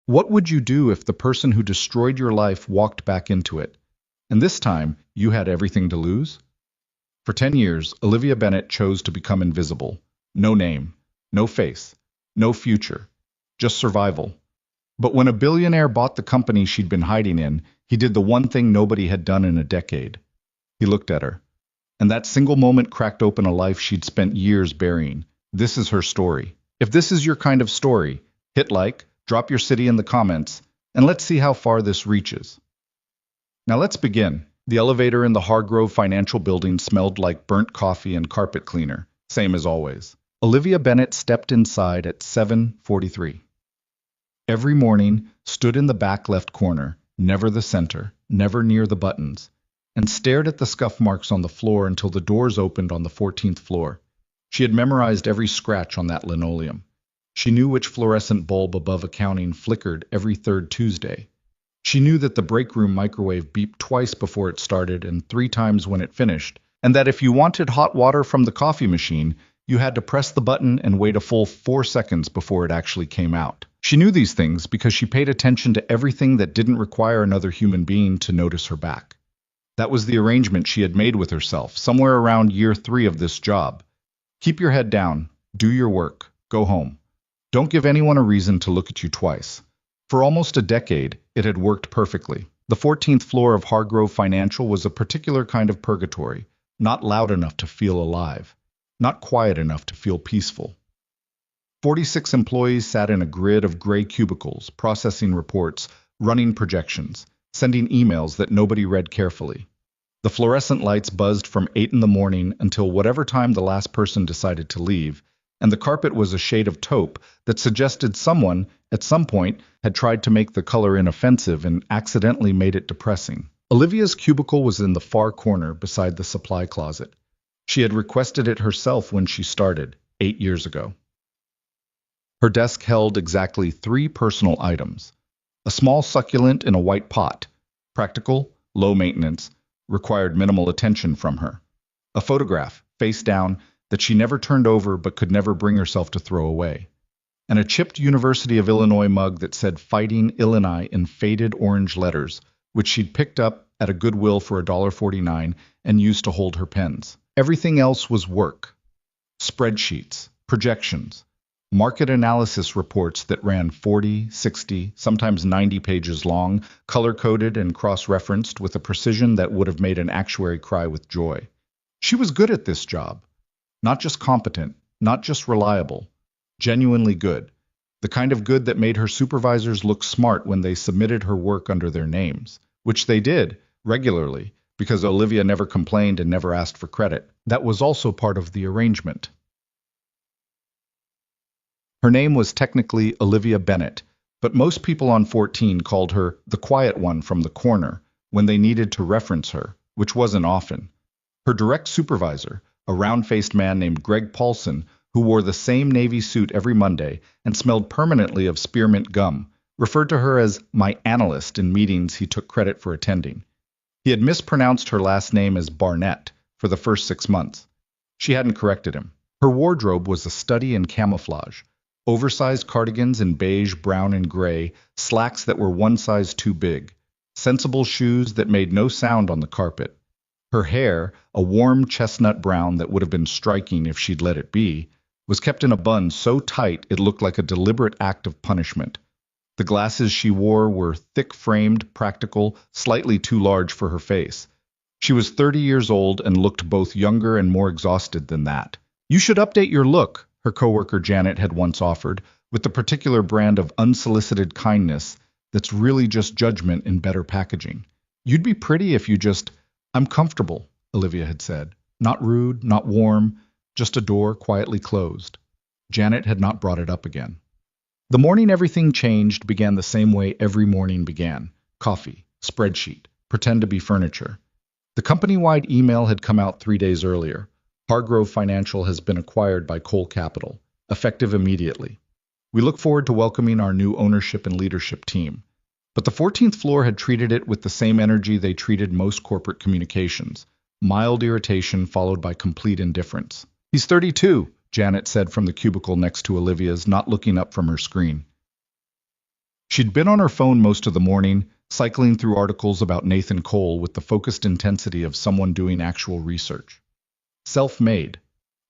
What would you do if the person who destroyed your life walked back into it? And this time, you had everything to lose? For 10 years, Olivia Bennet chose to become invisible. No name, no face, no future, just survival. But when a billionaire bought the company she'd been hiding in, he did the one thing nobody had done in a decade. He looked at her. And that single moment cracked open a life she'd spent years burying. This is her story. If this is your kind of story, hit like, drop your city in the comments, and let's see how far this reaches. Now let's begin. The elevator in the Hargrove Financial Building smelled like burnt coffee and carpet cleaner, same as always. Olivia Bennet stepped inside at 7:43. Every morning, stood in the back left corner, never the center, never near the buttons, and stared at the scuff marks on the floor until the doors opened on the 14th floor. She had memorized every scratch on that linoleum. She knew which fluorescent bulb above accounting flickered every third Tuesday. She knew that the break room microwave beeped twice before it started and 3 times when it finished, and that if you wanted hot water from the coffee machine, you had to press the button and wait a full 4 seconds before it actually came out. She knew these things because she paid attention to everything that didn't require another human being to notice her back. That was the arrangement she had made with herself, somewhere around year 3 of this job. Keep your head down, do your work, go home. Don't give anyone a reason to look at you twice. For almost a decade, it had worked perfectly. The 14th floor of Hargrove Financial was a particular kind of purgatory, not loud enough to feel alive, not quiet enough to feel peaceful. 46 employees sat in a grid of gray cubicles, processing reports, running projections, sending emails that nobody read carefully. The fluorescent lights buzzed from 8 in the morning until whatever time the last person decided to leave, and the carpet was a shade of taupe that suggested someone, at some point, had tried to make the color inoffensive and accidentally made it depressing. Olivia's cubicle was in the far corner beside the supply closet. She had requested it herself when she started, 8 years ago. Her desk held exactly 3 personal items. A small succulent in a white pot, practical, low maintenance, required minimal attention from her. A photograph, face down, that she never turned over but could never bring herself to throw away. And a chipped University of Illinois mug that said Fighting Illini in faded orange letters, which she'd picked up at a Goodwill for $1.49 and used to hold her pens. Everything else was work. Spreadsheets, projections, market analysis reports that ran 40, 60, sometimes 90 pages long, color-coded and cross-referenced with a precision that would have made an actuary cry with joy. She was good at this job. Not just competent, not just reliable, genuinely good. The kind of good that made her supervisors look smart when they submitted her work under their names, which they did, regularly, because Olivia never complained and never asked for credit. That was also part of the arrangement. Her name was technically Olivia Bennet, but most people on 14 called her the quiet one from the corner when they needed to reference her, which wasn't often. Her direct supervisor, a round-faced man named Greg Paulson, who wore the same navy suit every Monday and smelled permanently of spearmint gum, referred to her as my analyst in meetings he took credit for attending. He had mispronounced her last name as Barnett for the first 6 months. She hadn't corrected him. Her wardrobe was a study in camouflage. Oversized cardigans in beige, brown, and gray, slacks that were one size too big, sensible shoes that made no sound on the carpet. Her hair, a warm chestnut brown that would have been striking if she'd let it be, was kept in a bun so tight it looked like a deliberate act of punishment. The glasses she wore were thick-framed, practical, slightly too large for her face. She was 30 years old and looked both younger and more exhausted than that. "You should update your look," her coworker Janet had once offered, with the particular brand of unsolicited kindness that's really just judgment in better packaging. "You'd be pretty if you just—" "I'm comfortable," Olivia had said. Not rude, not warm, just a door quietly closed. Janet had not brought it up again. The morning everything changed began the same way every morning began. Coffee, spreadsheet, pretend to be furniture. The company-wide email had come out 3 days earlier. Hargrove Financial has been acquired by Cole Capital, effective immediately. We look forward to welcoming our new ownership and leadership team. But the 14th floor had treated it with the same energy they treated most corporate communications. Mild irritation followed by complete indifference. "He's 32, Janet said from the cubicle next to Olivia's, not looking up from her screen. She'd been on her phone most of the morning, cycling through articles about Nathan Cole with the focused intensity of someone doing actual research. Self-made.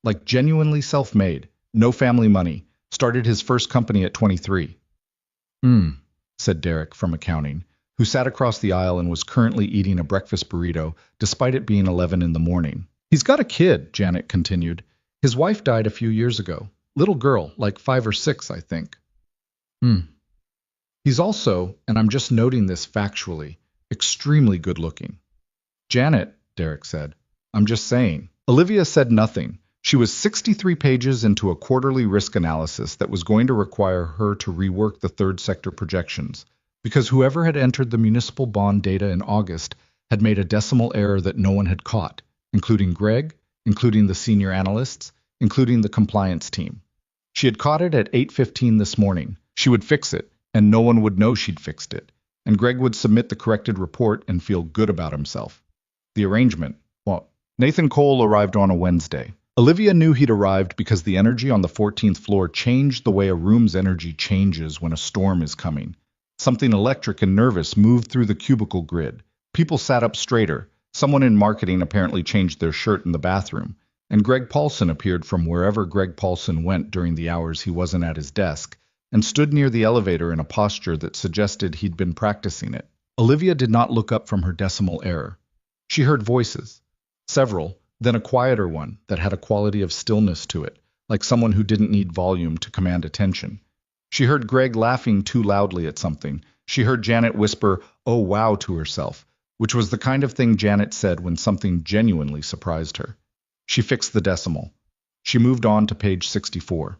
Like genuinely self-made. No family money. Started his first company at 23. Said Derek from accounting, who sat across the aisle and was currently eating a breakfast burrito, despite it being 11 in the morning. He's got a kid, Janet continued. His wife died a few years ago. Little girl, like 5 or 6, I think. He's also, and I'm just noting this factually, extremely good looking. Janet, Derek said. I'm just saying. Olivia said nothing. She was 63 pages into a quarterly risk analysis that was going to require her to rework the third sector projections, because whoever had entered the municipal bond data in August had made a decimal error that no one had caught, including Greg, including the senior analysts, including the compliance team. She had caught it at 8:15 this morning. She would fix it, and no one would know she'd fixed it, and Greg would submit the corrected report and feel good about himself. The arrangement, well, Nathan Cole arrived on a Wednesday. Olivia knew he'd arrived because the energy on the 14th floor changed the way a room's energy changes when a storm is coming. Something electric and nervous moved through the cubicle grid. People sat up straighter. Someone in marketing apparently changed their shirt in the bathroom, and Greg Paulson appeared from wherever Greg Paulson went during the hours he wasn't at his desk, and stood near the elevator in a posture that suggested he'd been practicing it. Olivia did not look up from her decimal error. She heard voices. Several, then a quieter one that had a quality of stillness to it, like someone who didn't need volume to command attention. She heard Greg laughing too loudly at something. She heard Janet whisper, "Oh wow," to herself, which was the kind of thing Janet said when something genuinely surprised her. She fixed the decimal. She moved on to page 64.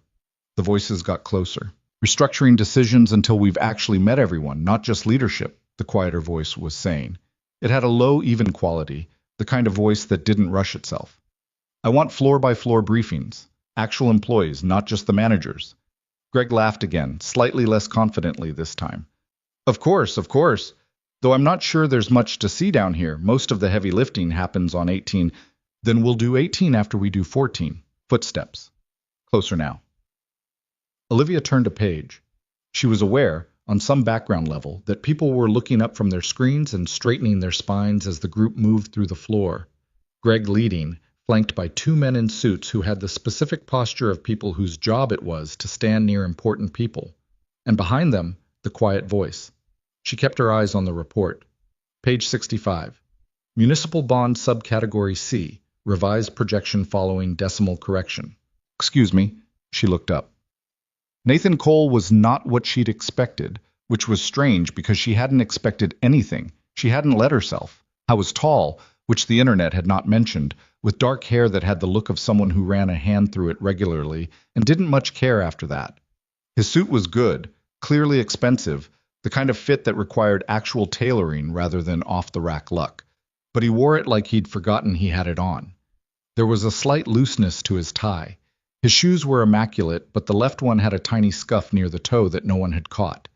The voices got closer. "Restructuring decisions until we've actually met everyone, not just leadership," the quieter voice was saying. It had a low, even quality, the kind of voice that didn't rush itself. "I want floor-by-floor briefings. Actual employees, not just the managers." Greg laughed again, slightly less confidently this time. Of course, though I'm not sure there's much to see down here. Most of the heavy lifting happens on 18. Then we'll do 18 after we do 14. Footsteps. Closer now." Olivia turned a page. She was aware, on some background level, that people were looking up from their screens and straightening their spines as the group moved through the floor. Greg leading, flanked by 2 men in suits who had the specific posture of people whose job it was to stand near important people. And behind them, the quiet voice. She kept her eyes on the report. Page 65. Municipal Bond Subcategory C. Revised projection following decimal correction. Excuse me. She looked up. Nathan Cole was not what she'd expected, which was strange because she hadn't expected anything. She hadn't let herself. I was tall, which the internet had not mentioned, with dark hair that had the look of someone who ran a hand through it regularly and didn't much care after that. His suit was good, clearly expensive, the kind of fit that required actual tailoring rather than off-the-rack luck. But he wore it like he'd forgotten he had it on. There was a slight looseness to his tie. His shoes were immaculate, but the left one had a tiny scuff near the toe that no one had caught.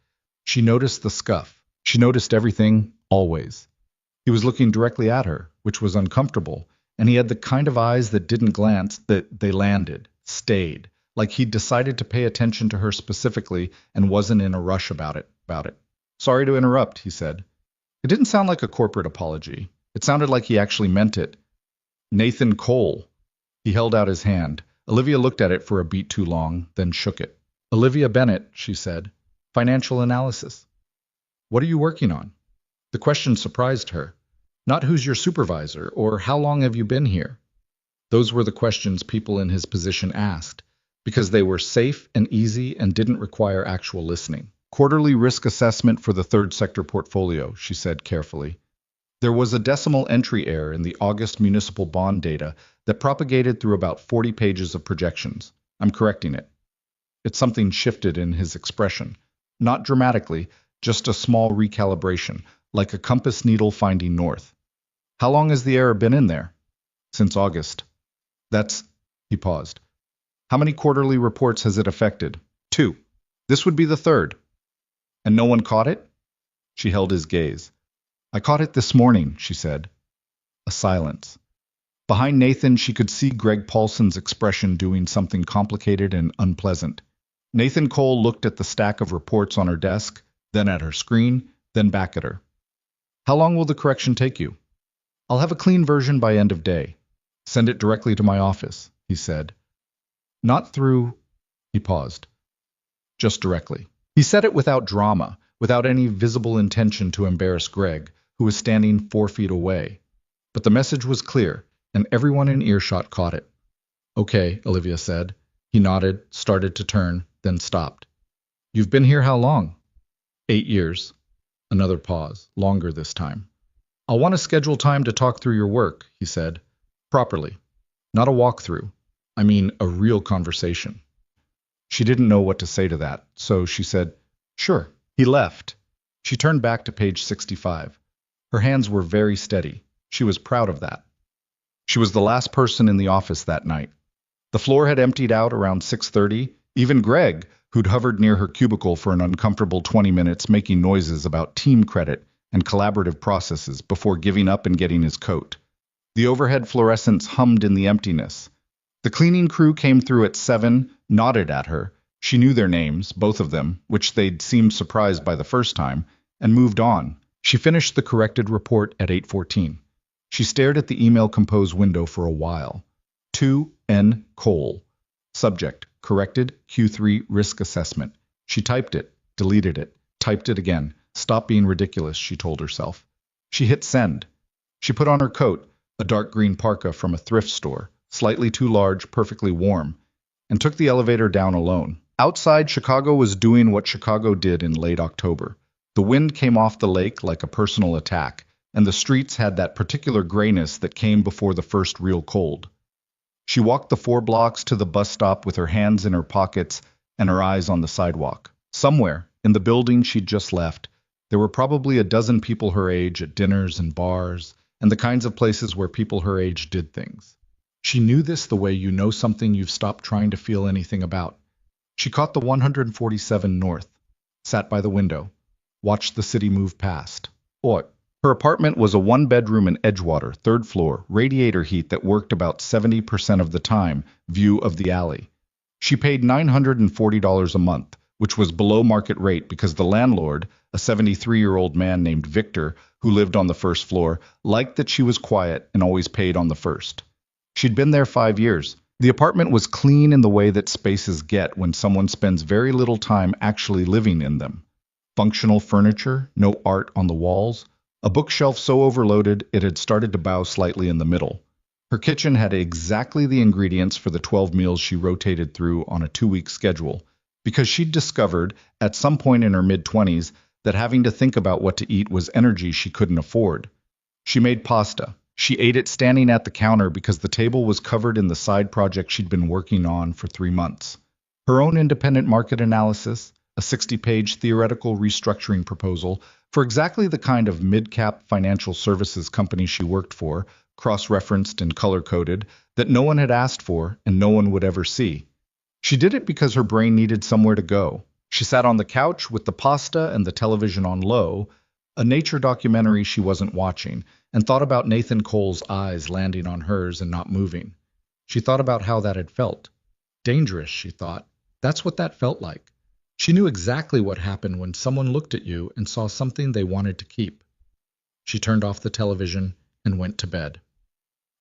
She noticed the scuff. She noticed everything, always. He was looking directly at her, which was uncomfortable, and he had the kind of eyes that didn't glance, that they landed, stayed, like he'd decided to pay attention to her specifically and wasn't in a rush about it. "Sorry to interrupt," he said. It didn't sound like a corporate apology. It sounded like he actually meant it. "Nathan Cole." He held out his hand. Olivia looked at it for a beat too long, then shook it. "Olivia Bennett," she said. "Financial analysis." "What are you working on?" The question surprised her. Not "who's your supervisor?" or "how long have you been here?" Those were the questions people in his position asked, because they were safe and easy and didn't require actual listening. "Quarterly risk assessment for the third sector portfolio," she said carefully. There was a decimal entry error in the August municipal bond data that propagated through about 40 pages of projections. I'm correcting it. Something shifted in his expression. Not dramatically, just a small recalibration, like a compass needle finding north. "How long has the error been in there?" "Since August." He paused. "How many quarterly reports has it affected?" 2. This would be the third." "And no one caught it?" She held his gaze. "I caught it this morning," she said. A silence. Behind Nathan, she could see Greg Paulson's expression doing something complicated and unpleasant. Nathan Cole looked at the stack of reports on her desk, then at her screen, then back at her. How long will the correction take you? I'll have a clean version by end of day. Send it directly to my office, he said. Not through, he paused. Just directly. He said it without drama, without any visible intention to embarrass Greg, who was standing 4 feet away. But the message was clear, and everyone in earshot caught it. Okay, Olivia said. He nodded, started to turn, then stopped. You've been here how long? 8 years. Another pause, longer this time. I'll want to schedule time to talk through your work, he said. Properly. Not a walkthrough. I mean, a real conversation. She didn't know what to say to that, so she said, Sure. He left. She turned back to page 65. Her hands were very steady. She was proud of that. She was the last person in the office that night. The floor had emptied out around 6:30. Even Greg, who'd hovered near her cubicle for an uncomfortable 20 minutes making noises about team credit and collaborative processes before giving up and getting his coat. The overhead fluorescents hummed in the emptiness. The cleaning crew came through at 7, nodded at her. She knew their names, both of them, which they'd seemed surprised by the first time, and moved on. She finished the corrected report at 8:14. She stared at the email compose window for a while. 2 N. Cole. Subject, corrected, Q3 risk assessment. She typed it, deleted it, typed it again. Stop being ridiculous, she told herself. She hit send. She put on her coat, a dark green parka from a thrift store, slightly too large, perfectly warm, and took the elevator down alone. Outside, Chicago was doing what Chicago did in late October. The wind came off the lake like a personal attack, and the streets had that particular grayness that came before the first real cold. She walked the 4 blocks to the bus stop with her hands in her pockets and her eyes on the sidewalk. Somewhere, in the building she'd just left, there were probably a dozen people her age at dinners and bars, and the kinds of places where people her age did things. She knew this the way you know something you've stopped trying to feel anything about. She caught the 147 North, sat by the window, watched the city move past. What? Her apartment was a 1-bedroom in Edgewater, 3rd floor, radiator heat that worked about 70% of the time, view of the alley. She paid $940 a month, which was below market rate because the landlord, a 73-year-old man named Victor, who lived on the 1st floor, liked that she was quiet and always paid on the 1st. She'd been there 5 years. The apartment was clean in the way that spaces get when someone spends very little time actually living in them. Functional furniture, no art on the walls, a bookshelf so overloaded it had started to bow slightly in the middle. Her kitchen had exactly the ingredients for the 12 meals she rotated through on a 2-week schedule, because she'd discovered, at some point in her mid-20s, that having to think about what to eat was energy she couldn't afford. She made pasta. She ate it standing at the counter because the table was covered in the side project she'd been working on for 3 months. Her own independent market analysis, a 60-page theoretical restructuring proposal for exactly the kind of mid-cap financial services company she worked for, cross-referenced and color-coded, that no one had asked for and no one would ever see. She did it because her brain needed somewhere to go. She sat on the couch with the pasta and the television on low, a nature documentary she wasn't watching, and thought about Nathan Cole's eyes landing on hers and not moving. She thought about how that had felt. Dangerous, she thought. That's what that felt like. She knew exactly what happened when someone looked at you and saw something they wanted to keep. She turned off the television and went to bed.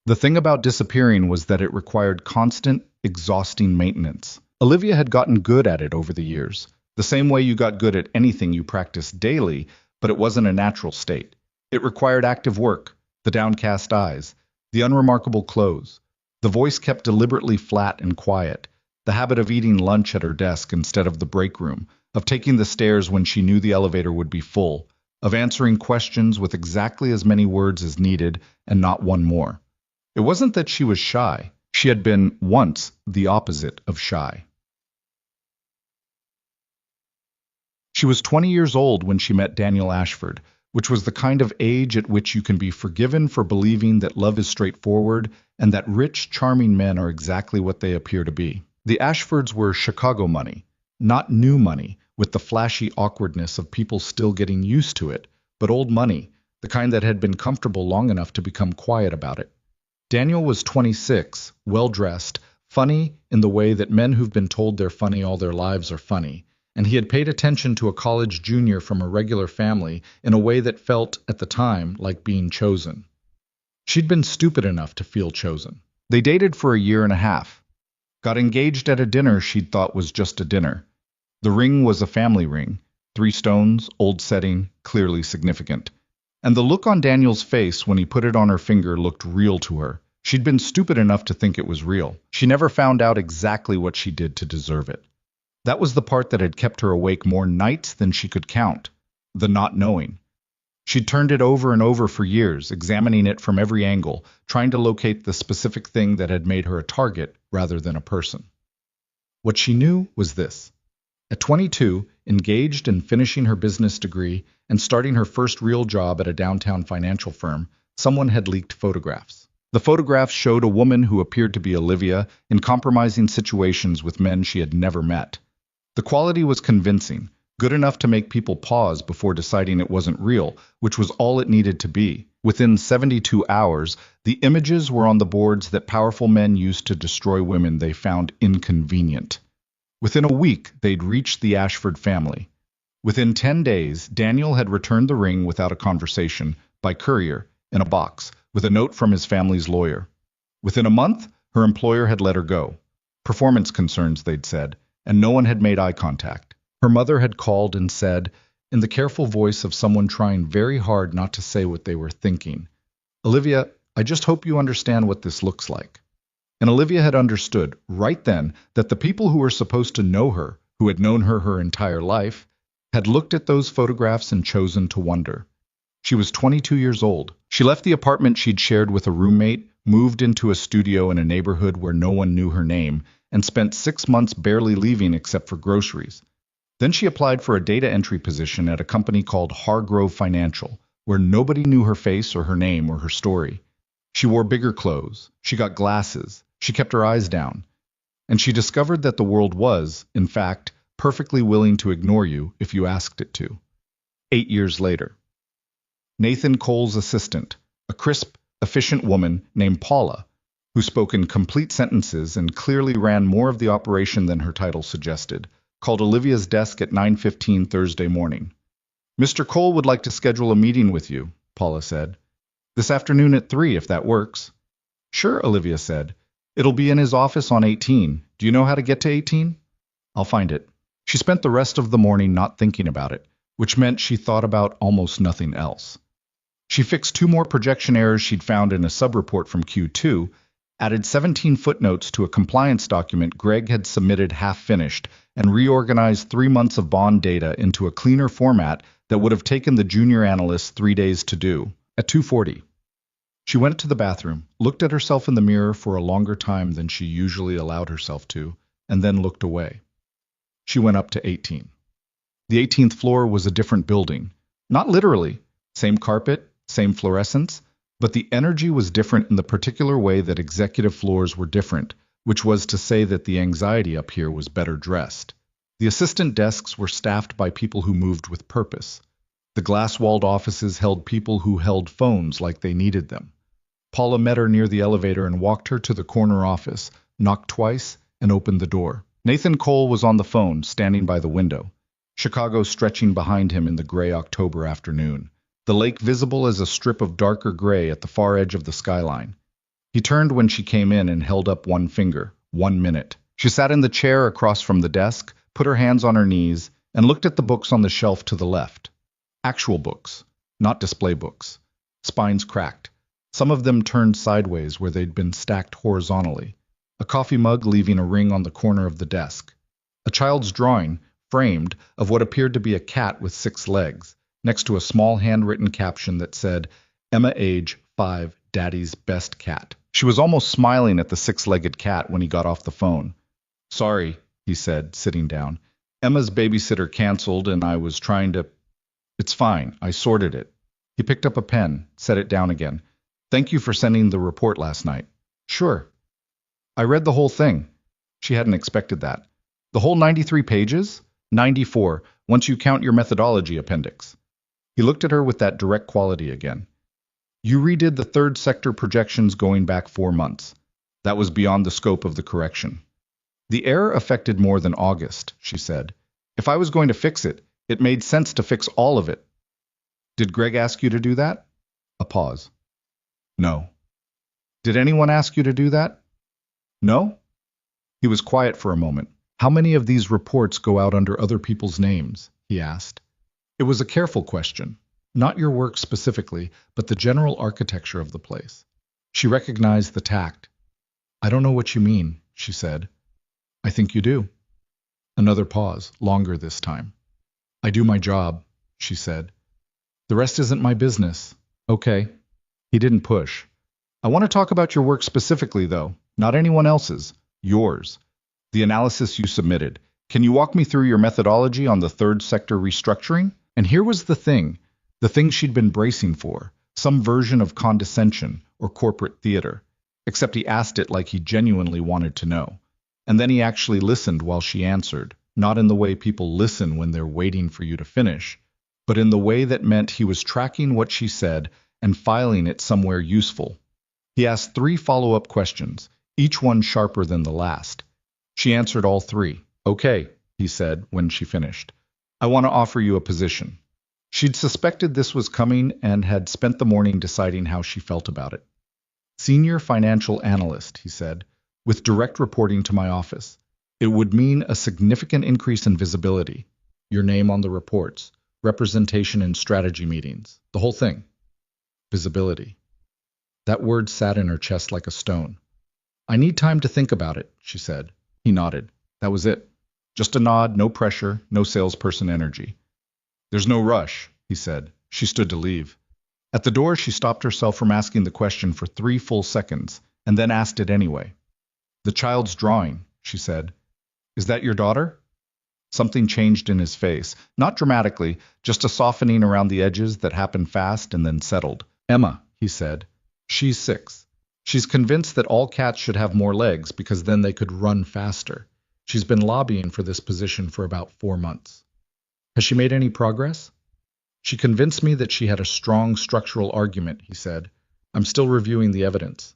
The thing about disappearing was that it required constant, exhausting maintenance. Olivia had gotten good at it over the years, the same way you got good at anything you practiced daily, but it wasn't a natural state. It required active work, the downcast eyes, the unremarkable clothes. The voice kept deliberately flat and quiet, the habit of eating lunch at her desk instead of the break room, of taking the stairs when she knew the elevator would be full, of answering questions with exactly as many words as needed and not one more. It wasn't that she was shy. She had been, once, the opposite of shy. She was 20 years old when she met Daniel Ashford, which was the kind of age at which you can be forgiven for believing that love is straightforward and that rich, charming men are exactly what they appear to be. The Ashfords were Chicago money, not new money, with the flashy awkwardness of people still getting used to it, but old money, the kind that had been comfortable long enough to become quiet about it. Daniel was 26, well-dressed, funny in the way that men who've been told they're funny all their lives are funny, and he had paid attention to a college junior from a regular family in a way that felt, at the time, like being chosen. She'd been stupid enough to feel chosen. They dated for a year and a half. Got engaged at a dinner she'd thought was just a dinner. The ring was a family ring. 3 stones, old setting, clearly significant. And the look on Daniel's face when he put it on her finger looked real to her. She'd been stupid enough to think it was real. She never found out exactly what she did to deserve it. That was the part that had kept her awake more nights than she could count. The not knowing. She'd turned it over and over for years, examining it from every angle, trying to locate the specific thing that had made her a target rather than a person. What she knew was this. At 22, engaged and finishing her business degree and starting her first real job at a downtown financial firm, someone had leaked photographs. The photographs showed a woman who appeared to be Olivia in compromising situations with men she had never met. The quality was convincing, good enough to make people pause before deciding it wasn't real, which was all it needed to be. Within 72 hours, the images were on the boards that powerful men used to destroy women they found inconvenient. Within a week, they'd reached the Ashford family. Within 10 days, Daniel had returned the ring without a conversation, by courier, in a box, with a note from his family's lawyer. Within a month, her employer had let her go. Performance concerns, they'd said, and no one had made eye contact. Her mother had called and said, in the careful voice of someone trying very hard not to say what they were thinking, "Olivia, I just hope you understand what this looks like." And Olivia had understood, right then, that the people who were supposed to know her, who had known her entire life, had looked at those photographs and chosen to wonder. She was 22 years old. She left the apartment she'd shared with a roommate, moved into a studio in a neighborhood where no one knew her name, and spent 6 months barely leaving except for groceries. Then she applied for a data entry position at a company called Hargrove Financial, where nobody knew her face or her name or her story. She wore bigger clothes. She got glasses. She kept her eyes down. And she discovered that the world was, in fact, perfectly willing to ignore you if you asked it to. 8 years later. Nathan Cole's assistant, a crisp, efficient woman named Paula, who spoke in complete sentences and clearly ran more of the operation than her title suggested, called Olivia's desk at 9:15 Thursday morning. "Mr. Cole would like to schedule a meeting with you," Paula said. "This afternoon at 3, if that works." "Sure," Olivia said. "It'll be in his office on 18. Do you know how to get to 18? "I'll find it." She spent the rest of the morning not thinking about it, which meant she thought about almost nothing else. She fixed 2 more projection errors she'd found in a subreport from Q2, added 17 footnotes to a compliance document Greg had submitted half-finished, and reorganized 3 months of bond data into a cleaner format that would have taken the junior analyst 3 days to do. At 2:40. She went to the bathroom, looked at herself in the mirror for a longer time than she usually allowed herself to, and then looked away. She went up to 18. The 18th floor was a different building. Not literally. Same carpet, same fluorescence, but the energy was different in the particular way that executive floors were different, which was to say that the anxiety up here was better dressed. The assistant desks were staffed by people who moved with purpose. The glass-walled offices held people who held phones like they needed them. Paula met her near the elevator and walked her to the corner office, knocked twice, and opened the door. Nathan Cole was on the phone, standing by the window. Chicago stretching behind him in the gray October afternoon. The lake visible as a strip of darker gray at the far edge of the skyline. He turned when she came in and held up one finger. 1 minute. She sat in the chair across from the desk, put her hands on her knees, and looked at the books on the shelf to the left. Actual books, not display books. Spines cracked. Some of them turned sideways where they'd been stacked horizontally. A coffee mug leaving a ring on the corner of the desk. A child's drawing, framed, of what appeared to be a cat with 6 legs, next to a small handwritten caption that said, "Emma age 5, Daddy's best cat." She was almost smiling at the 6-legged cat when he got off the phone. "Sorry," he said, sitting down. "Emma's babysitter canceled and I was trying to—" "It's fine, I sorted it." He picked up a pen, set it down again. "Thank you for sending the report last night." "Sure." "I read the whole thing." She hadn't expected that. "The whole 93 pages? 94, once you count your methodology appendix." He looked at her with that direct quality again. "You redid the 3rd sector projections going back 4 months. That was beyond the scope of the correction." "The error affected more than August," she said. If I was going to fix it, it made sense to fix all of it. Did Greg ask you to do that? A pause. No. Did anyone ask you to do that? No? He was quiet for a moment. How many of these reports go out under other people's names? He asked. It was a careful question. Not your work specifically, but the general architecture of the place. She recognized the tact. I don't know what you mean, she said. I think you do. Another pause, longer this time. I do my job, she said. The rest isn't my business. Okay. He didn't push. I want to talk about your work specifically, though, not anyone else's. Yours. The analysis you submitted. Can you walk me through your methodology on the third sector restructuring? And here was the thing she'd been bracing for, some version of condescension or corporate theater, except he asked it like he genuinely wanted to know. And then he actually listened while she answered, not in the way people listen when they're waiting for you to finish, but in the way that meant he was tracking what she said and filing it somewhere useful. He asked 3 follow-up questions, each one sharper than the last. She answered all 3. Okay, he said when she finished. I want to offer you a position. She'd suspected this was coming and had spent the morning deciding how she felt about it. Senior financial analyst, he said, with direct reporting to my office. It would mean a significant increase in visibility, your name on the reports, representation in strategy meetings, the whole thing. Visibility. That word sat in her chest like a stone. I need time to think about it, she said. He nodded. That was it. Just a nod, no pressure, no salesperson energy. There's no rush, he said. She stood to leave. At the door, she stopped herself from asking the question for 3 full seconds, and then asked it anyway. The child's drawing, she said. Is that your daughter? Something changed in his face, not dramatically, just a softening around the edges that happened fast and then settled. Emma, he said. She's 6. She's convinced that all cats should have more legs because then they could run faster. She's been lobbying for this position for about 4 months. Has she made any progress? She convinced me that she had a strong structural argument, he said. I'm still reviewing the evidence.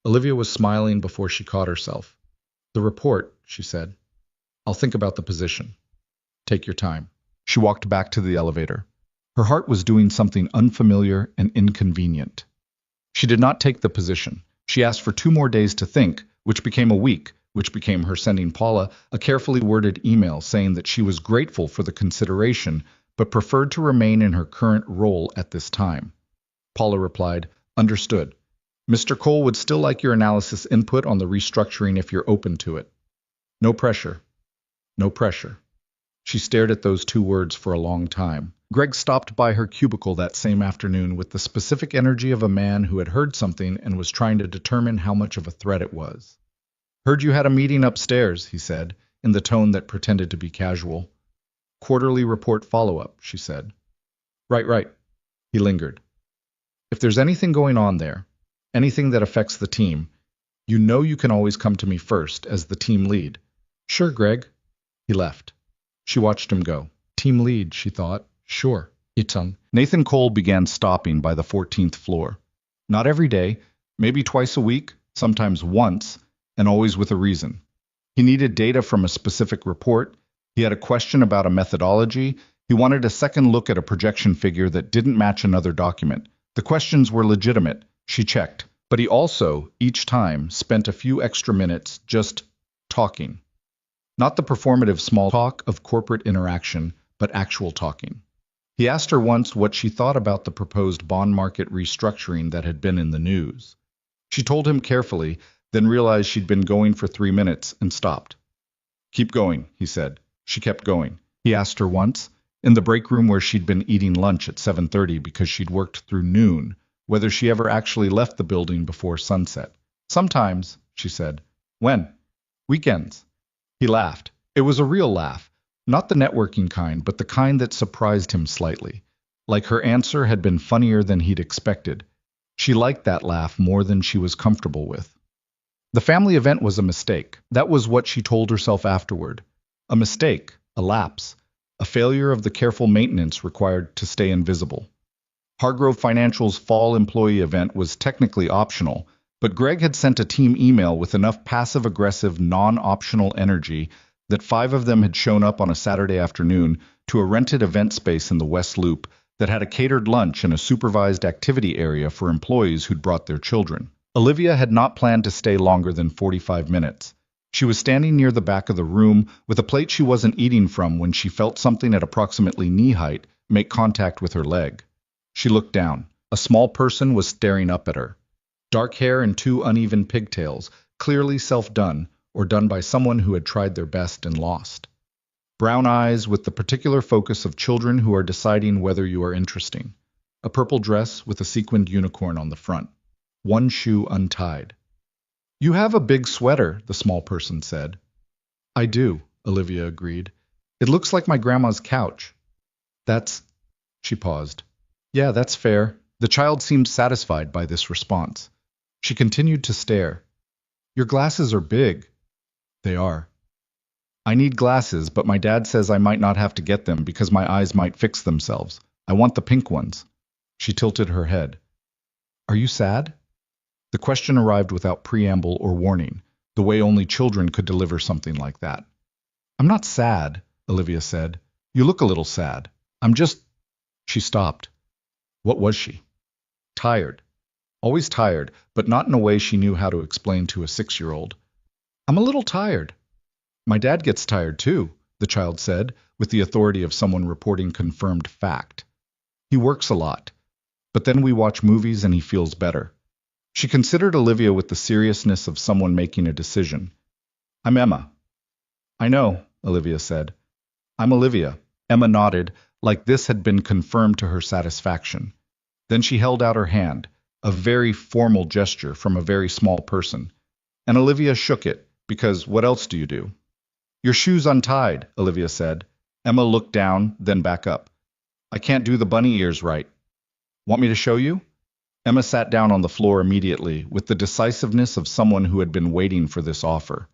Olivia was smiling before she caught herself. The report, she said. I'll think about the position. Take your time. She walked back to the elevator. Her heart was doing something unfamiliar and inconvenient. She did not take the position. She asked for 2 more days to think, which became a week, which became her sending Paula a carefully worded email saying that she was grateful for the consideration, but preferred to remain in her current role at this time. Paula replied, Understood. Mr. Cole would still like your analysis input on the restructuring if you're open to it. No pressure. No pressure. She stared at those 2 words for a long time. Greg stopped by her cubicle that same afternoon with the specific energy of a man who had heard something and was trying to determine how much of a threat it was. Heard you had a meeting upstairs, he said, in the tone that pretended to be casual. Quarterly report follow-up, she said. Right. He lingered. If there's anything going on there, anything that affects the team, you know you can always come to me first as the team lead. Sure, Greg. He left. She watched him go. Team lead, she thought. Sure. Itung. Nathan Cole began stopping by the 14th floor. Not every day, maybe twice a week, sometimes once, and always with a reason. He needed data from a specific report. He had a question about a methodology. He wanted a second look at a projection figure that didn't match another document. The questions were legitimate. She checked. But he also, each time, spent a few extra minutes just talking. Not the performative small talk of corporate interaction, but actual talking. He asked her once what she thought about the proposed bond market restructuring that had been in the news. She told him carefully, then realized she'd been going for 3 minutes and stopped. Keep going, he said. She kept going. He asked her once, in the break room where she'd been eating lunch at 7:30 because she'd worked through noon, whether she ever actually left the building before sunset. Sometimes, she said. When? Weekends. He laughed. It was a real laugh. Not the networking kind, but the kind that surprised him slightly. Like her answer had been funnier than he'd expected. She liked that laugh more than she was comfortable with. The family event was a mistake. That was what she told herself afterward. A mistake, a lapse, a failure of the careful maintenance required to stay invisible. Hargrove Financial's fall employee event was technically optional, but Greg had sent a team email with enough passive-aggressive, non-optional energy that 5 of them had shown up on a Saturday afternoon to a rented event space in the West Loop that had a catered lunch and a supervised activity area for employees who'd brought their children. Olivia had not planned to stay longer than 45 minutes. She was standing near the back of the room with a plate she wasn't eating from when she felt something at approximately knee height make contact with her leg. She looked down. A small person was staring up at her. Dark hair and 2 uneven pigtails, clearly self-done, or done by someone who had tried their best and lost. Brown eyes with the particular focus of children who are deciding whether you are interesting. A purple dress with a sequined unicorn on the front. 1 shoe untied. "You have a big sweater," the small person said. "I do," Olivia agreed. "It looks like my grandma's couch." "That's—" She paused. "Yeah, that's fair." The child seemed satisfied by this response. She continued to stare. "Your glasses are big." "They are." "I need glasses, but my dad says I might not have to get them because my eyes might fix themselves. I want the pink ones." She tilted her head. "Are you sad?" The question arrived without preamble or warning, the way only children could deliver something like that. "I'm not sad," Olivia said. "You look a little sad. I'm just—" She stopped. What was she? Tired. Always tired, but not in a way she knew how to explain to a 6-year-old. "I'm a little tired." "My dad gets tired too," the child said, with the authority of someone reporting confirmed fact. "He works a lot. But then we watch movies and he feels better." She considered Olivia with the seriousness of someone making a decision. "I'm Emma." "I know," Olivia said. "I'm Olivia." Emma nodded, like this had been confirmed to her satisfaction. Then she held out her hand, a very formal gesture from a very small person. And Olivia shook it, because what else do you do? "Your shoe's untied," Olivia said. Emma looked down, then back up. "I can't do the bunny ears right." "Want me to show you?" Emma sat down on the floor immediately, with the decisiveness of someone who had been waiting for this offer.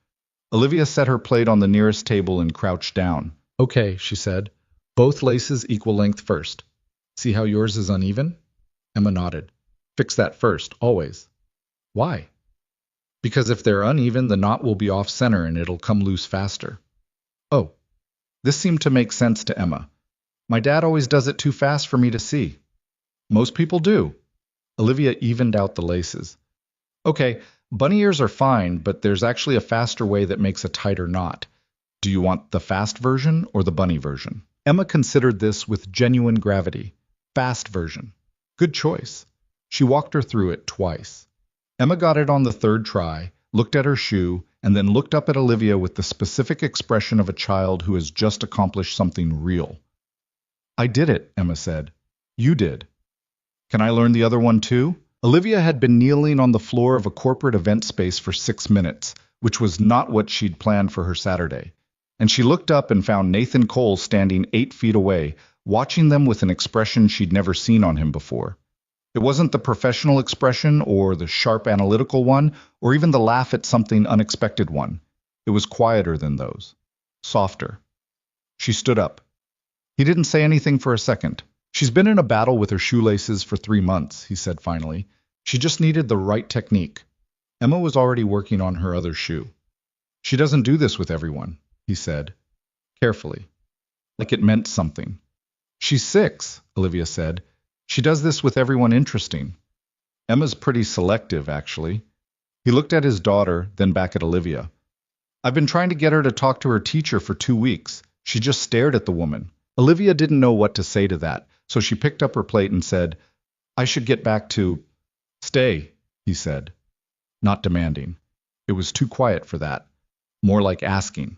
Olivia set her plate on the nearest table and crouched down. "Okay," she said. "Both laces equal length first. See how yours is uneven?" Emma nodded. "Fix that first, always." "Why?" "Because if they're uneven, the knot will be off-center and it'll come loose faster." "Oh." This seemed to make sense to Emma. "My dad always does it too fast for me to see." "Most people do." Olivia evened out the laces. "Okay, bunny ears are fine, but there's actually a faster way that makes a tighter knot. Do you want the fast version or the bunny version?" Emma considered this with genuine gravity. Fast version. Good choice. She walked her through it twice. Emma got it on the 3rd try, looked at her shoe, and then looked up at Olivia with the specific expression of a child who has just accomplished something real. "I did it," Emma said. "You did." "Can I learn the other one too?" Olivia had been kneeling on the floor of a corporate event space for 6 minutes, which was not what she'd planned for her Saturday. And she looked up and found Nathan Cole standing 8 feet away, watching them with an expression she'd never seen on him before. It wasn't the professional expression or the sharp analytical one, or even the laugh at something unexpected one. It was quieter than those. Softer. She stood up. He didn't say anything for a second. "She's been in a battle with her shoelaces for 3 months," he said finally. "She just needed the right technique." Emma was already working on her other shoe. "She doesn't do this with everyone," he said, carefully, like it meant something. "She's 6, Olivia said. "She does this with everyone interesting." "Emma's pretty selective, actually." He looked at his daughter, then back at Olivia. "I've been trying to get her to talk to her teacher for 2 weeks. She just stared at the woman." Olivia didn't know what to say to that, so she picked up her plate and said, "I should get back to—" "Stay," he said, not demanding. It was too quiet for that. More like asking.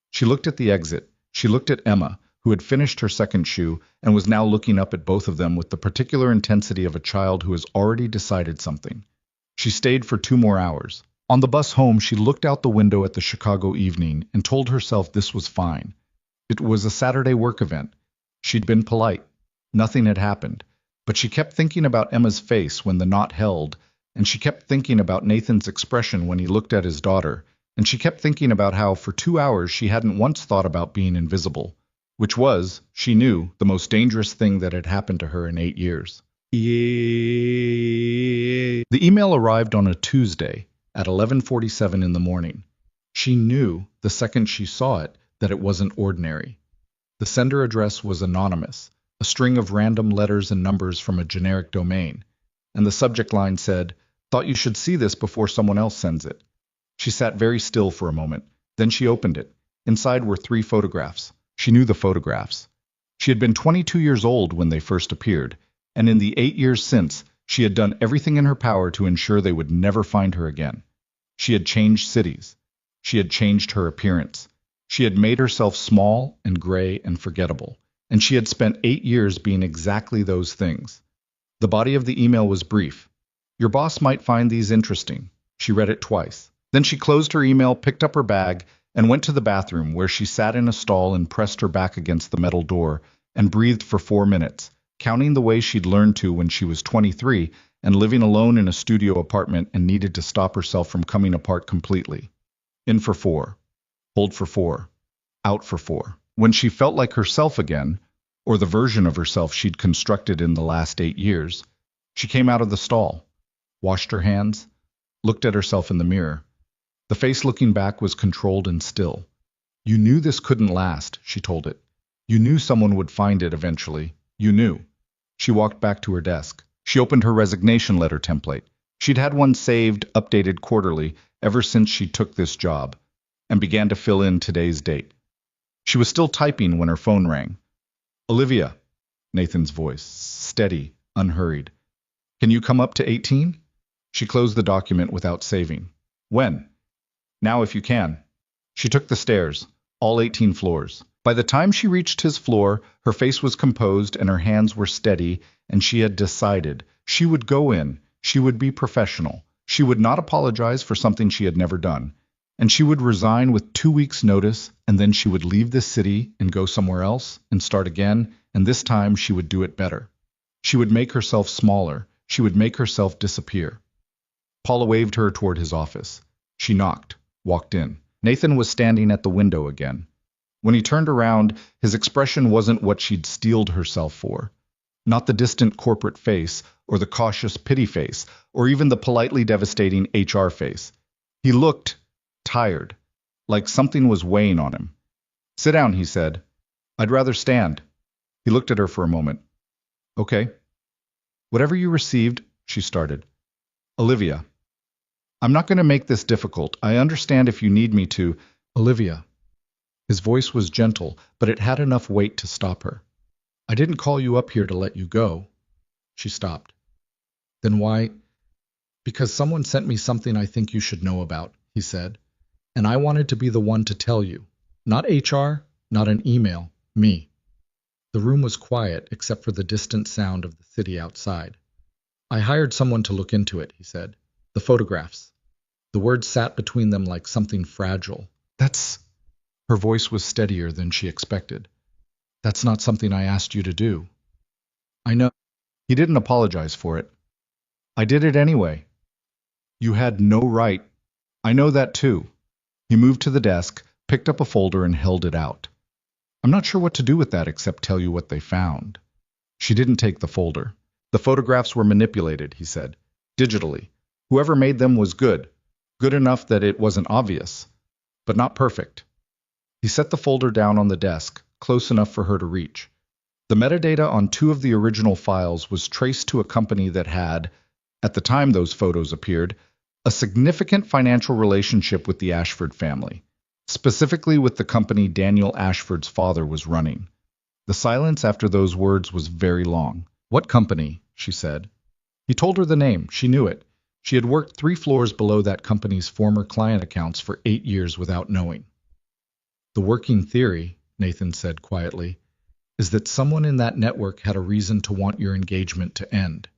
She looked at the exit. She looked at Emma, who had finished her 2nd shoe and was now looking up at both of them with the particular intensity of a child who has already decided something. She stayed for 2 more hours. On the bus home, she looked out the window at the Chicago evening and told herself this was fine. It was a Saturday work event. She'd been polite. Nothing had happened. But she kept thinking about Emma's face when the knot held, and she kept thinking about Nathan's expression when he looked at his daughter, and she kept thinking about how for 2 hours she hadn't once thought about being invisible, which was, she knew, the most dangerous thing that had happened to her in 8 years. The email arrived on a Tuesday at 11:47 in the morning. She knew, the second she saw it, that it wasn't ordinary. The sender address was anonymous, a string of random letters and numbers from a generic domain, and the subject line said, "Thought you should see this before someone else sends it." She sat very still for a moment. Then she opened it. Inside were 3 photographs. She knew the photographs. She had been 22 years old when they first appeared, and in the 8 years since, she had done everything in her power to ensure they would never find her again. She had changed cities. She had changed her appearance. She had made herself small and gray and forgettable, and she had spent 8 years being exactly those things. The body of the email was brief. "Your boss might find these interesting." She read it twice. Then she closed her email, picked up her bag, and went to the bathroom, where she sat in a stall and pressed her back against the metal door and breathed for 4 minutes, counting the way she'd learned to when she was 23 and living alone in a studio apartment and needed to stop herself from coming apart completely. In for 4. Hold for 4. Out for 4. When she felt like herself again, or the version of herself she'd constructed in the last 8 years, she came out of the stall, washed her hands, looked at herself in the mirror. The face looking back was controlled and still. "You knew this couldn't last," she told it. "You knew someone would find it eventually. You knew." She walked back to her desk. She opened her resignation letter template. She'd had one saved, updated quarterly, ever since she took this job, and began to fill in today's date. She was still typing when her phone rang. "Olivia," Nathan's voice, steady, unhurried. "Can you come up to 18? She closed the document without saving. "When?" "Now if you can." She took the stairs, all 18 floors. By the time she reached his floor, her face was composed and her hands were steady, and she had decided she would go in, she would be professional, she would not apologize for something she had never done, and she would resign with 2 weeks' notice, and then she would leave this city and go somewhere else and start again, and this time she would do it better. She would make herself smaller, she would make herself disappear. Paula waved her toward his office. She knocked, walked in. Nathan was standing at the window again. When he turned around, his expression wasn't what she'd steeled herself for. Not the distant corporate face, or the cautious pity face, or even the politely devastating HR face. He looked tired, like something was weighing on him. "Sit down," he said. "I'd rather stand." He looked at her for a moment. "Okay." "Whatever you received," she started. "Olivia, I'm not going to make this difficult. I understand if you need me to." "Olivia." His voice was gentle, but it had enough weight to stop her. "I didn't call you up here to let you go." She stopped. "Then why?" "Because someone sent me something I think you should know about," he said. "And I wanted to be the one to tell you. Not HR, not an email, me." The room was quiet except for the distant sound of the city outside. "I hired someone to look into it," he said. "The photographs." The words sat between them like something fragile. "That's..." Her voice was steadier than she expected. "That's not something I asked you to do." "I know." He didn't apologize for it. "I did it anyway." "You had no right." "I know that too." He moved to the desk, picked up a folder and held it out. "I'm not sure what to do with that except tell you what they found." She didn't take the folder. "The photographs were manipulated," he said, "digitally. Whoever made them was good. Good enough that it wasn't obvious, but not perfect." He set the folder down on the desk, close enough for her to reach. The metadata on 2 of the original files was traced to a company that had, at the time those photos appeared, a significant financial relationship with the Ashford family, specifically with the company Daniel Ashford's father was running. The silence after those words was very long. "What company?" she said. He told her the name. She knew it. She had worked 3 floors below that company's former client accounts for 8 years without knowing. "The working theory," Nathan said quietly, "is that someone in that network had a reason to want your engagement to end.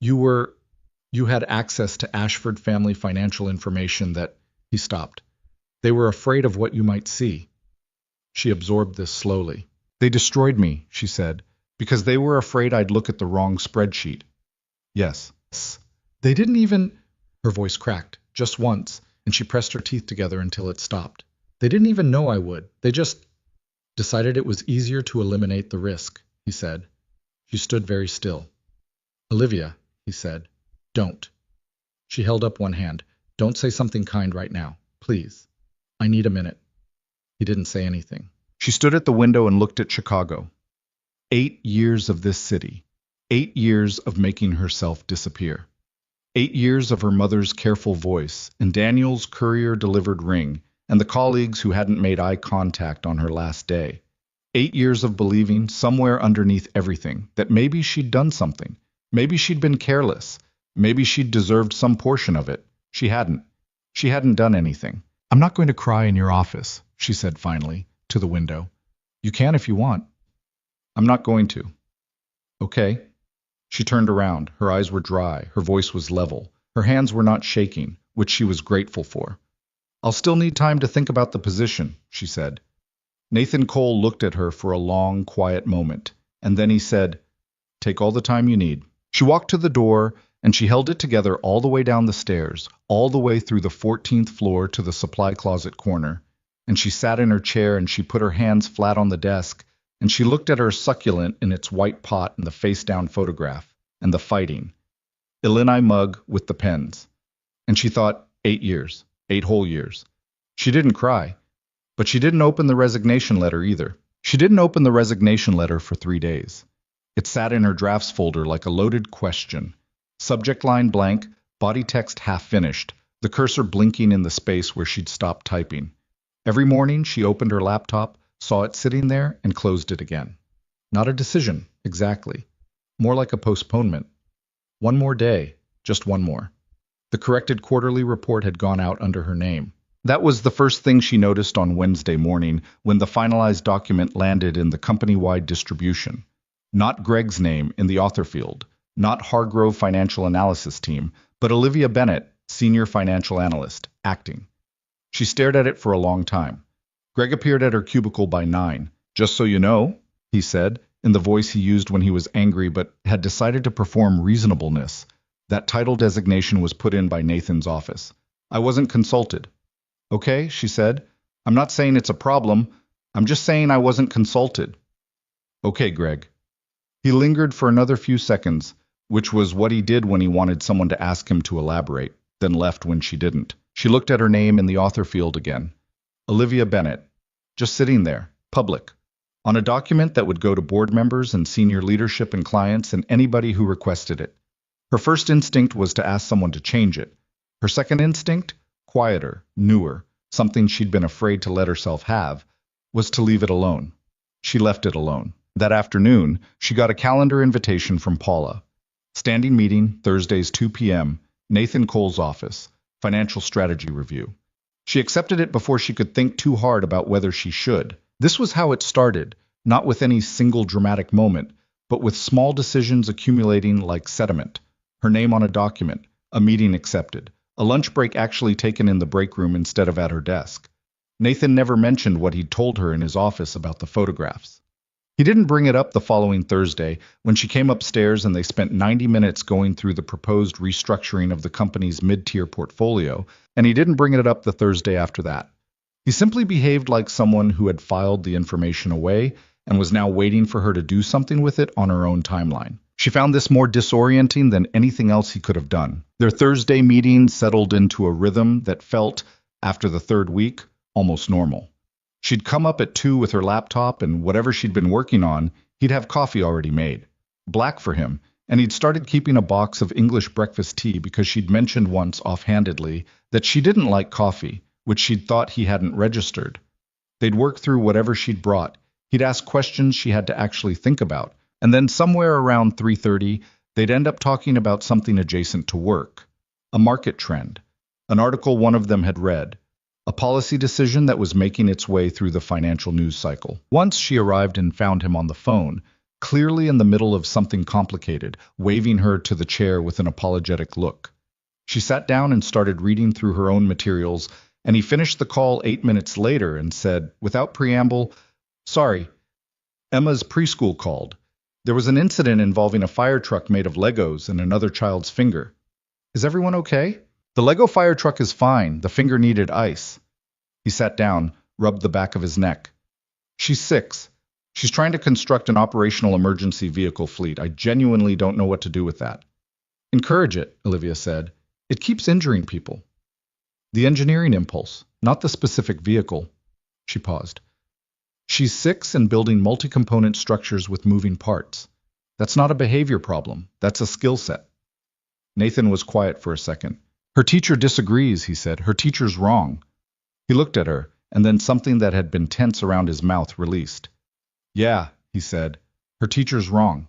You had access to Ashford family financial information that..." He stopped. "They were afraid of what you might see." She absorbed this slowly. "They destroyed me," she said, "because they were afraid I'd look at the wrong spreadsheet." "Yes." "They didn't even..." Her voice cracked, just once, and she pressed her teeth together until it stopped. "They didn't even know I would. They just decided it was easier to eliminate the risk," he said. She stood very still. "Olivia," he said, "don't." She held up one hand. "Don't say something kind right now, please. I need a minute." He didn't say anything. She stood at the window and looked at Chicago. 8 years of this city. 8 years of making herself disappear. 8 years of her mother's careful voice, and Daniel's courier-delivered ring, and the colleagues who hadn't made eye contact on her last day. 8 years of believing, somewhere underneath everything, that maybe she'd done something. Maybe she'd been careless. Maybe she'd deserved some portion of it. She hadn't. She hadn't done anything. "I'm not going to cry in your office," she said finally, to the window. "You can if you want." "I'm not going to." "Okay." She turned around. Her eyes were dry. Her voice was level. Her hands were not shaking, which she was grateful for. "I'll still need time to think about the position," she said. Nathan Cole looked at her for a long, quiet moment, and then he said, "Take all the time you need." She walked to the door, and she held it together all the way down the stairs, all the way through the 14th floor to the supply closet corner. And she sat in her chair, and she put her hands flat on the desk, and she looked at her succulent in its white pot and the face-down photograph, and the fighting. Illini mug with the pens. And she thought, 8 years, 8 whole years. She didn't cry. But she didn't open the resignation letter either. She didn't open the resignation letter for 3 days. It sat in her drafts folder like a loaded question. Subject line blank, body text half finished, the cursor blinking in the space where she'd stopped typing. Every morning she opened her laptop, saw it sitting there, and closed it again. Not a decision, exactly. More like a postponement. One more day, just one more. The corrected quarterly report had gone out under her name. That was the first thing she noticed on Wednesday morning when the finalized document landed in the company-wide distribution. Not Greg's name in the author field, not Hargrove Financial Analysis Team, but Olivia Bennett, Senior Financial Analyst, acting. She stared at it for a long time. Greg appeared at her cubicle by 9. "Just so you know," he said, in the voice he used when he was angry but had decided to perform reasonableness. That title designation was put in by Nathan's office. "I wasn't consulted." "Okay," she said. "I'm not saying it's a problem. I'm just saying I wasn't consulted." "Okay, Greg." He lingered for another few seconds, which was what he did when he wanted someone to ask him to elaborate, then left when she didn't. She looked at her name in the author field again. Olivia Bennett. Just sitting there, public, on a document that would go to board members and senior leadership and clients and anybody who requested it. Her first instinct was to ask someone to change it. Her second instinct, quieter, newer, something she'd been afraid to let herself have, was to leave it alone. She left it alone. That afternoon, she got a calendar invitation from Paula. Standing meeting, Thursdays 2 p.m., Nathan Cole's office, financial strategy review. She accepted it before she could think too hard about whether she should. This was how it started, not with any single dramatic moment, but with small decisions accumulating like sediment. Her name on a document, a meeting accepted, a lunch break actually taken in the break room instead of at her desk. Nathan never mentioned what he'd told her in his office about the photographs. He didn't bring it up the following Thursday when she came upstairs and they spent 90 minutes going through the proposed restructuring of the company's mid-tier portfolio, and he didn't bring it up the Thursday after that. He simply behaved like someone who had filed the information away and was now waiting for her to do something with it on her own timeline. She found this more disorienting than anything else he could have done. Their Thursday meeting settled into a rhythm that felt, after the third week, almost normal. She'd come up at 2 with her laptop, and whatever she'd been working on, he'd have coffee already made. Black for him, and he'd started keeping a box of English breakfast tea because she'd mentioned once offhandedly that she didn't like coffee, which she'd thought he hadn't registered. They'd work through whatever she'd brought. He'd ask questions she had to actually think about, and then somewhere around 3:30, they'd end up talking about something adjacent to work. A market trend. An article one of them had read. A policy decision that was making its way through the financial news cycle. Once she arrived and found him on the phone, clearly in the middle of something complicated, waving her to the chair with an apologetic look. She sat down and started reading through her own materials, and he finished the call 8 minutes later and said, without preamble, "Sorry, Emma's preschool called. There was an incident involving a fire truck made of Legos and another child's finger. Is everyone okay? The Lego fire truck is fine. The finger needed ice." He sat down, rubbed the back of his neck. "She's 6. She's trying to construct an operational emergency vehicle fleet. I genuinely don't know what to do with that." "Encourage it," Olivia said. "It keeps injuring people." "The engineering impulse, not the specific vehicle." She paused. She's 6 and building multi-component structures with moving parts. That's not a behavior problem. That's a skill set. Nathan was quiet for a second. Her teacher disagrees, he said. Her teacher's wrong. He looked at her, and then something that had been tense around his mouth released. Yeah, he said. Her teacher's wrong.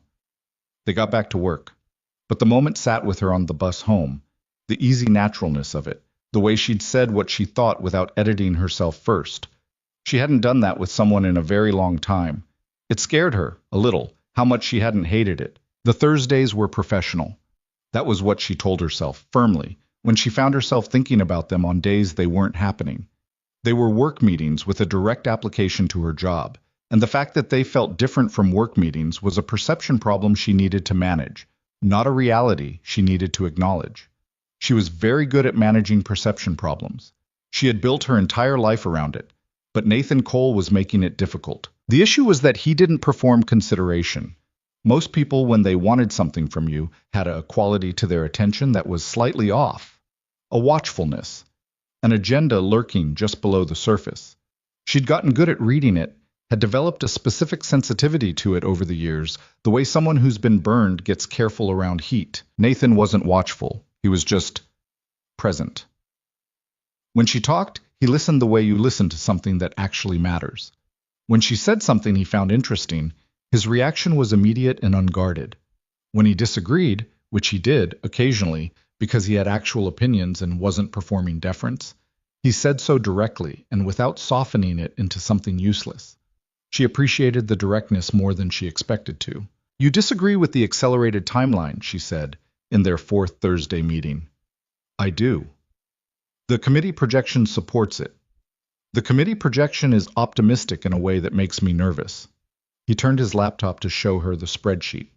They got back to work. But the moment sat with her on the bus home. The easy naturalness of it. The way she'd said what she thought without editing herself first. She hadn't done that with someone in a very long time. It scared her, a little, how much she hadn't hated it. The Thursdays were professional. That was what she told herself, firmly, when she found herself thinking about them on days they weren't happening. They were work meetings with a direct application to her job, and the fact that they felt different from work meetings was a perception problem she needed to manage, not a reality she needed to acknowledge. She was very good at managing perception problems. She had built her entire life around it, but Nathan Cole was making it difficult. The issue was that he didn't perform consideration. Most people, when they wanted something from you, had a quality to their attention that was slightly off. A watchfulness. An agenda lurking just below the surface. She'd gotten good at reading it, had developed a specific sensitivity to it over the years, the way someone who's been burned gets careful around heat. Nathan wasn't watchful. He was just present. When she talked, he listened the way you listen to something that actually matters. When she said something he found interesting, his reaction was immediate and unguarded. When he disagreed, which he did occasionally because he had actual opinions and wasn't performing deference, he said so directly and without softening it into something useless. She appreciated the directness more than she expected to. You disagree with the accelerated timeline, she said, in their 4th Thursday meeting. I do. The committee projection supports it. The committee projection is optimistic in a way that makes me nervous. He turned his laptop to show her the spreadsheet.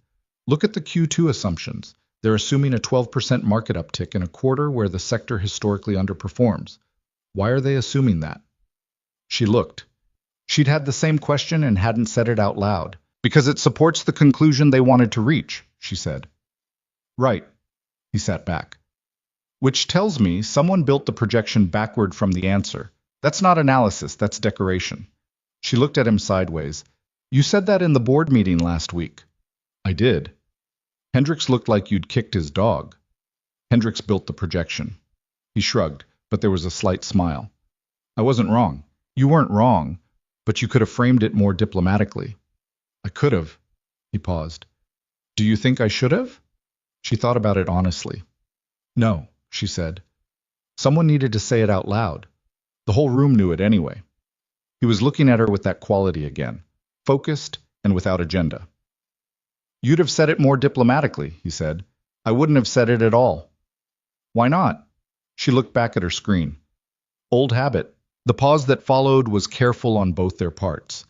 Look at the Q2 assumptions. They're assuming a 12% market uptick in a quarter where the sector historically underperforms. Why are they assuming that? She looked. She'd had the same question and hadn't said it out loud. Because it supports the conclusion they wanted to reach, she said. Right. He sat back. Which tells me someone built the projection backward from the answer. That's not analysis, that's decoration. She looked at him sideways. You said that in the board meeting last week. I did. Hendricks looked like you'd kicked his dog. Hendricks built the projection. He shrugged, but there was a slight smile. I wasn't wrong. You weren't wrong, but you could have framed it more diplomatically. I could have. He paused. Do you think I should have? She thought about it honestly. No, she said. Someone needed to say it out loud. The whole room knew it anyway. He was looking at her with that quality again, focused and without agenda. You'd have said it more diplomatically, he said. I wouldn't have said it at all. Why not? She looked back at her screen. Old habit. The pause that followed was careful on both their parts.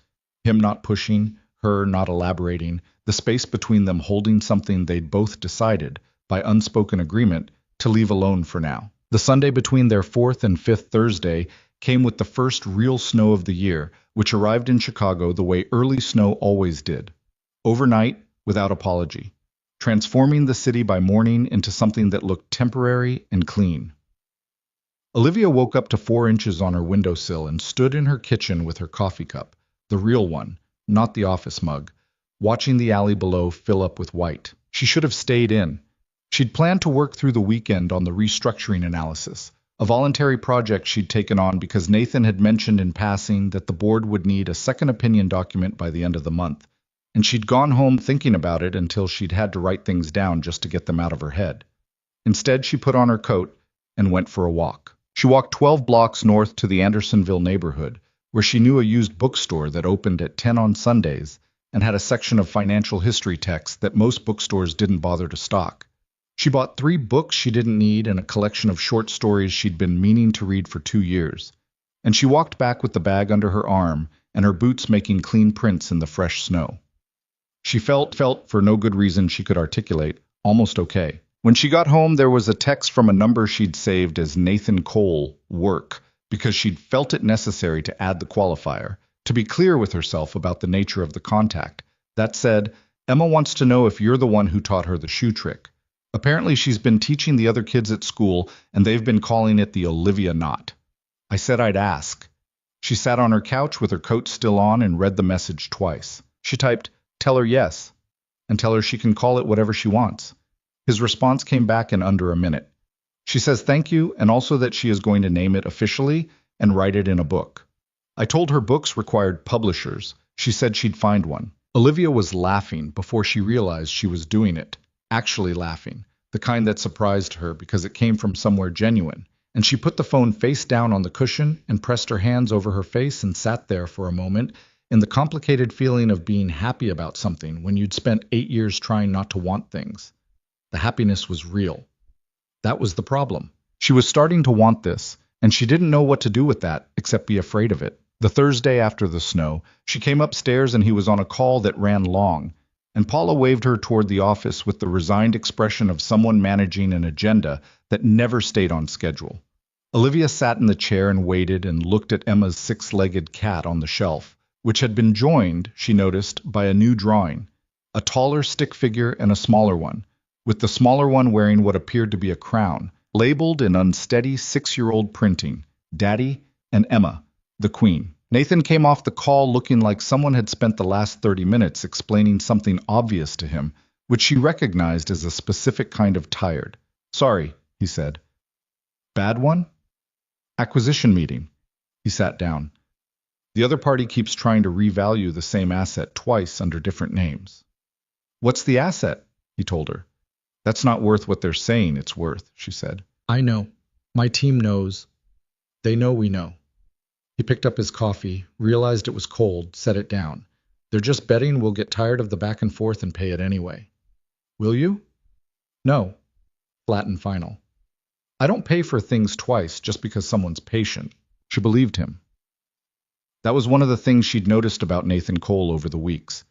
Him not pushing, her not elaborating, the space between them holding something they'd both decided, by unspoken agreement, to leave alone for now. The Sunday between their 4th and 5th Thursday came with the first real snow of the year, which arrived in Chicago the way early snow always did. Overnight, without apology, transforming the city by morning into something that looked temporary and clean. Olivia woke up to 4 inches on her windowsill and stood in her kitchen with her coffee cup, the real one, not the office mug, watching the alley below fill up with white. She should have stayed in. She'd planned to work through the weekend on the restructuring analysis, a voluntary project she'd taken on because Nathan had mentioned in passing that the board would need a second opinion document by the end of the month, and she'd gone home thinking about it until she'd had to write things down just to get them out of her head. Instead, she put on her coat and went for a walk. She walked 12 blocks north to the Andersonville neighborhood, where she knew a used bookstore that opened at 10 on Sundays and had a section of financial history texts that most bookstores didn't bother to stock. She bought 3 books she didn't need and a collection of short stories she'd been meaning to read for 2 years. And she walked back with the bag under her arm and her boots making clean prints in the fresh snow. She felt, for no good reason she could articulate, almost okay. When she got home, there was a text from a number she'd saved as Nathan Cole, work, because she'd felt it necessary to add the qualifier, to be clear with herself about the nature of the contact. That said, Emma wants to know if you're the one who taught her the shoe trick. Apparently she's been teaching the other kids at school, and they've been calling it the Olivia knot. I said I'd ask. She sat on her couch with her coat still on and read the message twice. She typed, "Tell her yes," and tell her she can call it whatever she wants. His response came back in under a minute. She says thank you and also that she is going to name it officially and write it in a book. I told her books required publishers. She said she'd find one. Olivia was laughing before she realized she was doing it. Actually laughing. The kind that surprised her because it came from somewhere genuine. And she put the phone face down on the cushion and pressed her hands over her face and sat there for a moment in the complicated feeling of being happy about something when you'd spent 8 years trying not to want things. The happiness was real. That was the problem. She was starting to want this, and she didn't know what to do with that except be afraid of it. The Thursday after the snow, she came upstairs and he was on a call that ran long, and Paula waved her toward the office with the resigned expression of someone managing an agenda that never stayed on schedule. Olivia sat in the chair and waited and looked at Emma's 6-legged cat on the shelf, which had been joined, she noticed, by a new drawing, a taller stick figure and a smaller one, with the smaller one wearing what appeared to be a crown, labeled in unsteady 6-year-old printing, Daddy and Emma, the Queen. Nathan came off the call looking like someone had spent the last 30 minutes explaining something obvious to him, which she recognized as a specific kind of tired. "Sorry," he said. "Bad one?" "Acquisition meeting." He sat down. "The other party keeps trying to revalue the same asset twice under different names." "What's the asset?" he told her. "That's not worth what they're saying it's worth," she said. "I know. My team knows. They know we know." He picked up his coffee, realized it was cold, set it down. "They're just betting we'll get tired of the back and forth and pay it anyway." "Will you?" "No." Flat and final. "I don't pay for things twice just because someone's patient." She believed him. That was one of the things she'd noticed about Nathan Cole over the weeks.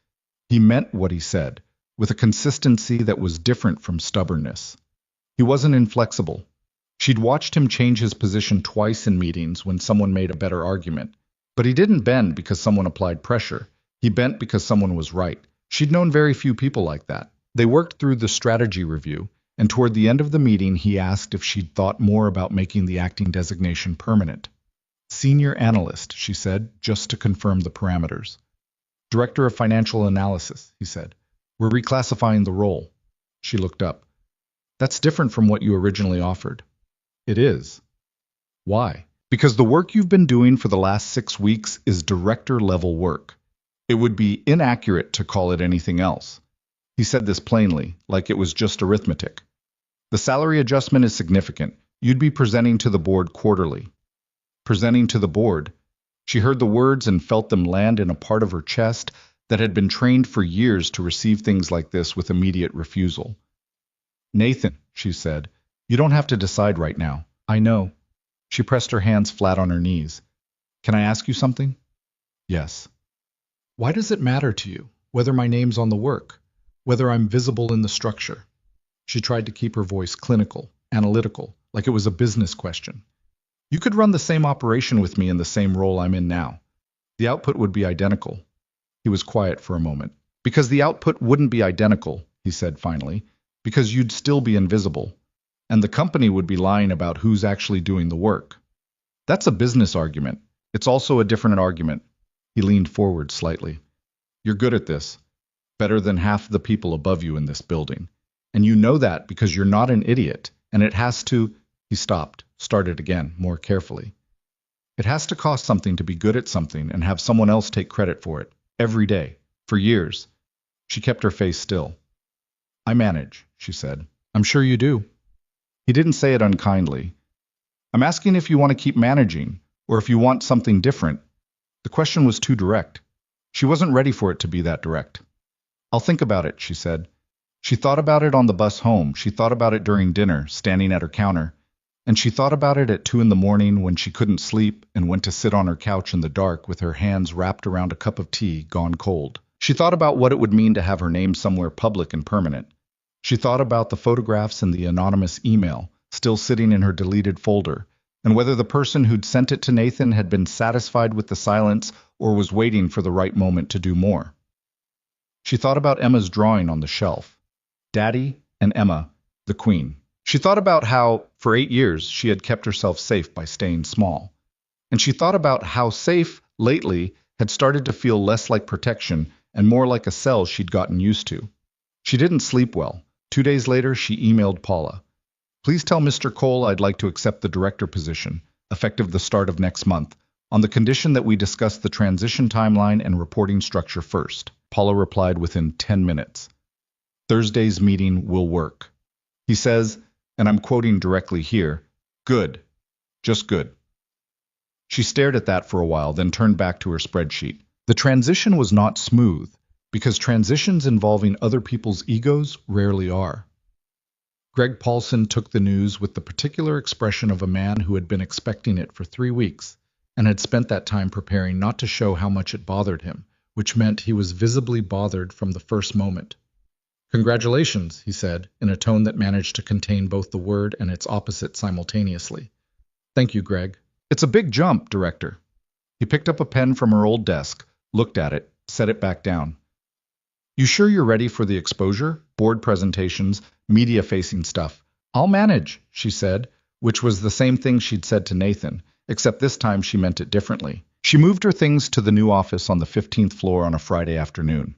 He meant what he said, with a consistency that was different from stubbornness. He wasn't inflexible. She'd watched him change his position twice in meetings when someone made a better argument. But he didn't bend because someone applied pressure. He bent because someone was right. She'd known very few people like that. They worked through the strategy review, and toward the end of the meeting he asked if she'd thought more about making the acting designation permanent. "Senior analyst," she said, just to confirm the parameters. "Director of financial analysis," he said. "We're reclassifying the role." She looked up. "That's different from what you originally offered." "It is." "Why?" "Because the work you've been doing for the last 6 weeks is director-level work. It would be inaccurate to call it anything else." He said this plainly, like it was just arithmetic. "The salary adjustment is significant. You'd be presenting to the board quarterly." Presenting to the board. She heard the words and felt them land in a part of her chest that had been trained for years to receive things like this with immediate refusal. "Nathan," she said, "you don't have to decide right now. I know." She pressed her hands flat on her knees. "Can I ask you something?" "Yes." "Why does it matter to you, whether my name's on the work, whether I'm visible in the structure?" She tried to keep her voice clinical, analytical, like it was a business question. "You could run the same operation with me in the same role I'm in now. The output would be identical." He was quiet for a moment. "Because the output wouldn't be identical," he said finally, "because you'd still be invisible. And the company would be lying about who's actually doing the work. That's a business argument. It's also a different argument." He leaned forward slightly. "You're good at this. Better than half the people above you in this building. And you know that because you're not an idiot, and it has to—" He stopped, started again, more carefully. "It has to cost something to be good at something and have someone else take credit for it. Every day. For years." She kept her face still. "I manage," she said. "I'm sure you do." He didn't say it unkindly. "I'm asking if you want to keep managing, or if you want something different." The question was too direct. She wasn't ready for it to be that direct. "I'll think about it," she said. She thought about it on the bus home. She thought about it during dinner, standing at her counter. And she thought about it at 2 a.m. when she couldn't sleep and went to sit on her couch in the dark with her hands wrapped around a cup of tea gone cold. She thought about what it would mean to have her name somewhere public and permanent. She thought about the photographs and the anonymous email, still sitting in her deleted folder, and whether the person who'd sent it to Nathan had been satisfied with the silence or was waiting for the right moment to do more. She thought about Emma's drawing on the shelf. Daddy and Emma, the Queen. She thought about how, for 8 years, she had kept herself safe by staying small. And she thought about how safe, lately, had started to feel less like protection and more like a cell she'd gotten used to. She didn't sleep well. 2 days later, she emailed Paula. Please tell Mr. Cole I'd like to accept the director position, effective the start of next month, on the condition that we discuss the transition timeline and reporting structure first. Paula replied within 10 minutes. Thursday's meeting will work. He says, and I'm quoting directly here, good, just good. She stared at that for a while, then turned back to her spreadsheet. The transition was not smooth, because transitions involving other people's egos rarely are. Greg Paulson took the news with the particular expression of a man who had been expecting it for 3 weeks, and had spent that time preparing not to show how much it bothered him, which meant he was visibly bothered from the first moment. Congratulations, he said, in a tone that managed to contain both the word and its opposite simultaneously. Thank you, Greg. It's a big jump, Director. He picked up a pen from her old desk, looked at it, set it back down. You sure you're ready for the exposure, board presentations, media-facing stuff? I'll manage, she said, which was the same thing she'd said to Nathan, except this time she meant it differently. She moved her things to the new office on the 15th floor on a Friday afternoon.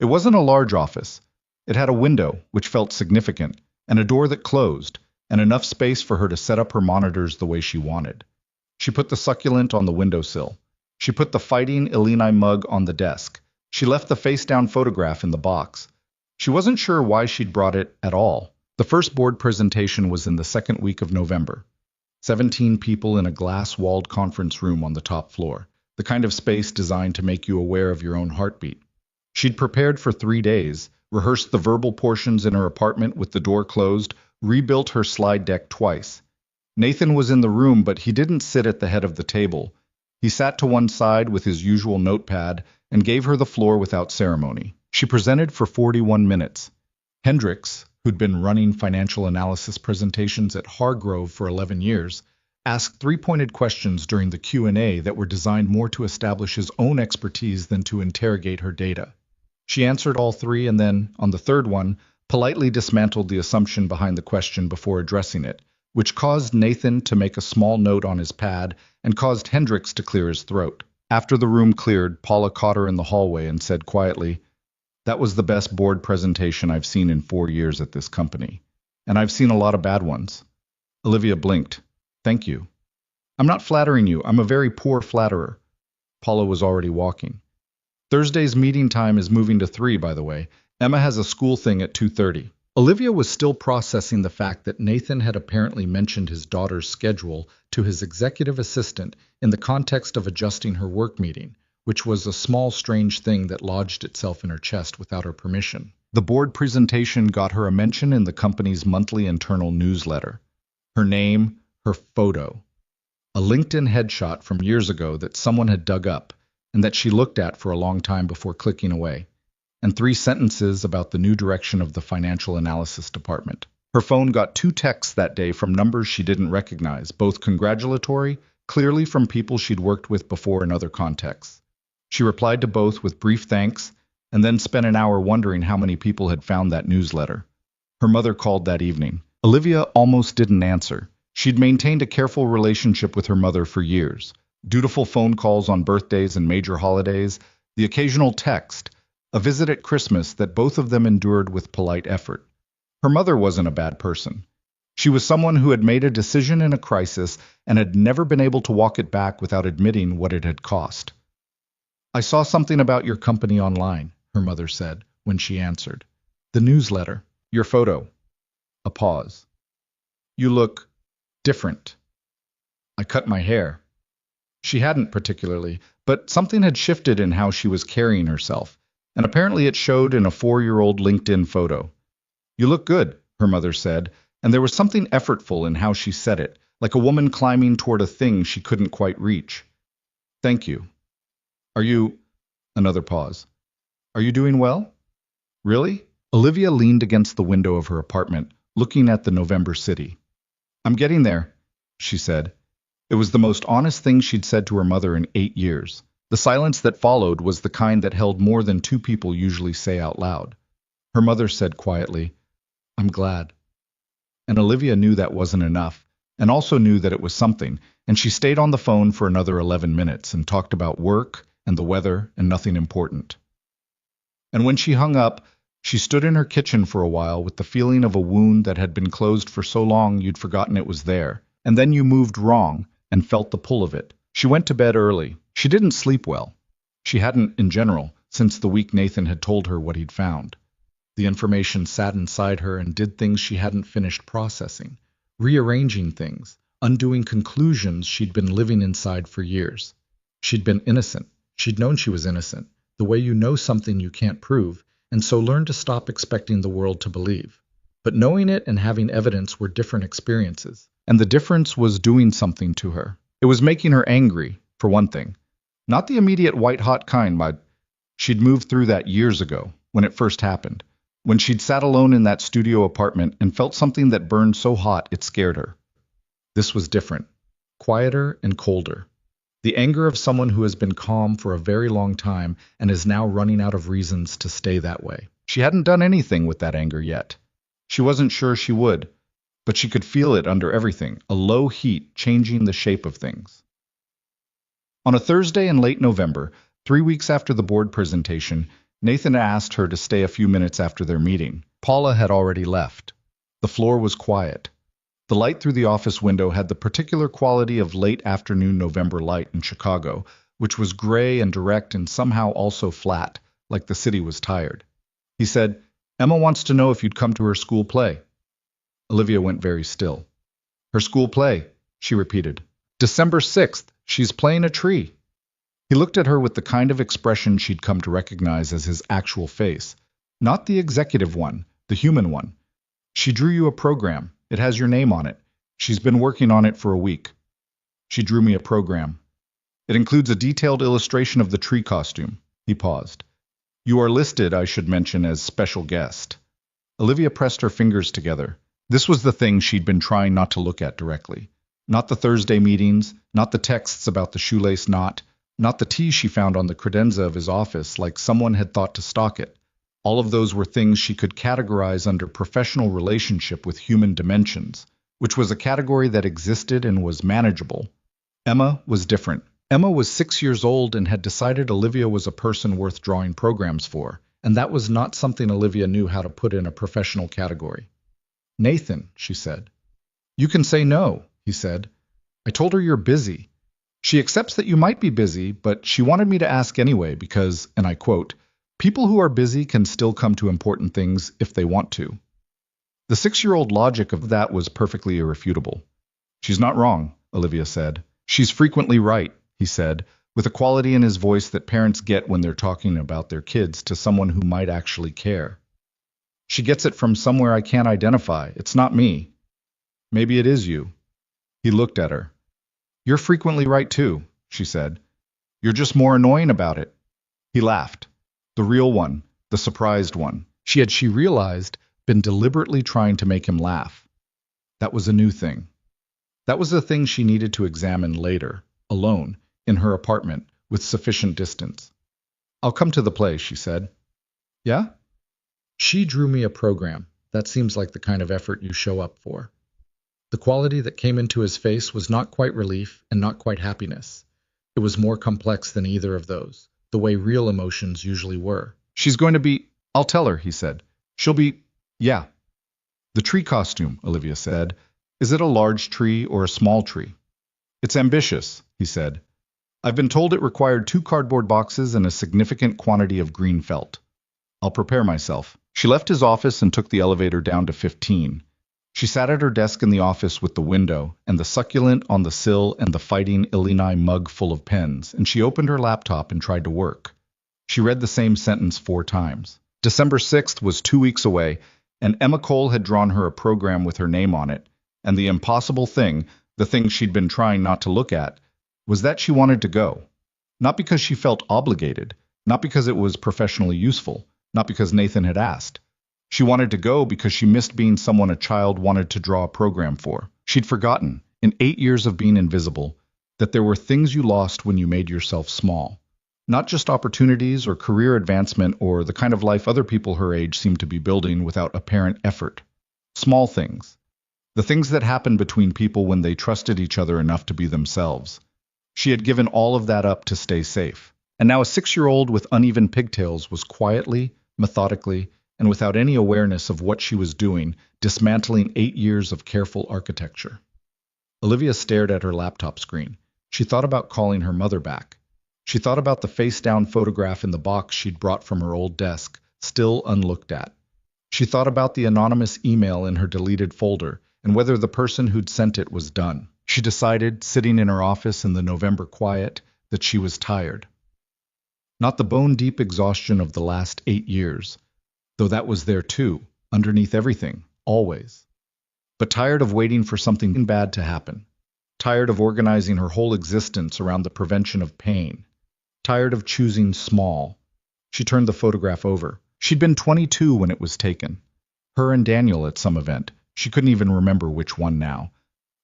It wasn't a large office. It had a window, which felt significant, and a door that closed, and enough space for her to set up her monitors the way she wanted. She put the succulent on the windowsill. She put the Fighting Illini mug on the desk. She left the face-down photograph in the box. She wasn't sure why she'd brought it at all. The first board presentation was in the second week of November. 17 people in a glass-walled conference room on the top floor, the kind of space designed to make you aware of your own heartbeat. She'd prepared for 3 days, rehearsed the verbal portions in her apartment with the door closed, rebuilt her slide deck twice. Nathan was in the room, but he didn't sit at the head of the table. He sat to one side with his usual notepad and gave her the floor without ceremony. She presented for 41 minutes. Hendricks, who'd been running financial analysis presentations at Hargrove for 11 years, asked 3-pointed questions during the Q&A that were designed more to establish his own expertise than to interrogate her data. She answered all 3 and then, on the third one, politely dismantled the assumption behind the question before addressing it, which caused Nathan to make a small note on his pad and caused Hendricks to clear his throat. After the room cleared, Paula caught her in the hallway and said quietly, "That was the best board presentation I've seen in 4 years at this company. And I've seen a lot of bad ones." Olivia blinked. "Thank you." "I'm not flattering you. I'm a very poor flatterer." Paula was already walking. "Thursday's meeting time is moving to 3, by the way. Emma has a school thing at 2:30. Olivia was still processing the fact that Nathan had apparently mentioned his daughter's schedule to his executive assistant in the context of adjusting her work meeting, which was a small, strange thing that lodged itself in her chest without her permission. The board presentation got her a mention in the company's monthly internal newsletter. Her name, her photo. A LinkedIn headshot from years ago that someone had dug up and that she looked at for a long time before clicking away. And 3 sentences about the new direction of the financial analysis department. Her phone got 2 texts that day from numbers she didn't recognize, both congratulatory, clearly from people she'd worked with before in other contexts. She replied to both with brief thanks, and then spent an hour wondering how many people had found that newsletter. Her mother called that evening. Olivia almost didn't answer. She'd maintained a careful relationship with her mother for years. Dutiful phone calls on birthdays and major holidays, the occasional text, a visit at Christmas that both of them endured with polite effort. Her mother wasn't a bad person. She was someone who had made a decision in a crisis and had never been able to walk it back without admitting what it had cost. "I saw something about your company online," her mother said when she answered. "The newsletter. Your photo." A pause. "You look different." "I cut my hair." She hadn't particularly, but something had shifted in how she was carrying herself. And apparently it showed in a 4-year-old LinkedIn photo. "You look good," her mother said, and there was something effortful in how she said it, like a woman climbing toward a thing she couldn't quite reach. "Thank you. Are you—" Another pause. "Are you doing well?" "Really?" Olivia leaned against the window of her apartment, looking at the November city. "I'm getting there," she said. It was the most honest thing she'd said to her mother in 8 years. The silence that followed was the kind that held more than 2 people usually say out loud. Her mother said quietly, "I'm glad." And Olivia knew that wasn't enough, and also knew that it was something, and she stayed on the phone for another 11 minutes and talked about work and the weather and nothing important. And when she hung up, she stood in her kitchen for a while with the feeling of a wound that had been closed for so long you'd forgotten it was there, and then you moved wrong and felt the pull of it. She went to bed early. She didn't sleep well. She hadn't, in general, since the week Nathan had told her what he'd found. The information sat inside her and did things she hadn't finished processing, rearranging things, undoing conclusions she'd been living inside for years. She'd been innocent. She'd known she was innocent, the way you know something you can't prove, and so learned to stop expecting the world to believe. But knowing it and having evidence were different experiences, and the difference was doing something to her. It was making her angry, for one thing. Not the immediate white-hot kind, but she'd moved through that years ago, when it first happened, when she'd sat alone in that studio apartment and felt something that burned so hot it scared her. This was different, quieter and colder. The anger of someone who has been calm for a very long time and is now running out of reasons to stay that way. She hadn't done anything with that anger yet. She wasn't sure she would, but she could feel it under everything, a low heat changing the shape of things. On a Thursday in late November, 3 weeks after the board presentation, Nathan asked her to stay a few minutes after their meeting. Paula had already left. The floor was quiet. The light through the office window had the particular quality of late afternoon November light in Chicago, which was gray and direct and somehow also flat, like the city was tired. He said, "Emma wants to know if you'd come to her school play." Olivia went very still. "Her school play," she repeated. "December 6th, she's playing a tree." He looked at her with the kind of expression she'd come to recognize as his actual face. Not the executive one, the human one. "She drew you a program. It has your name on it. She's been working on it for a week." She drew me a program. "It includes a detailed illustration of the tree costume." He paused. "You are listed, I should mention, as special guest." Olivia pressed her fingers together. This was the thing she'd been trying not to look at directly. Not the Thursday meetings, not the texts about the shoelace knot, not the tea she found on the credenza of his office like someone had thought to stalk it. All of those were things she could categorize under professional relationship with human dimensions, which was a category that existed and was manageable. Emma was different. Emma was 6 years old and had decided Olivia was a person worth drawing programs for, and that was not something Olivia knew how to put in a professional category. "Nathan," she said. "You can say no," he said. "I told her you're busy. She accepts that you might be busy, but she wanted me to ask anyway because, and I quote, people who are busy can still come to important things if they want to." The 6-year-old logic of that was perfectly irrefutable. "She's not wrong," Olivia said. "She's frequently right," he said, with a quality in his voice that parents get when they're talking about their kids to someone who might actually care. "She gets it from somewhere I can't identify. It's not me." "Maybe it is you." He looked at her. "You're frequently right too," she said. "You're just more annoying about it." He laughed. The real one, the surprised one. She realized, been deliberately trying to make him laugh. That was a new thing. That was the thing she needed to examine later, alone, in her apartment, with sufficient distance. "I'll come to the play," she said. "Yeah?" "She drew me a program. That seems like the kind of effort you show up for." The quality that came into his face was not quite relief and not quite happiness. It was more complex than either of those, the way real emotions usually were. "She's going to be—" "I'll tell her," he said. "She'll be—" "Yeah." "The tree costume," Olivia said. "Is it a large tree or a small tree?" "It's ambitious," he said. "I've been told it required 2 cardboard boxes and a significant quantity of green felt. I'll prepare myself." She left his office and took the elevator down to 15. She sat at her desk in the office with the window and the succulent on the sill and the Fighting Illini mug full of pens, and she opened her laptop and tried to work. She read the same sentence 4 times. December 6th was 2 weeks away, and Emma Cole had drawn her a program with her name on it, and the impossible thing, the thing she'd been trying not to look at, was that she wanted to go. Not because she felt obligated, not because it was professionally useful, not because Nathan had asked. She wanted to go because she missed being someone a child wanted to draw a program for. She'd forgotten, in 8 years of being invisible, that there were things you lost when you made yourself small. Not just opportunities or career advancement or the kind of life other people her age seemed to be building without apparent effort. Small things. The things that happen between people when they trusted each other enough to be themselves. She had given all of that up to stay safe. And now a 6-year-old with uneven pigtails was quietly, methodically, and without any awareness of what she was doing, dismantling 8 years of careful architecture. Olivia stared at her laptop screen. She thought about calling her mother back. She thought about the face-down photograph in the box she'd brought from her old desk, still unlooked at. She thought about the anonymous email in her deleted folder, and whether the person who'd sent it was done. She decided, sitting in her office in the November quiet, that she was tired. Not the bone-deep exhaustion of the last 8 years, though that was there too, underneath everything, always. But tired of waiting for something bad to happen. Tired of organizing her whole existence around the prevention of pain. Tired of choosing small. She turned the photograph over. She'd been 22 when it was taken. Her and Daniel at some event. She couldn't even remember which one now.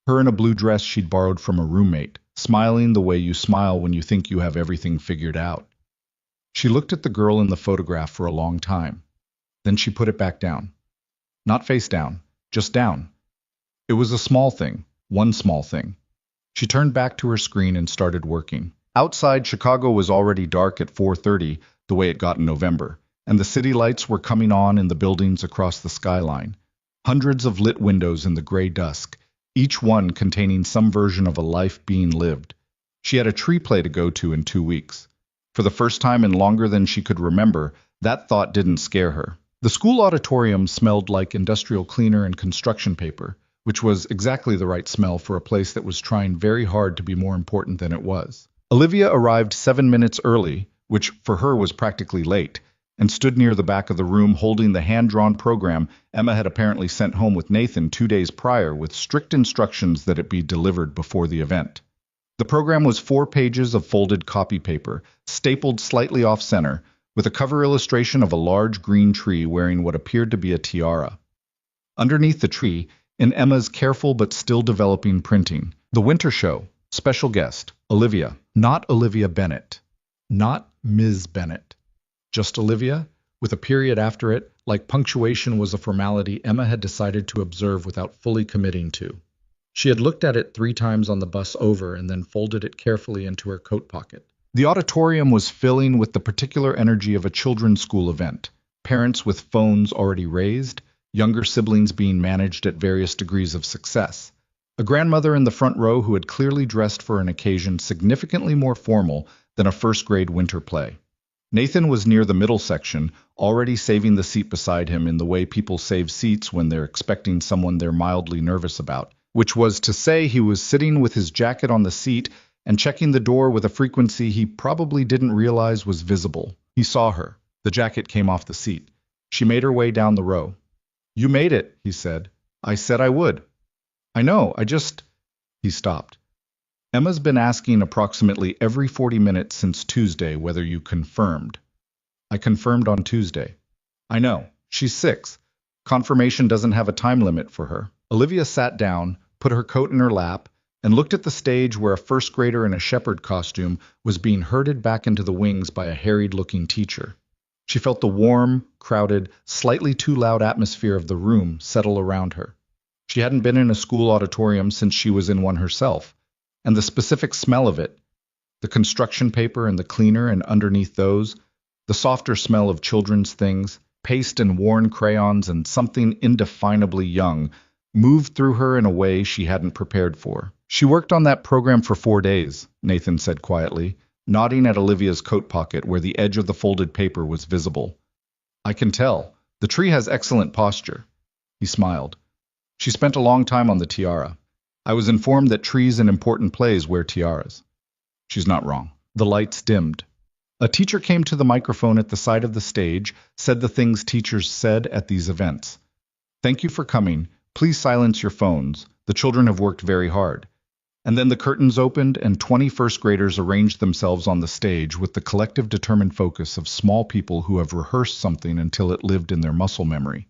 Her in a blue dress she'd borrowed from a roommate, smiling the way you smile when you think you have everything figured out. She looked at the girl in the photograph for a long time. Then she put it back down. Not face down, just down. It was a small thing, one small thing. She turned back to her screen and started working. Outside, Chicago was already dark at 4:30, the way it got in November, and the city lights were coming on in the buildings across the skyline. Hundreds of lit windows in the gray dusk, each one containing some version of a life being lived. She had a tree play to go to in 2 weeks. For the first time in longer than she could remember, that thought didn't scare her. The school auditorium smelled like industrial cleaner and construction paper, which was exactly the right smell for a place that was trying very hard to be more important than it was. Olivia arrived 7 minutes early, which for her was practically late, and stood near the back of the room holding the hand-drawn program Emma had apparently sent home with Nathan 2 days prior with strict instructions that it be delivered before the event. The program was 4 pages of folded copy paper, stapled slightly off-center, with a cover illustration of a large green tree wearing what appeared to be a tiara. Underneath the tree, in Emma's careful but still developing printing, the winter show, special guest, Olivia. Not Olivia Bennett. Not Ms. Bennett. Just Olivia, with a period after it, like punctuation was a formality Emma had decided to observe without fully committing to. She had looked at it 3 times on the bus over and then folded it carefully into her coat pocket. The auditorium was filling with the particular energy of a children's school event, parents with phones already raised, younger siblings being managed at various degrees of success, a grandmother in the front row who had clearly dressed for an occasion significantly more formal than a first-grade winter play. Nathan was near the middle section, already saving the seat beside him in the way people save seats when they're expecting someone they're mildly nervous about, which was to say he was sitting with his jacket on the seat and checking the door with a frequency he probably didn't realize was visible. He saw her. The jacket came off the seat. She made her way down the row. "You made it," he said. "I said I would." "I know, He stopped. "Emma's been asking approximately every 40 minutes since Tuesday whether you confirmed." "I confirmed on Tuesday." "I know. She's 6. Confirmation doesn't have a time limit for her." Olivia sat down, put her coat in her lap, and looked at the stage where a first grader in a shepherd costume was being herded back into the wings by a harried-looking teacher. She felt the warm, crowded, slightly too loud atmosphere of the room settle around her. She hadn't been in a school auditorium since she was in one herself, and the specific smell of it, the construction paper and the cleaner and underneath those, the softer smell of children's things, paste and worn crayons and something indefinably young, moved through her in a way she hadn't prepared for. "She worked on that program for 4 days, Nathan said quietly, nodding at Olivia's coat pocket where the edge of the folded paper was visible. "I can tell. The tree has excellent posture." He smiled. "She spent a long time on the tiara. I was informed that trees in important plays wear tiaras." She's not wrong. The lights dimmed. A teacher came to the microphone at the side of the stage, said the things teachers said at these events. "Thank you for coming. Please silence your phones. The children have worked very hard." And then the curtains opened and 20 first graders arranged themselves on the stage with the collective determined focus of small people who have rehearsed something until it lived in their muscle memory.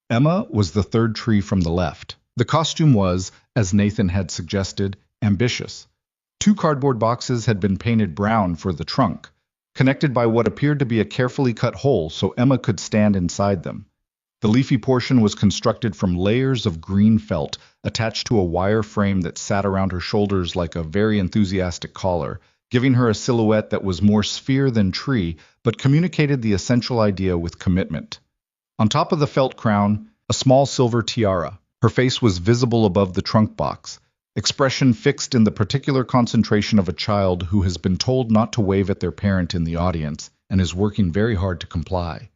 Emma was the third tree from the left. The costume was, as Nathan had suggested, ambitious. 2 cardboard boxes had been painted brown for the trunk, connected by what appeared to be a carefully cut hole so Emma could stand inside them. The leafy portion was constructed from layers of green felt attached to a wire frame that sat around her shoulders like a very enthusiastic collar, giving her a silhouette that was more sphere than tree, but communicated the essential idea with commitment. On top of the felt crown, a small silver tiara. Her face was visible above the trunk box, expression fixed in the particular concentration of a child who has been told not to wave at their parent in the audience and is working very hard to comply.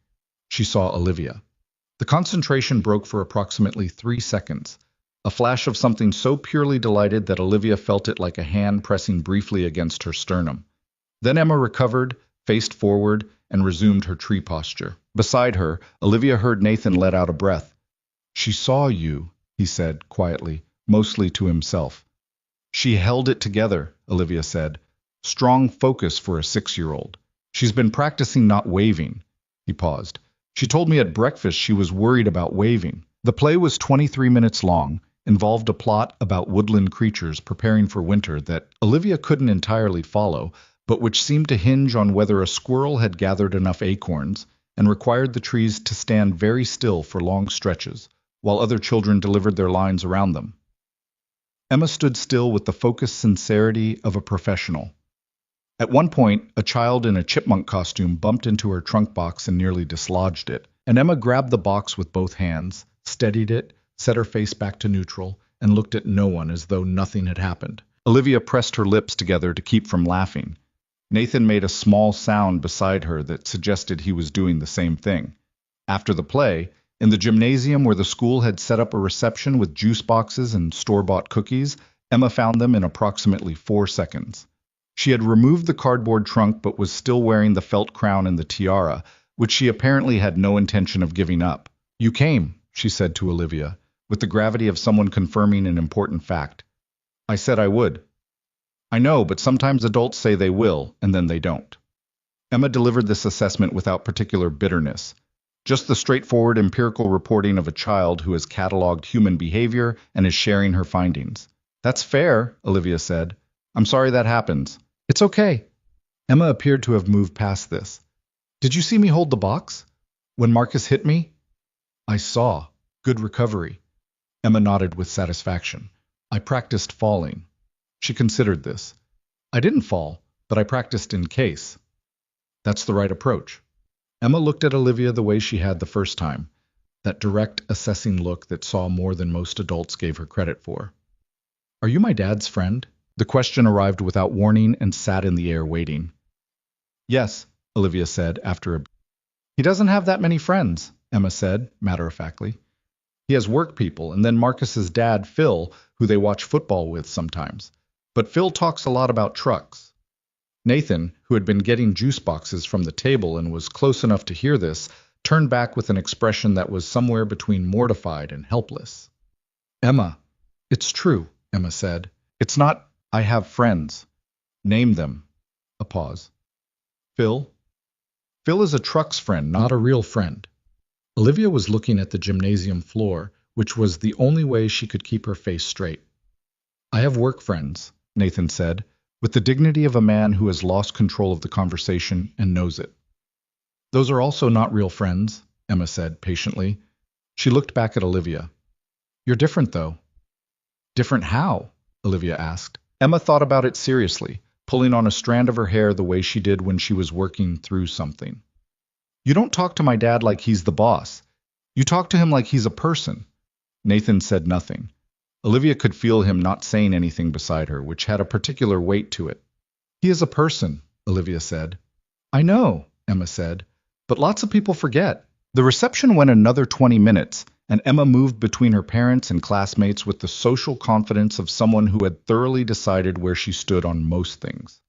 She saw Olivia. The concentration broke for approximately 3 seconds, a flash of something so purely delighted that Olivia felt it like a hand pressing briefly against her sternum. Then Emma recovered, faced forward, and resumed her tree posture. Beside her, Olivia heard Nathan let out a breath. "She saw you," he said quietly, mostly to himself. "She held it together," Olivia said. "Strong focus for a 6-year-old. She's been practicing not waving." He paused. "She told me at breakfast she was worried about waving." The play was 23 minutes long, involved a plot about woodland creatures preparing for winter that Olivia couldn't entirely follow, but which seemed to hinge on whether a squirrel had gathered enough acorns and required the trees to stand very still for long stretches, while other children delivered their lines around them. Emma stood still with the focused sincerity of a professional. At one point, a child in a chipmunk costume bumped into her trunk box and nearly dislodged it, and Emma grabbed the box with both hands, steadied it, set her face back to neutral, and looked at no one as though nothing had happened. Olivia pressed her lips together to keep from laughing. Nathan made a small sound beside her that suggested he was doing the same thing. After the play, in the gymnasium where the school had set up a reception with juice boxes and store-bought cookies, Emma found them in approximately 4 seconds. She had removed the cardboard trunk but was still wearing the felt crown and the tiara, which she apparently had no intention of giving up. "You came," she said to Olivia, with the gravity of someone confirming an important fact. "I said I would." "I know, but sometimes adults say they will, and then they don't." Emma delivered this assessment without particular bitterness. Just the straightforward empirical reporting of a child who has cataloged human behavior and is sharing her findings. "That's fair," Olivia said. "I'm sorry that happens." "It's okay." Emma appeared to have moved past this. "Did you see me hold the box? When Marcus hit me?" "I saw. Good recovery." Emma nodded with satisfaction. "I practiced falling." She considered this. "I didn't fall, but I practiced in case." "That's the right approach." Emma looked at Olivia the way she had the first time, that direct, assessing look that saw more than most adults gave her credit for. "Are you my dad's friend?" The question arrived without warning and sat in the air waiting. "Yes," Olivia said after a... "He doesn't have that many friends," Emma said, matter-of-factly. "He has work people, and then Marcus's dad, Phil, who they watch football with sometimes. But Phil talks a lot about trucks." Nathan, who had been getting juice boxes from the table and was close enough to hear this, turned back with an expression that was somewhere between mortified and helpless. "Emma, it's true," Emma said. "It's not, I have friends." "Name them." A pause. "Phil?" "Phil is a truck's friend, not a real friend." Olivia was looking at the gymnasium floor, which was the only way she could keep her face straight. "I have work friends," Nathan said, with the dignity of a man who has lost control of the conversation and knows it. "Those are also not real friends," Emma said patiently. She looked back at Olivia. "You're different, though." "Different how?" Olivia asked. Emma thought about it seriously, pulling on a strand of her hair the way she did when she was working through something. "You don't talk to my dad like he's the boss. You talk to him like he's a person." Nathan said nothing. Olivia could feel him not saying anything beside her, which had a particular weight to it. "He is a person," Olivia said. "I know," Emma said, "but lots of people forget." The reception went another 20 minutes, and Emma moved between her parents and classmates with the social confidence of someone who had thoroughly decided where she stood on most things.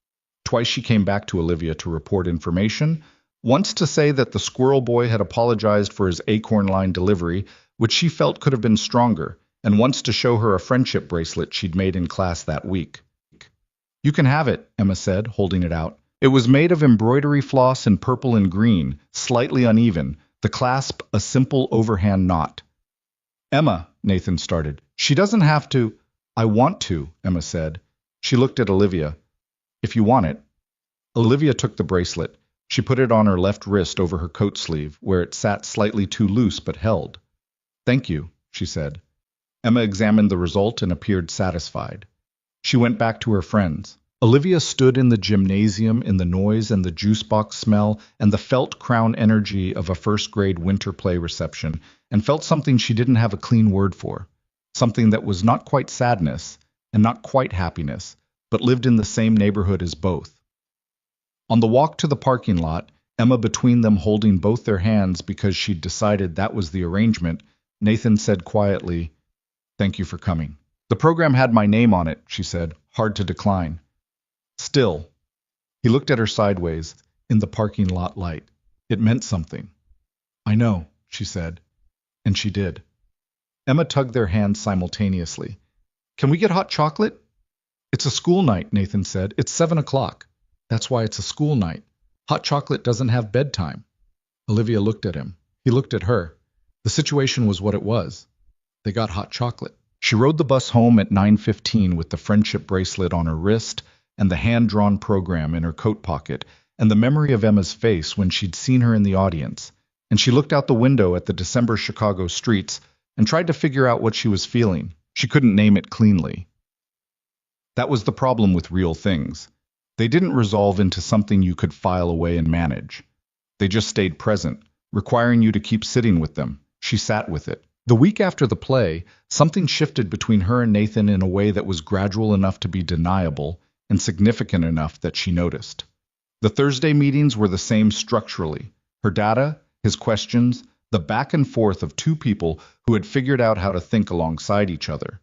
Twice she came back to Olivia to report information, once to say that the squirrel boy had apologized for his acorn line delivery, which she felt could have been stronger, and once to show her a friendship bracelet she'd made in class that week. "You can have it," Emma said, holding it out. It was made of embroidery floss in purple and green, slightly uneven, the clasp a simple overhand knot. "Emma," Nathan started. "She doesn't have to—" "I want to," Emma said. She looked at Olivia. "If you want it." Olivia took the bracelet. She put it on her left wrist over her coat sleeve, where it sat slightly too loose but held. "Thank you," she said. Emma examined the result and appeared satisfied. She went back to her friends. Olivia stood in the gymnasium in the noise and the juice box smell and the felt crown energy of a first-grade winter play reception, and felt something she didn't have a clean word for, something that was not quite sadness and not quite happiness, but lived in the same neighborhood as both. On the walk to the parking lot, Emma between them holding both their hands because she'd decided that was the arrangement, Nathan said quietly, "Thank you for coming." "The program had my name on it," she said, hard to decline. "Still." He looked at her sideways, in the parking lot light. "It meant something." "I know," she said. And she did. Emma tugged their hands simultaneously. "Can we get hot chocolate?" "It's a school night," Nathan said. "It's 7 o'clock. That's why it's a school night. Hot chocolate doesn't have bedtime." Olivia looked at him. He looked at her. The situation was what it was. They got hot chocolate. She rode the bus home at 9:15 with the friendship bracelet on her wrist and the hand-drawn program in her coat pocket, and the memory of Emma's face when she'd seen her in the audience. And she looked out the window at the December Chicago streets and tried to figure out what she was feeling. She couldn't name it cleanly. That was the problem with real things. They didn't resolve into something you could file away and manage. They just stayed present, requiring you to keep sitting with them. She sat with it. The week after the play, something shifted between her and Nathan in a way that was gradual enough to be deniable and significant enough that she noticed. The Thursday meetings were the same structurally. Her data, his questions, the back and forth of two people who had figured out how to think alongside each other.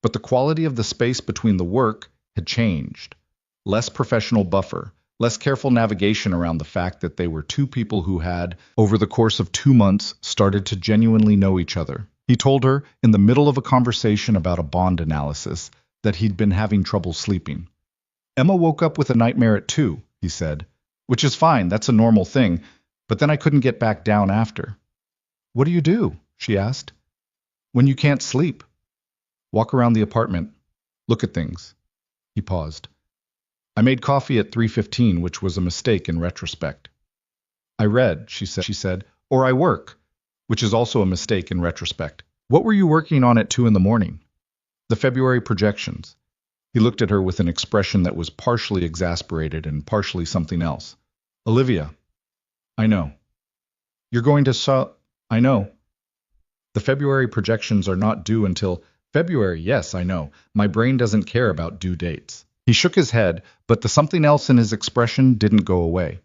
But the quality of the space between the work had changed. Less professional buffer, less careful navigation around the fact that they were two people who had, over the course of 2 months, started to genuinely know each other. He told her, in the middle of a conversation about a bond analysis, that he'd been having trouble sleeping. "Emma woke up with a nightmare at 2, he said. "Which is fine, that's a normal thing, but then I couldn't get back down after." "What do you do?" she asked. "When you can't sleep?" "Walk around the apartment. Look at things." He paused. "I made coffee at 3:15, which was a mistake in retrospect." "I read," she said, "or I work, which is also a mistake in retrospect." "What were you working on at 2 in the morning?" "The February projections." He looked at her with an expression that was partially exasperated and partially something else. "Olivia." "I know." "You're going to I know." "The February projections are not due until February. Yes, I know. My brain doesn't care about due dates." He shook his head, but the something else in his expression didn't go away.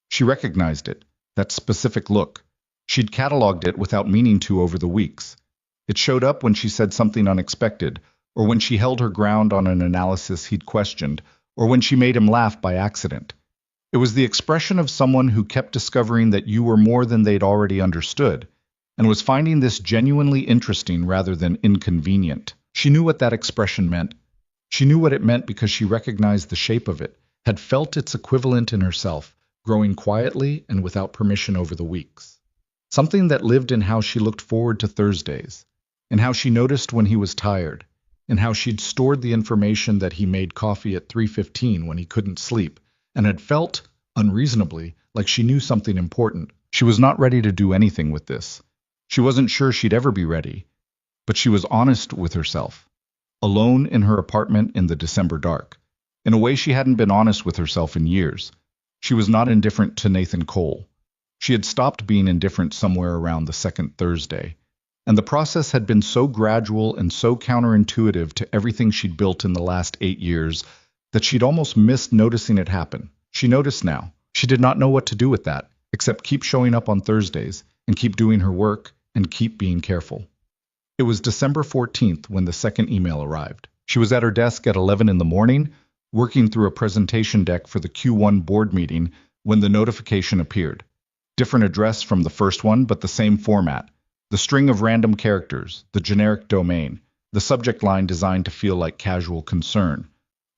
She recognized it, that specific look. She'd cataloged it without meaning to over the weeks. It showed up when she said something unexpected, or when she held her ground on an analysis he'd questioned, or when she made him laugh by accident. It was the expression of someone who kept discovering that you were more than they'd already understood, and was finding this genuinely interesting rather than inconvenient. She knew what that expression meant. She knew what it meant because she recognized the shape of it, had felt its equivalent in herself, growing quietly and without permission over the weeks. Something that lived in how she looked forward to Thursdays, in how she noticed when he was tired, in how she'd stored the information that he made coffee at 3:15 when he couldn't sleep, and had felt, unreasonably, like she knew something important. She was not ready to do anything with this. She wasn't sure she'd ever be ready, but she was honest with herself. Alone in her apartment in the December dark. In a way she hadn't been honest with herself in years. She was not indifferent to Nathan Cole. She had stopped being indifferent somewhere around the second Thursday. And the process had been so gradual and so counterintuitive to everything she'd built in the last 8 years that she'd almost missed noticing it happen. She noticed now. She did not know what to do with that, except keep showing up on Thursdays, and keep doing her work, and keep being careful. It was December 14th when the second email arrived. She was at her desk at 11 in the morning, working through a presentation deck for the Q1 board meeting when the notification appeared. Different address from the first one, but the same format. The string of random characters, the generic domain, the subject line designed to feel like casual concern.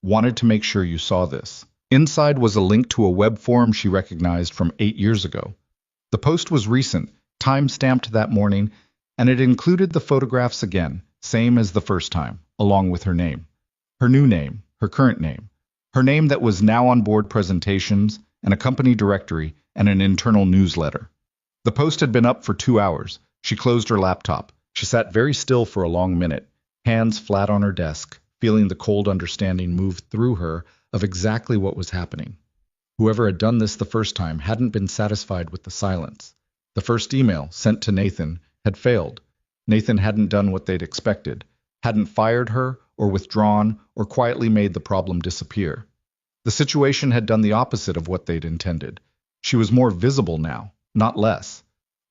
Wanted to make sure you saw this. Inside was a link to a web forum she recognized from 8 years ago. The post was recent, time-stamped that morning, and it included the photographs again, same as the first time, along with her name. Her new name, her current name, her name that was now on board presentations and a company directory, and an internal newsletter. The post had been up for 2 hours. She closed her laptop. She sat very still for a long minute, hands flat on her desk, feeling the cold understanding move through her of exactly what was happening. Whoever had done this the first time hadn't been satisfied with the silence. The first email, sent to Nathan, had failed. Nathan hadn't done what they'd expected, hadn't fired her or withdrawn or quietly made the problem disappear. The situation had done the opposite of what they'd intended. She was more visible now, not less.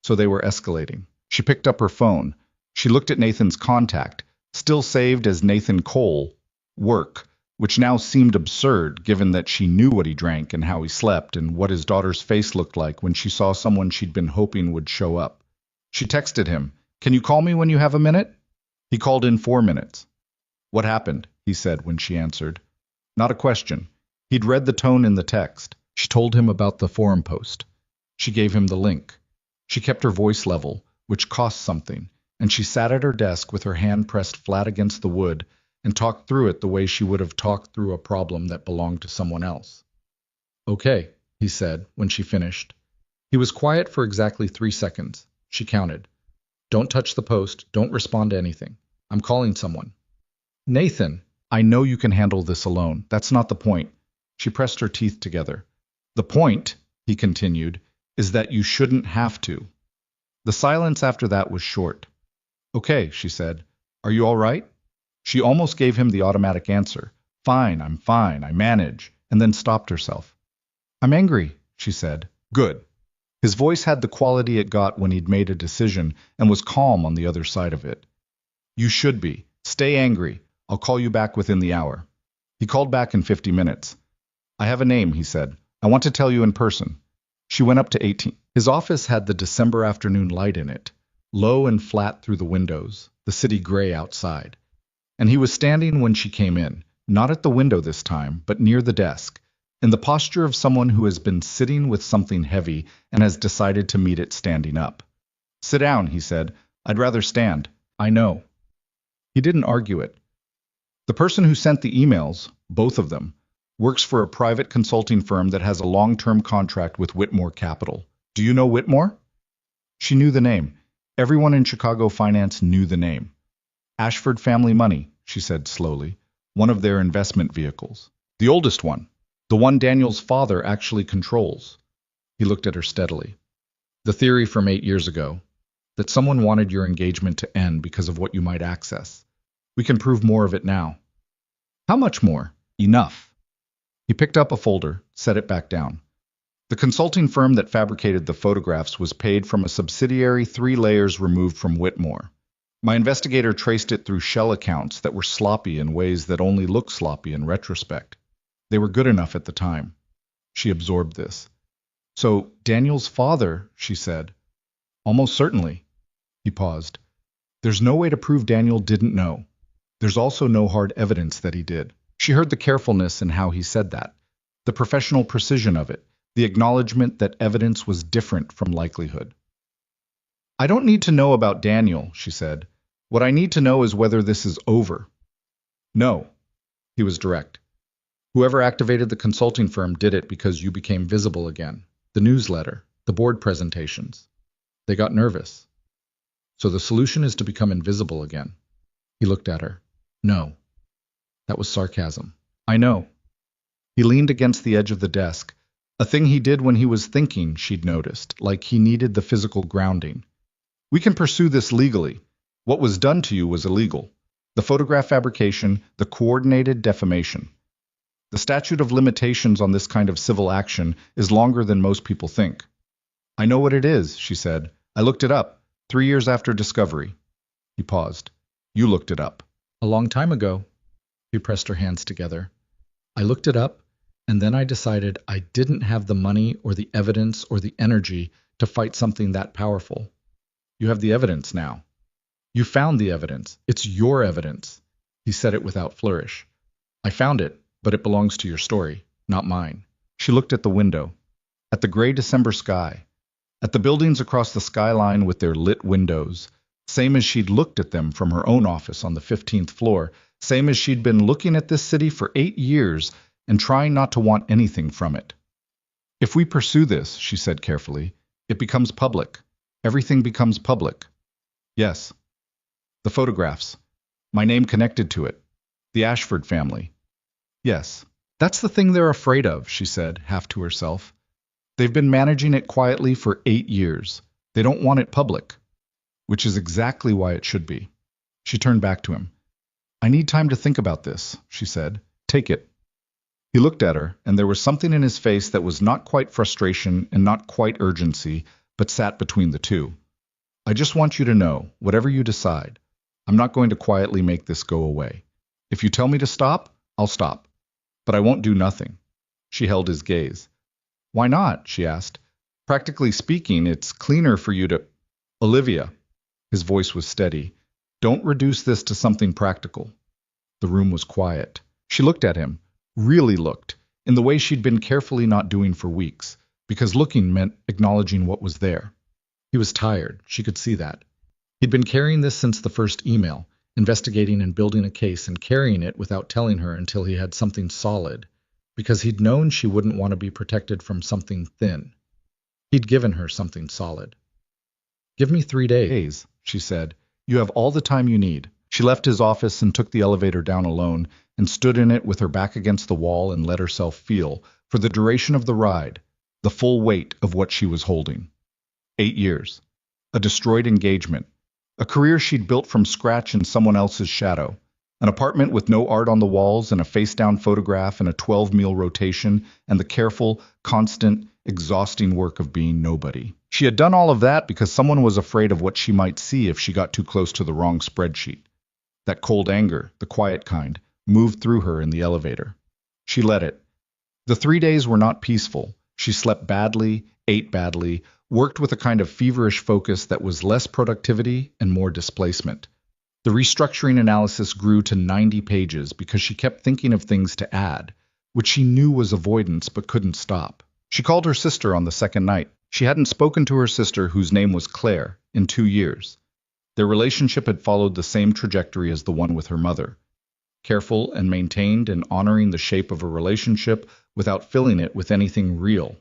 So they were escalating. She picked up her phone. She looked at Nathan's contact, still saved as Nathan Cole, work, which now seemed absurd given that she knew what he drank and how he slept and what his daughter's face looked like when she saw someone she'd been hoping would show up. She texted him, "Can you call me when you have a minute?" He called in 4 minutes. "What happened?" he said when she answered. Not a question. He'd read the tone in the text. She told him about the forum post. She gave him the link. She kept her voice level, which cost something, and she sat at her desk with her hand pressed flat against the wood and talked through it the way she would have talked through a problem that belonged to someone else. "Okay," he said when she finished. He was quiet for exactly 3 seconds. She counted. "Don't touch the post. Don't respond to anything. I'm calling someone." "Nathan, I know you can handle this alone. That's not the point." She pressed her teeth together. "The point," he continued, "is that you shouldn't have to." The silence after that was short. "Okay," she said. "Are you all right?" She almost gave him the automatic answer. "Fine, I'm fine, I manage," and then stopped herself. "I'm angry," she said. "Good." His voice had the quality it got when he'd made a decision and was calm on the other side of it. "You should be. Stay angry. I'll call you back within the hour." He called back in 50 minutes. "I have a name," he said. "I want to tell you in person." She went up to 18. His office had the December afternoon light in it, low and flat through the windows, the city gray outside. And he was standing when she came in, not at the window this time, but near the desk, in the posture of someone who has been sitting with something heavy and has decided to meet it standing up. "Sit down," he said. "I'd rather stand." "I know." He didn't argue it. "The person who sent the emails, both of them, works for a private consulting firm that has a long-term contract with Whitmore Capital. Do you know Whitmore?" She knew the name. Everyone in Chicago finance knew the name. "Ashford Family Money," she said slowly, "one of their investment vehicles. The oldest one. The one Daniel's father actually controls." He looked at her steadily. "The theory from 8 years ago, that someone wanted your engagement to end because of what you might access. We can prove more of it now." "How much more?" "Enough." He picked up a folder, set it back down. "The consulting firm that fabricated the photographs was paid from a subsidiary 3 layers removed from Whitmore. My investigator traced it through shell accounts that were sloppy in ways that only look sloppy in retrospect. They were good enough at the time." She absorbed this. "So, Daniel's father," she said. "Almost certainly." He paused. "There's no way to prove Daniel didn't know. There's also no hard evidence that he did." She heard the carefulness in how he said that, the professional precision of it, the acknowledgement that evidence was different from likelihood. "I don't need to know about Daniel," she said. "What I need to know is whether this is over." "No." He was direct. "Whoever activated the consulting firm did it because you became visible again. The newsletter, the board presentations. They got nervous. So the solution is to become invisible again." He looked at her. "No." That was sarcasm. "I know." He leaned against the edge of the desk, a thing he did when he was thinking, she'd noticed, like he needed the physical grounding. "We can pursue this legally. What was done to you was illegal. The photograph fabrication, the coordinated defamation. The statute of limitations on this kind of civil action is longer than most people think." "I know what it is," she said. "I looked it up, 3 years after discovery." He paused. "You looked it up." "A long time ago." She pressed her hands together. "I looked it up, and then I decided I didn't have the money or the evidence or the energy to fight something that powerful. You have the evidence now. You found the evidence. It's your evidence." He said it without flourish. "I found it, but it belongs to your story, not mine." She looked at the window, at the gray December sky, at the buildings across the skyline with their lit windows, same as she'd looked at them from her own office on the 15th floor, same as she'd been looking at this city for 8 years and trying not to want anything from it. If we pursue this, she said carefully, it becomes public. Everything becomes public. Yes. The photographs. My name connected to it. The Ashford family. Yes. That's the thing they're afraid of, she said, half to herself. They've been managing it quietly for 8 years. They don't want it public. Which is exactly why it should be. She turned back to him. I need time to think about this, she said. Take it. He looked at her, and there was something in his face that was not quite frustration and not quite urgency, but sat between the two. I just want you to know, whatever you decide, I'm not going to quietly make this go away. If you tell me to stop, I'll stop. But I won't do nothing. She held his gaze. Why not? She asked. Practically speaking, it's cleaner for you to... Olivia. His voice was steady. Don't reduce this to something practical. The room was quiet. She looked at him, really looked, in the way she'd been carefully not doing for weeks, because looking meant acknowledging what was there. He was tired, she could see that. He'd been carrying this since the first email, investigating and building a case and carrying it without telling her until he had something solid, because he'd known she wouldn't want to be protected from something thin. He'd given her something solid. Give me 3 days, she said. You have all the time you need. She left his office and took the elevator down alone and stood in it with her back against the wall and let herself feel, for the duration of the ride, the full weight of what she was holding. 8 years. A destroyed engagement. A career she'd built from scratch in someone else's shadow. An apartment with no art on the walls and a face-down photograph and a 12-meal rotation and the careful, constant, exhausting work of being nobody. She had done all of that because someone was afraid of what she might see if she got too close to the wrong spreadsheet. That cold anger, the quiet kind, moved through her in the elevator. She let it. The 3 days were not peaceful. She slept badly, ate badly, worked with a kind of feverish focus that was less productivity and more displacement. The restructuring analysis grew to 90 pages because she kept thinking of things to add, which she knew was avoidance but couldn't stop. She called her sister on the second night. She hadn't spoken to her sister, whose name was Claire, in 2 years. Their relationship had followed the same trajectory as the one with her mother. Careful and maintained and honoring the shape of a relationship without filling it with anything real.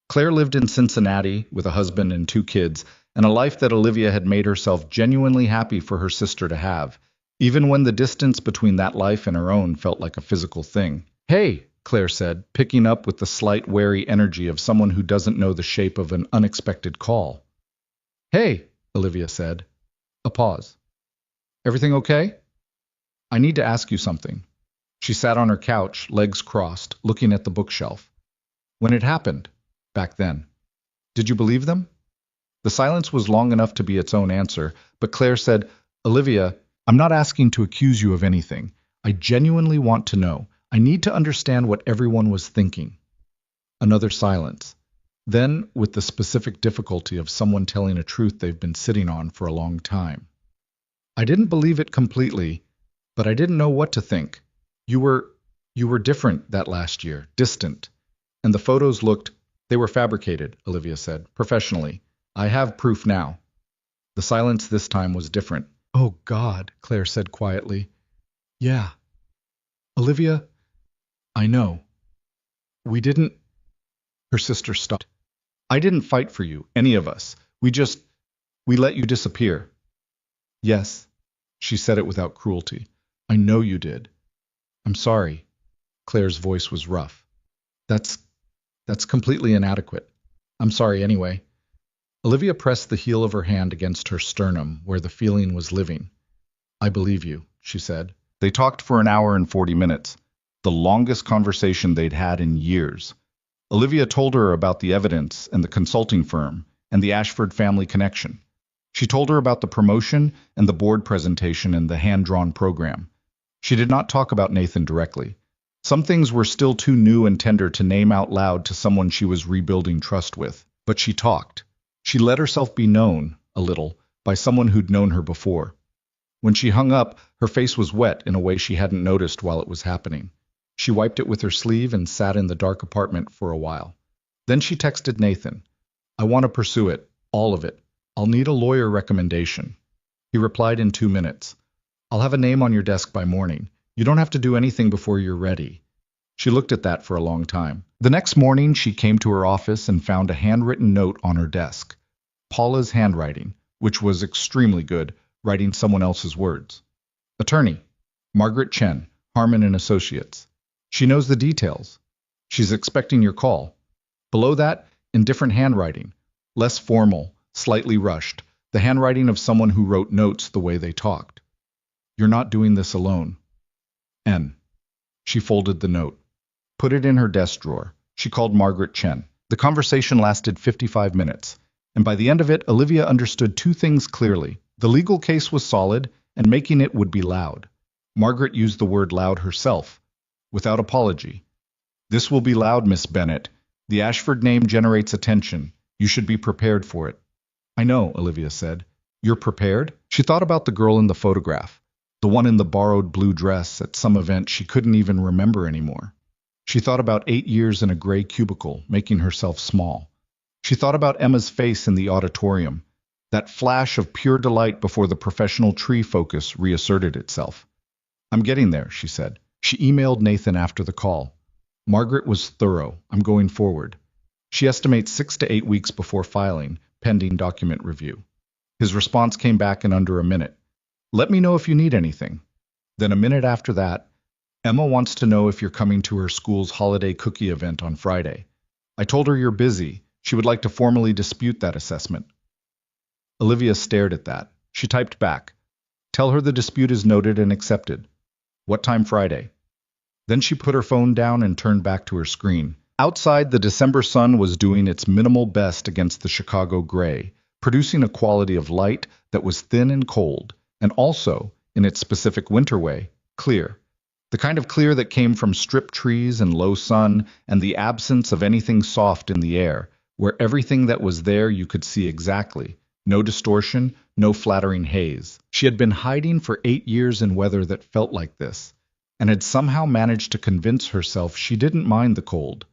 Claire lived in Cincinnati with a husband and 2 kids, and a life that Olivia had made herself genuinely happy for her sister to have, even when the distance between that life and her own felt like a physical thing. Hey, Claire said, picking up with the slight wary energy of someone who doesn't know the shape of an unexpected call. Hey, Olivia said. A pause. Everything okay? I need to ask you something. She sat on her couch, legs crossed, looking at the bookshelf. When it happened, back then, did you believe them? The silence was long enough to be its own answer, but Claire said, Olivia, I'm not asking to accuse you of anything. I genuinely want to know. I need to understand what everyone was thinking. Another silence. Then, with the specific difficulty of someone telling a truth they've been sitting on for a long time. I didn't believe it completely, but I didn't know what to think. You were different that last year, distant. And the photos they were fabricated, Olivia said, professionally. I have proof now. The silence this time was different. Oh, God, Claire said quietly. Yeah. Olivia, I know. We didn't... Her sister stopped. I didn't fight for you, any of us. We let you disappear. Yes, she said it without cruelty. I know you did. I'm sorry. Claire's voice was rough. That's completely inadequate. I'm sorry anyway. Olivia pressed the heel of her hand against her sternum, where the feeling was living. I believe you, she said. They talked for an hour and 40 minutes, the longest conversation they'd had in years. Olivia told her about the evidence and the consulting firm and the Ashford family connection. She told her about the promotion and the board presentation and the hand-drawn program. She did not talk about Nathan directly. Some things were still too new and tender to name out loud to someone she was rebuilding trust with. But she talked. She let herself be known, a little, by someone who'd known her before. When she hung up, her face was wet in a way she hadn't noticed while it was happening. She wiped it with her sleeve and sat in the dark apartment for a while. Then she texted Nathan. I want to pursue it, all of it. I'll need a lawyer recommendation. He replied in 2 minutes. I'll have a name on your desk by morning. You don't have to do anything before you're ready. She looked at that for a long time. The next morning, she came to her office and found a handwritten note on her desk. Paula's handwriting, which was extremely good, writing someone else's words. Attorney, Margaret Chen, Harmon and Associates. She knows the details. She's expecting your call. Below that, in different handwriting, less formal, slightly rushed, the handwriting of someone who wrote notes the way they talked. You're not doing this alone. N. She folded the note, put it in her desk drawer. She called Margaret Chen. The conversation lasted 55 minutes, and by the end of it, Olivia understood two things clearly. The legal case was solid, and making it would be loud. Margaret used the word loud herself, without apology. This will be loud, Miss Bennett. The Ashford name generates attention. You should be prepared for it. I know, Olivia said. You're prepared? She thought about the girl in the photograph, the one in the borrowed blue dress at some event she couldn't even remember anymore. She thought about 8 years in a gray cubicle, making herself small. She thought about Emma's face in the auditorium, that flash of pure delight before the professional tree focus reasserted itself. I'm getting there, she said. She emailed Nathan after the call. Margaret was thorough. I'm going forward. She estimates 6 to 8 weeks before filing, pending document review. His response came back in under a minute. Let me know if you need anything. Then a minute after that, Emma wants to know if you're coming to her school's holiday cookie event on Friday. I told her you're busy. She would like to formally dispute that assessment. Olivia stared at that. She typed back. Tell her the dispute is noted and accepted. What time Friday? Then she put her phone down and turned back to her screen. Outside, the December sun was doing its minimal best against the Chicago gray, producing a quality of light that was thin and cold, and also, in its specific winter way, clear. The kind of clear that came from stripped trees and low sun and the absence of anything soft in the air, where everything that was there you could see exactly. No distortion, no flattering haze. She had been hiding for 8 years in weather that felt like this, and had somehow managed to convince herself she didn't mind the cold.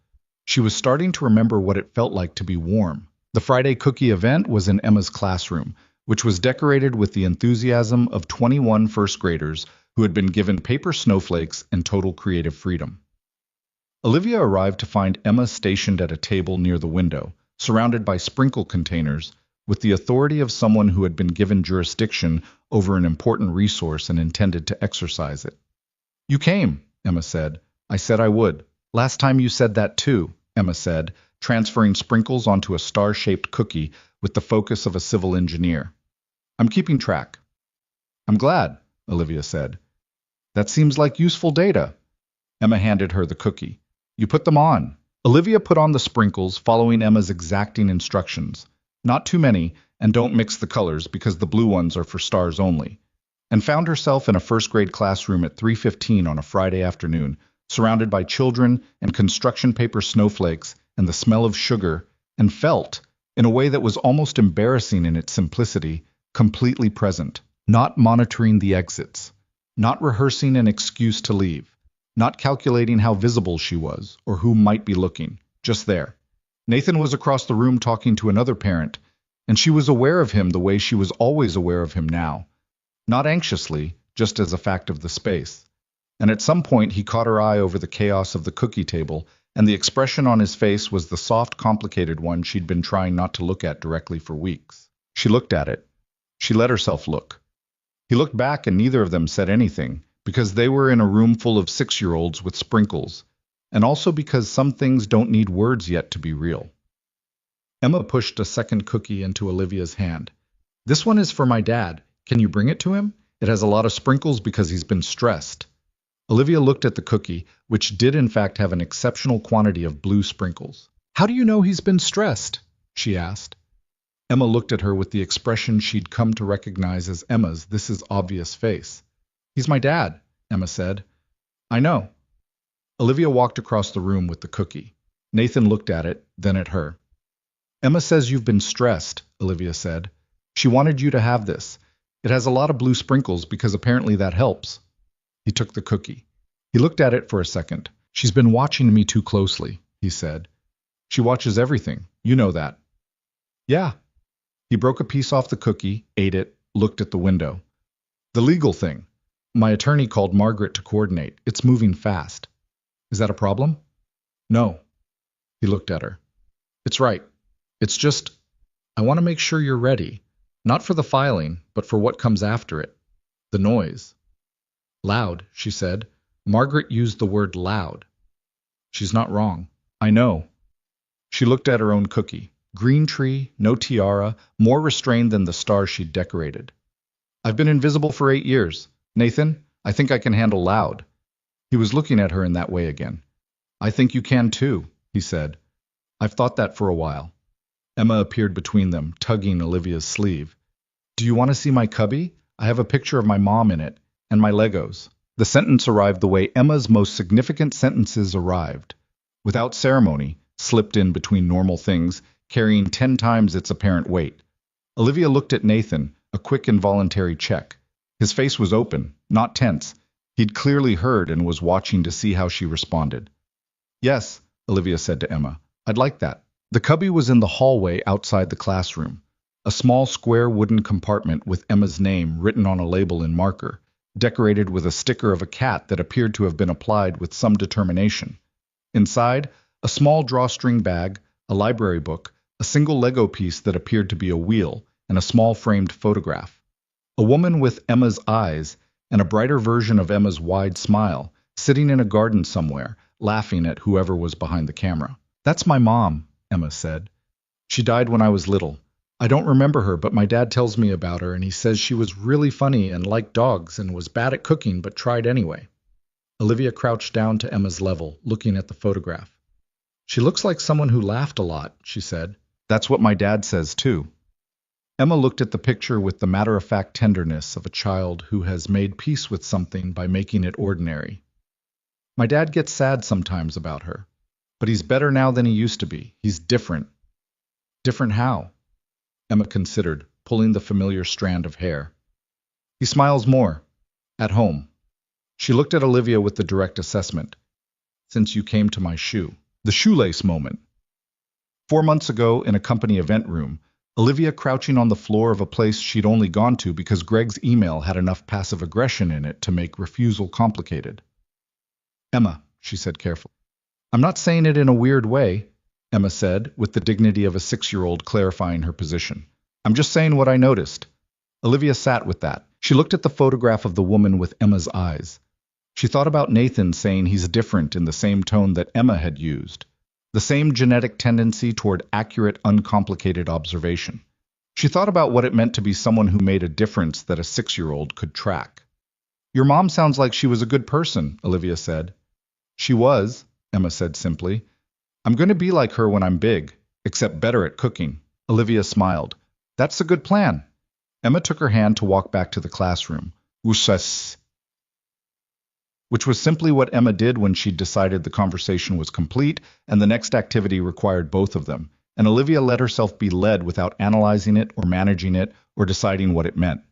She was starting to remember what it felt like to be warm. The Friday cookie event was in Emma's classroom, which was decorated with the enthusiasm of 21 first graders who had been given paper snowflakes and total creative freedom. Olivia arrived to find Emma stationed at a table near the window, surrounded by sprinkle containers, with the authority of someone who had been given jurisdiction over an important resource and intended to exercise it. You came, Emma said. I said I would. Last time you said that too, Emma said, transferring sprinkles onto a star-shaped cookie with the focus of a civil engineer. I'm keeping track. I'm glad, Olivia said. That seems like useful data. Emma handed her the cookie. You put them on. Olivia put on the sprinkles, following Emma's exacting instructions. Not too many, and don't mix the colors because the blue ones are for stars only. And found herself in a first-grade classroom at 3:15 on a Friday afternoon, surrounded by children and construction paper snowflakes and the smell of sugar, and felt, in a way that was almost embarrassing in its simplicity, completely present, not monitoring the exits, not rehearsing an excuse to leave, not calculating how visible she was or who might be looking, just there. Nathan was across the room talking to another parent, and she was aware of him the way she was always aware of him now, not anxiously, just as a fact of the space. And at some point he caught her eye over the chaos of the cookie table, and the expression on his face was the soft, complicated one she'd been trying not to look at directly for weeks. She looked at it. She let herself look. He looked back and neither of them said anything, because they were in a room full of 6-year-olds with sprinkles, and also because some things don't need words yet to be real. Emma pushed a second cookie into Olivia's hand. This one is for my dad. Can you bring it to him? It has a lot of sprinkles because he's been stressed. Olivia looked at the cookie, which did in fact have an exceptional quantity of blue sprinkles. How do you know he's been stressed? She asked. Emma looked at her with the expression she'd come to recognize as Emma's "this is obvious" face. He's my dad, Emma said. I know. Olivia walked across the room with the cookie. Nathan looked at it, then at her. Emma says you've been stressed, Olivia said. She wanted you to have this. It has a lot of blue sprinkles because apparently that helps. He took the cookie. He looked at it for a second. She's been watching me too closely, he said. She watches everything. You know that. Yeah. He broke a piece off the cookie, ate it, looked at the window. The legal thing. My attorney called Margaret to coordinate. It's moving fast. Is that a problem? No. He looked at her. It's right. It's just, I want to make sure you're ready. Not for the filing, but for what comes after it. The noise. Loud, she said. Margaret used the word loud. She's not wrong. I know. She looked at her own cookie. Green tree, no tiara, more restrained than the stars she'd decorated. I've been invisible for 8 years. Nathan, I think I can handle loud. He was looking at her in that way again. I think you can too, he said. I've thought that for a while. Emma appeared between them, tugging Olivia's sleeve. Do you want to see my cubby? I have a picture of my mom in it, and my Legos. The sentence arrived the way Emma's most significant sentences arrived. Without ceremony, slipped in between normal things, carrying 10 times its apparent weight. Olivia looked at Nathan, a quick involuntary check. His face was open, not tense. He'd clearly heard and was watching to see how she responded. Yes, Olivia said to Emma. I'd like that. The cubby was in the hallway outside the classroom. A small square wooden compartment with Emma's name written on a label in marker, decorated with a sticker of a cat that appeared to have been applied with some determination. Inside, a small drawstring bag, a library book, a single Lego piece that appeared to be a wheel, and a small framed photograph. A woman with Emma's eyes and a brighter version of Emma's wide smile, sitting in a garden somewhere, laughing at whoever was behind the camera. That's my mom, Emma said. She died when I was little. I don't remember her, but my dad tells me about her, and he says she was really funny and liked dogs and was bad at cooking but tried anyway. Olivia crouched down to Emma's level, looking at the photograph. She looks like someone who laughed a lot, she said. That's what my dad says, too. Emma looked at the picture with the matter-of-fact tenderness of a child who has made peace with something by making it ordinary. My dad gets sad sometimes about her, but he's better now than he used to be. He's different. Different how? Emma considered, pulling the familiar strand of hair. He smiles more. At home. She looked at Olivia with the direct assessment. Since you came to my shoe. The shoelace moment. 4 months ago, in a company event room, Olivia crouching on the floor of a place she'd only gone to because Greg's email had enough passive aggression in it to make refusal complicated. Emma, she said carefully. I'm not saying it in a weird way, Emma said, with the dignity of a 6-year-old clarifying her position. I'm just saying what I noticed. Olivia sat with that. She looked at the photograph of the woman with Emma's eyes. She thought about Nathan saying he's different in the same tone that Emma had used. The same genetic tendency toward accurate, uncomplicated observation. She thought about what it meant to be someone who made a difference that a 6-year-old could track. Your mom sounds like she was a good person, Olivia said. She was, Emma said simply. I'm going to be like her when I'm big, except better at cooking. Olivia smiled. That's a good plan. Emma took her hand to walk back to the classroom. Ushas. Which was simply what Emma did when she'd decided the conversation was complete and the next activity required both of them, and Olivia let herself be led without analyzing it or managing it or deciding what it meant.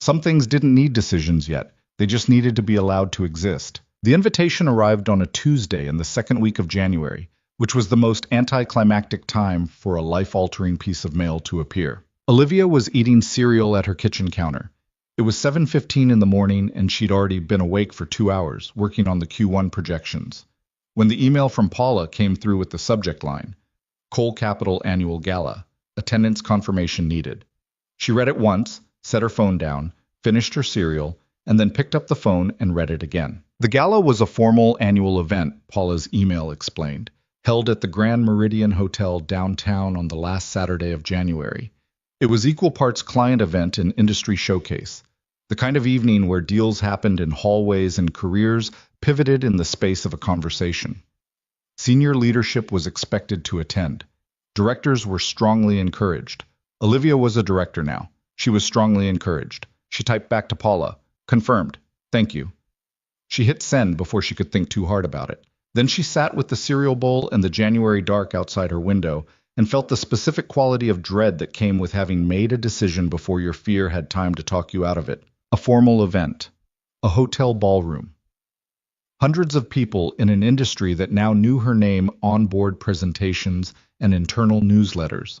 Some things didn't need decisions yet. They just needed to be allowed to exist. The invitation arrived on a Tuesday in the second week of January, which was the most anticlimactic time for a life-altering piece of mail to appear. Olivia was eating cereal at her kitchen counter. It was 7:15 in the morning, and she'd already been awake for 2 hours, working on the Q1 projections, when the email from Paula came through with the subject line, Coal Capital Annual Gala, attendance confirmation needed. She read it once, set her phone down, finished her cereal, and then picked up the phone and read it again. The gala was a formal annual event, Paula's email explained, held at the Grand Meridian Hotel downtown on the last Saturday of January. It was equal parts client event and industry showcase, the kind of evening where deals happened in hallways and careers pivoted in the space of a conversation. Senior leadership was expected to attend. Directors were strongly encouraged. Olivia was a director now. She was strongly encouraged. She typed back to Paula, confirmed, thank you. She hit send before she could think too hard about it. Then she sat with the cereal bowl and the January dark outside her window and felt the specific quality of dread that came with having made a decision before your fear had time to talk you out of it. A formal event. A hotel ballroom. Hundreds of people in an industry that now knew her name on board presentations and internal newsletters.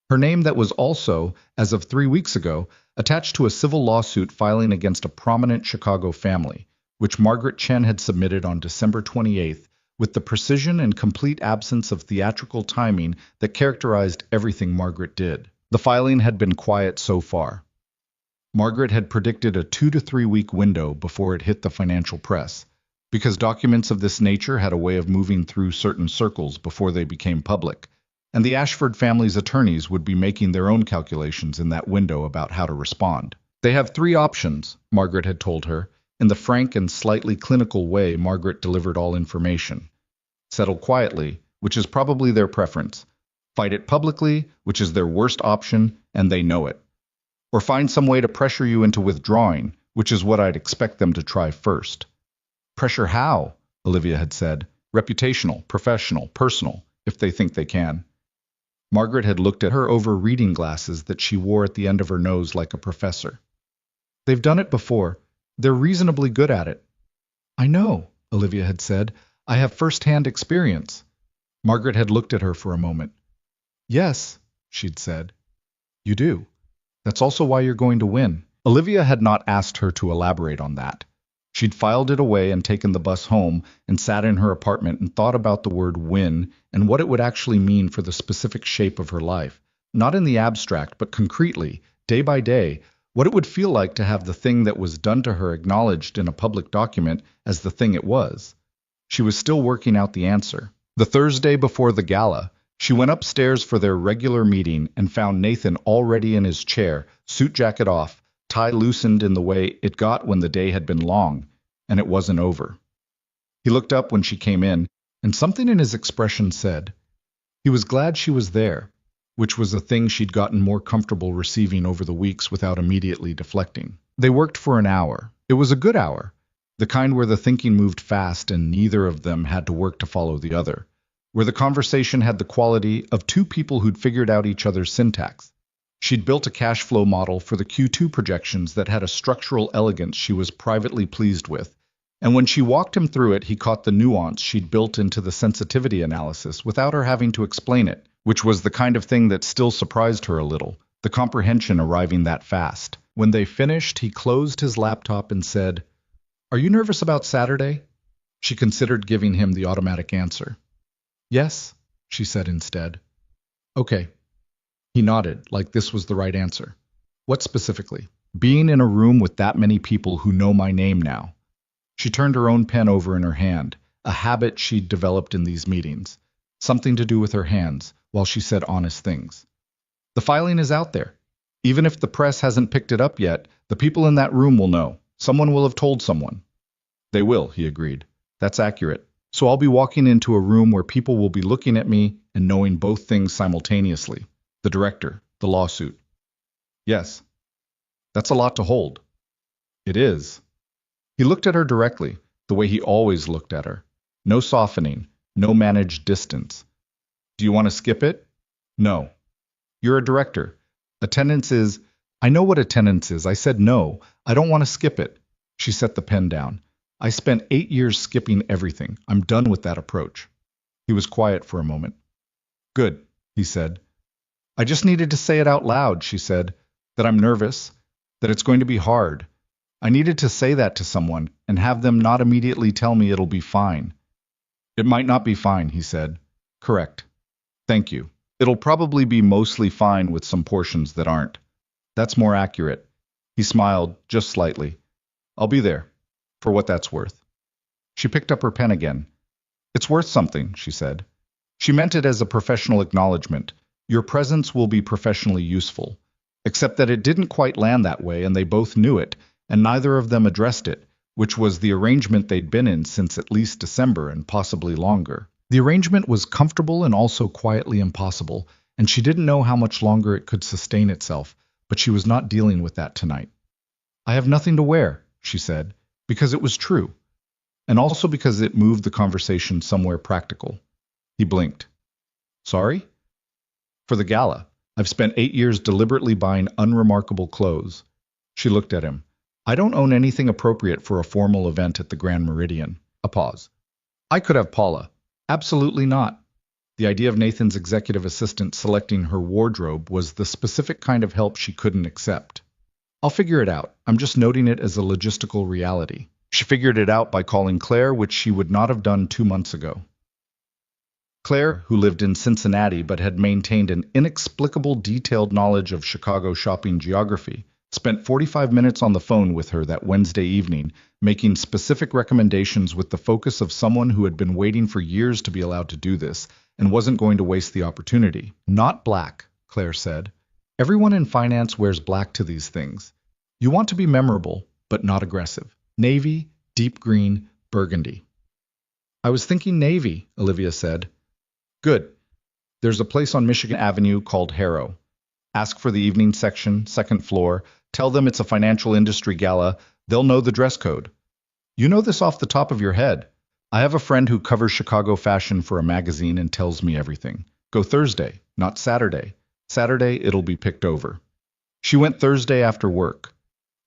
Her name that was also, as of 3 weeks ago, attached to a civil lawsuit filing against a prominent Chicago family, which Margaret Chen had submitted on December 28th with the precision and complete absence of theatrical timing that characterized everything Margaret did. The filing had been quiet so far. Margaret had predicted a 2 to 3 week window before it hit the financial press, because documents of this nature had a way of moving through certain circles before they became public, and the Ashford family's attorneys would be making their own calculations in that window about how to respond. They have 3 options, Margaret had told her, in the frank and slightly clinical way Margaret delivered all information. Settle quietly, which is probably their preference. Fight it publicly, which is their worst option, and they know it. Or find some way to pressure you into withdrawing, which is what I'd expect them to try first. Pressure how? Olivia had said. Reputational, professional, personal, if they think they can. Margaret had looked at her over reading glasses that she wore at the end of her nose like a professor. They've done it before. They're reasonably good at it. I know, Olivia had said. I have first-hand experience. Margaret had looked at her for a moment. Yes, she'd said. You do. That's also why you're going to win. Olivia had not asked her to elaborate on that. She'd filed it away and taken the bus home and sat in her apartment and thought about the word win and what it would actually mean for the specific shape of her life, not in the abstract, but concretely, day by day, what it would feel like to have the thing that was done to her acknowledged in a public document as the thing it was. She was still working out the answer. The Thursday before the gala, she went upstairs for their regular meeting and found Nathan already in his chair, suit jacket off, tie loosened in the way it got when the day had been long, and it wasn't over. He looked up when she came in, and something in his expression said he was glad she was there, which was a thing she'd gotten more comfortable receiving over the weeks without immediately deflecting. They worked for an hour. It was a good hour, the kind where the thinking moved fast and neither of them had to work to follow the other, where the conversation had the quality of 2 people who'd figured out each other's syntax. She'd built a cash flow model for the Q2 projections that had a structural elegance she was privately pleased with, and when she walked him through it, he caught the nuance she'd built into the sensitivity analysis without her having to explain it, which was the kind of thing that still surprised her a little, the comprehension arriving that fast. When they finished, he closed his laptop and said, "Are you nervous about Saturday?" She considered giving him the automatic answer. "Yes," she said instead. "Okay." He nodded, like this was the right answer. "What specifically?" "Being in a room with that many people who know my name now." She turned her own pen over in her hand, a habit she'd developed in these meetings, something to do with her hands, while she said honest things. "The filing is out there. Even if the press hasn't picked it up yet, the people in that room will know. Someone will have told someone." "They will," he agreed. "That's accurate. So I'll be walking into a room where people will be looking at me and knowing both things simultaneously. The director, the lawsuit." "Yes." "That's a lot to hold." "It is." He looked at her directly, the way he always looked at her. No softening, no managed distance. "Do you want to skip it?" "No." "You're a director. Attendance is—" "I know what attendance is. I said no. I don't want to skip it." She set the pen down. "I spent 8 years skipping everything. I'm done with that approach." He was quiet for a moment. "Good," he said. "I just needed to say it out loud," she said, "that I'm nervous, that it's going to be hard. I needed to say that to someone and have them not immediately tell me it'll be fine." "It might not be fine," he said. "Correct. Thank you. It'll probably be mostly fine with some portions that aren't." "That's more accurate." He smiled, just slightly. "I'll be there, for what that's worth." She picked up her pen again. "It's worth something," she said. She meant it as a professional acknowledgement. Your presence will be professionally useful. Except that it didn't quite land that way, and they both knew it, and neither of them addressed it, which was the arrangement they'd been in since at least December and possibly longer. The arrangement was comfortable and also quietly impossible, and she didn't know how much longer it could sustain itself, but she was not dealing with that tonight. "I have nothing to wear," she said, because it was true, and also because it moved the conversation somewhere practical. He blinked. "Sorry?" "For the gala. I've spent 8 years deliberately buying unremarkable clothes." She looked at him. "I don't own anything appropriate for a formal event at the Grand Meridian." A pause. "I could have Paula." "Absolutely not." The idea of Nathan's executive assistant selecting her wardrobe was the specific kind of help she couldn't accept. "I'll figure it out. I'm just noting it as a logistical reality." She figured it out by calling Claire, which she would not have done 2 months ago. Claire, who lived in Cincinnati but had maintained an inexplicable detailed knowledge of Chicago shopping geography, spent 45 minutes on the phone with her that Wednesday evening, making specific recommendations with the focus of someone who had been waiting for years to be allowed to do this and wasn't going to waste the opportunity. Not black, Claire said. Everyone in finance wears black to these things. You want to be memorable, but not aggressive. Navy, deep green, burgundy. I was thinking navy, Olivia said. Good. There's a place on Michigan Avenue called Harrow. Ask for the evening section, second floor. Tell them it's a financial industry gala. They'll know the dress code. You know this off the top of your head. I have a friend who covers Chicago fashion for a magazine and tells me everything. Go Thursday, not Saturday. Saturday, it'll be picked over. She went Thursday after work.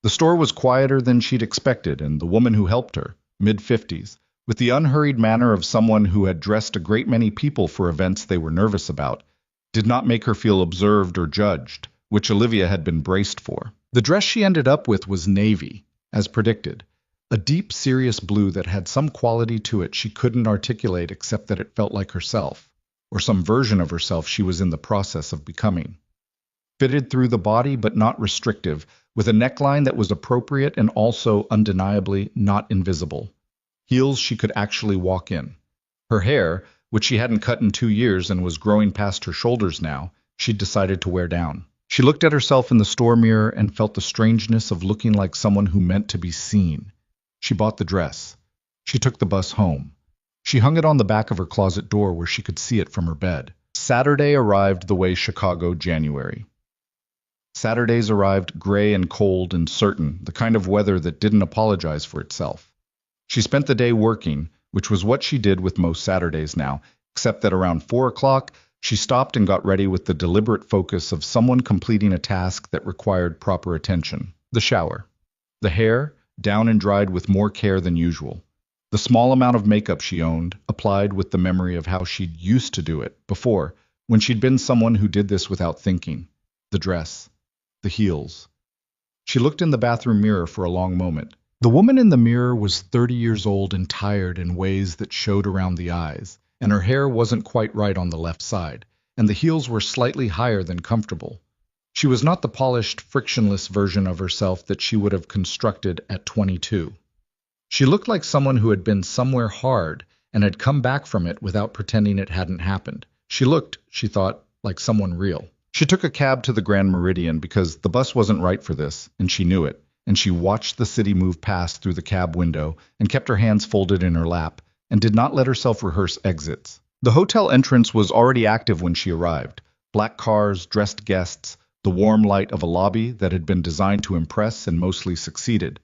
The store was quieter than she'd expected, and the woman who helped her, mid-50s, with the unhurried manner of someone who had dressed a great many people for events they were nervous about, did not make her feel observed or judged, which Olivia had been braced for. The dress she ended up with was navy, as predicted, a deep, serious blue that had some quality to it she couldn't articulate except that it felt like herself, or some version of herself she was in the process of becoming. Fitted through the body but not restrictive, with a neckline that was appropriate and also undeniably not invisible. Heels she could actually walk in. Her hair, which she hadn't cut in 2 years and was growing past her shoulders now, she'd decided to wear down. She looked at herself in the store mirror and felt the strangeness of looking like someone who meant to be seen. She bought the dress. She took the bus home. She hung it on the back of her closet door where she could see it from her bed. Saturday arrived the way Chicago January. Saturdays arrived gray and cold and certain, the kind of weather that didn't apologize for itself. She spent the day working, which was what she did with most Saturdays now, except that around 4 o'clock, she stopped and got ready with the deliberate focus of someone completing a task that required proper attention. The shower. The hair, down and dried with more care than usual. The small amount of makeup she owned, applied with the memory of how she'd used to do it before, when she'd been someone who did this without thinking. The dress. The heels. She looked in the bathroom mirror for a long moment. The woman in the mirror was 30 years old and tired in ways that showed around the eyes, and her hair wasn't quite right on the left side, and the heels were slightly higher than comfortable. She was not the polished, frictionless version of herself that she would have constructed at 22. She looked like someone who had been somewhere hard and had come back from it without pretending it hadn't happened. She looked, she thought, like someone real. She took a cab to the Grand Meridian because the bus wasn't right for this, and she knew it. And she watched the city move past through the cab window and kept her hands folded in her lap and did not let herself rehearse exits. The hotel entrance was already active when she arrived. Black cars, dressed guests, the warm light of a lobby that had been designed to impress and mostly succeeded.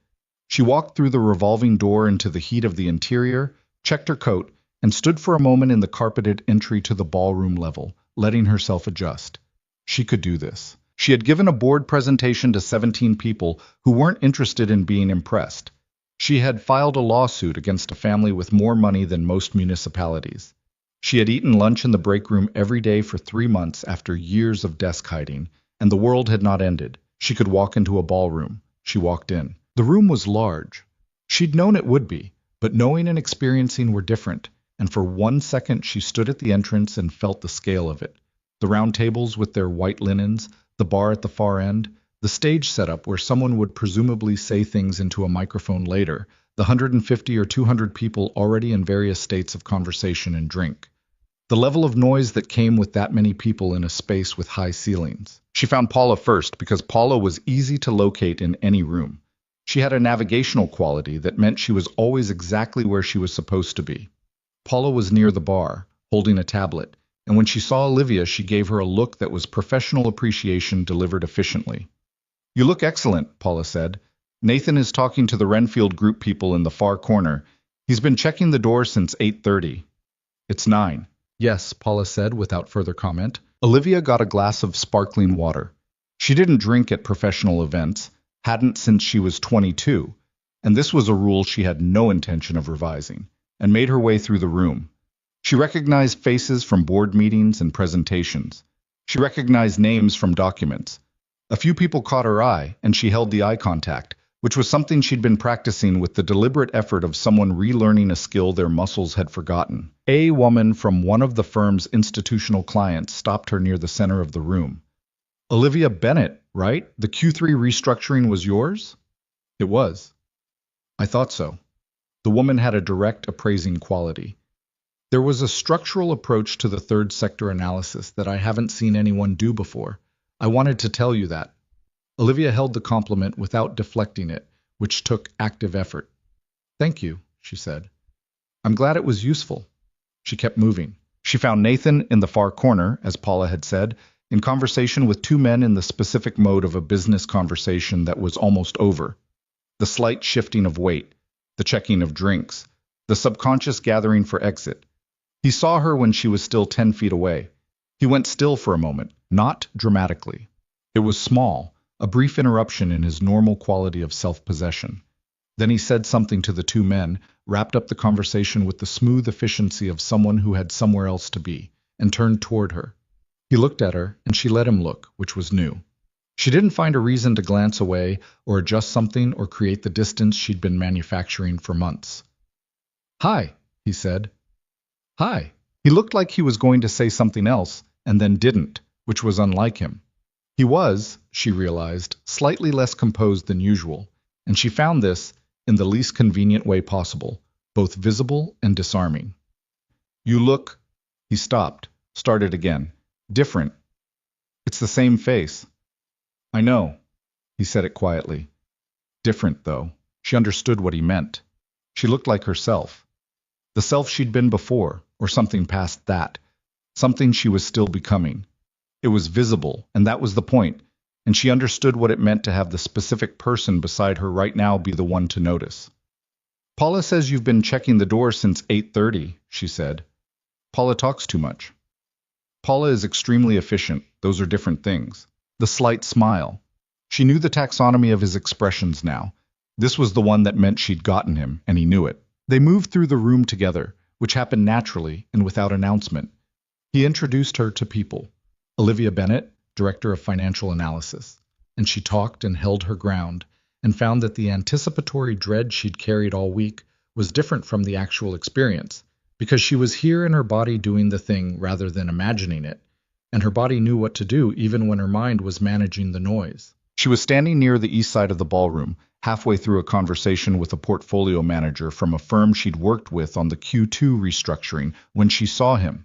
She walked through the revolving door into the heat of the interior, checked her coat, and stood for a moment in the carpeted entry to the ballroom level, letting herself adjust. She could do this. She had given a board presentation to 17 people who weren't interested in being impressed. She had filed a lawsuit against a family with more money than most municipalities. She had eaten lunch in the break room every day for 3 months after years of desk hiding, and the world had not ended. She could walk into a ballroom. She walked in. The room was large. She'd known it would be, but knowing and experiencing were different, and for 1 second she stood at the entrance and felt the scale of it. The round tables with their white linens, the bar at the far end, the stage setup where someone would presumably say things into a microphone later, the 150 or 200 people already in various states of conversation and drink. The level of noise that came with that many people in a space with high ceilings. She found Paula first because Paula was easy to locate in any room. She had a navigational quality that meant she was always exactly where she was supposed to be. Paula was near the bar, holding a tablet, and when she saw Olivia, she gave her a look that was professional appreciation delivered efficiently. "You look excellent," Paula said. "Nathan is talking to the Renfield group people in the far corner. He's been checking the door since 8:30. It's 9. "Yes," Paula said without further comment. Olivia got a glass of sparkling water. She didn't drink at professional events, hadn't since she was 22, and this was a rule she had no intention of revising, and made her way through the room. She recognized faces from board meetings and presentations. She recognized names from documents. A few people caught her eye, and she held the eye contact, which was something she'd been practicing with the deliberate effort of someone relearning a skill their muscles had forgotten. A woman from one of the firm's institutional clients stopped her near the center of the room. Olivia Bennett, right? The Q3 restructuring was yours? It was. I thought so. The woman had a direct, appraising quality. There was a structural approach to the third sector analysis that I haven't seen anyone do before. I wanted to tell you that. Olivia held the compliment without deflecting it, which took active effort. Thank you, she said. I'm glad it was useful. She kept moving. She found Nathan in the far corner, as Paula had said, in conversation with two men in the specific mode of a business conversation that was almost over. The slight shifting of weight, the checking of drinks, the subconscious gathering for exit. He saw her when she was still 10 feet away. He went still for a moment, not dramatically. It was small, a brief interruption in his normal quality of self-possession. Then he said something to the two men, wrapped up the conversation with the smooth efficiency of someone who had somewhere else to be, and turned toward her. He looked at her, and she let him look, which was new. She didn't find a reason to glance away or adjust something or create the distance she'd been manufacturing for months. Hi, he said. Hi. He looked like he was going to say something else, and then didn't, which was unlike him. He was, she realized, slightly less composed than usual, and she found this, in the least convenient way possible, both visible and disarming. You look... He stopped, started again. Different. It's the same face. I know. He said it quietly. Different, though. She understood what he meant. She looked like herself. The self she'd been before, or something past that. Something she was still becoming. It was visible, and that was the point, and she understood what it meant to have the specific person beside her right now be the one to notice. Paula says you've been checking the door since 8:30, she said. Paula talks too much. Paula is extremely efficient. Those are different things. The slight smile. She knew the taxonomy of his expressions now. This was the one that meant she'd gotten him, and he knew it. They moved through the room together, which happened naturally and without announcement. He introduced her to people. Olivia Bennett, Director of Financial Analysis, and she talked and held her ground, and found that the anticipatory dread she'd carried all week was different from the actual experience, because she was here in her body doing the thing rather than imagining it, and her body knew what to do even when her mind was managing the noise. She was standing near the east side of the ballroom, halfway through a conversation with a portfolio manager from a firm she'd worked with on the Q2 restructuring when she saw him.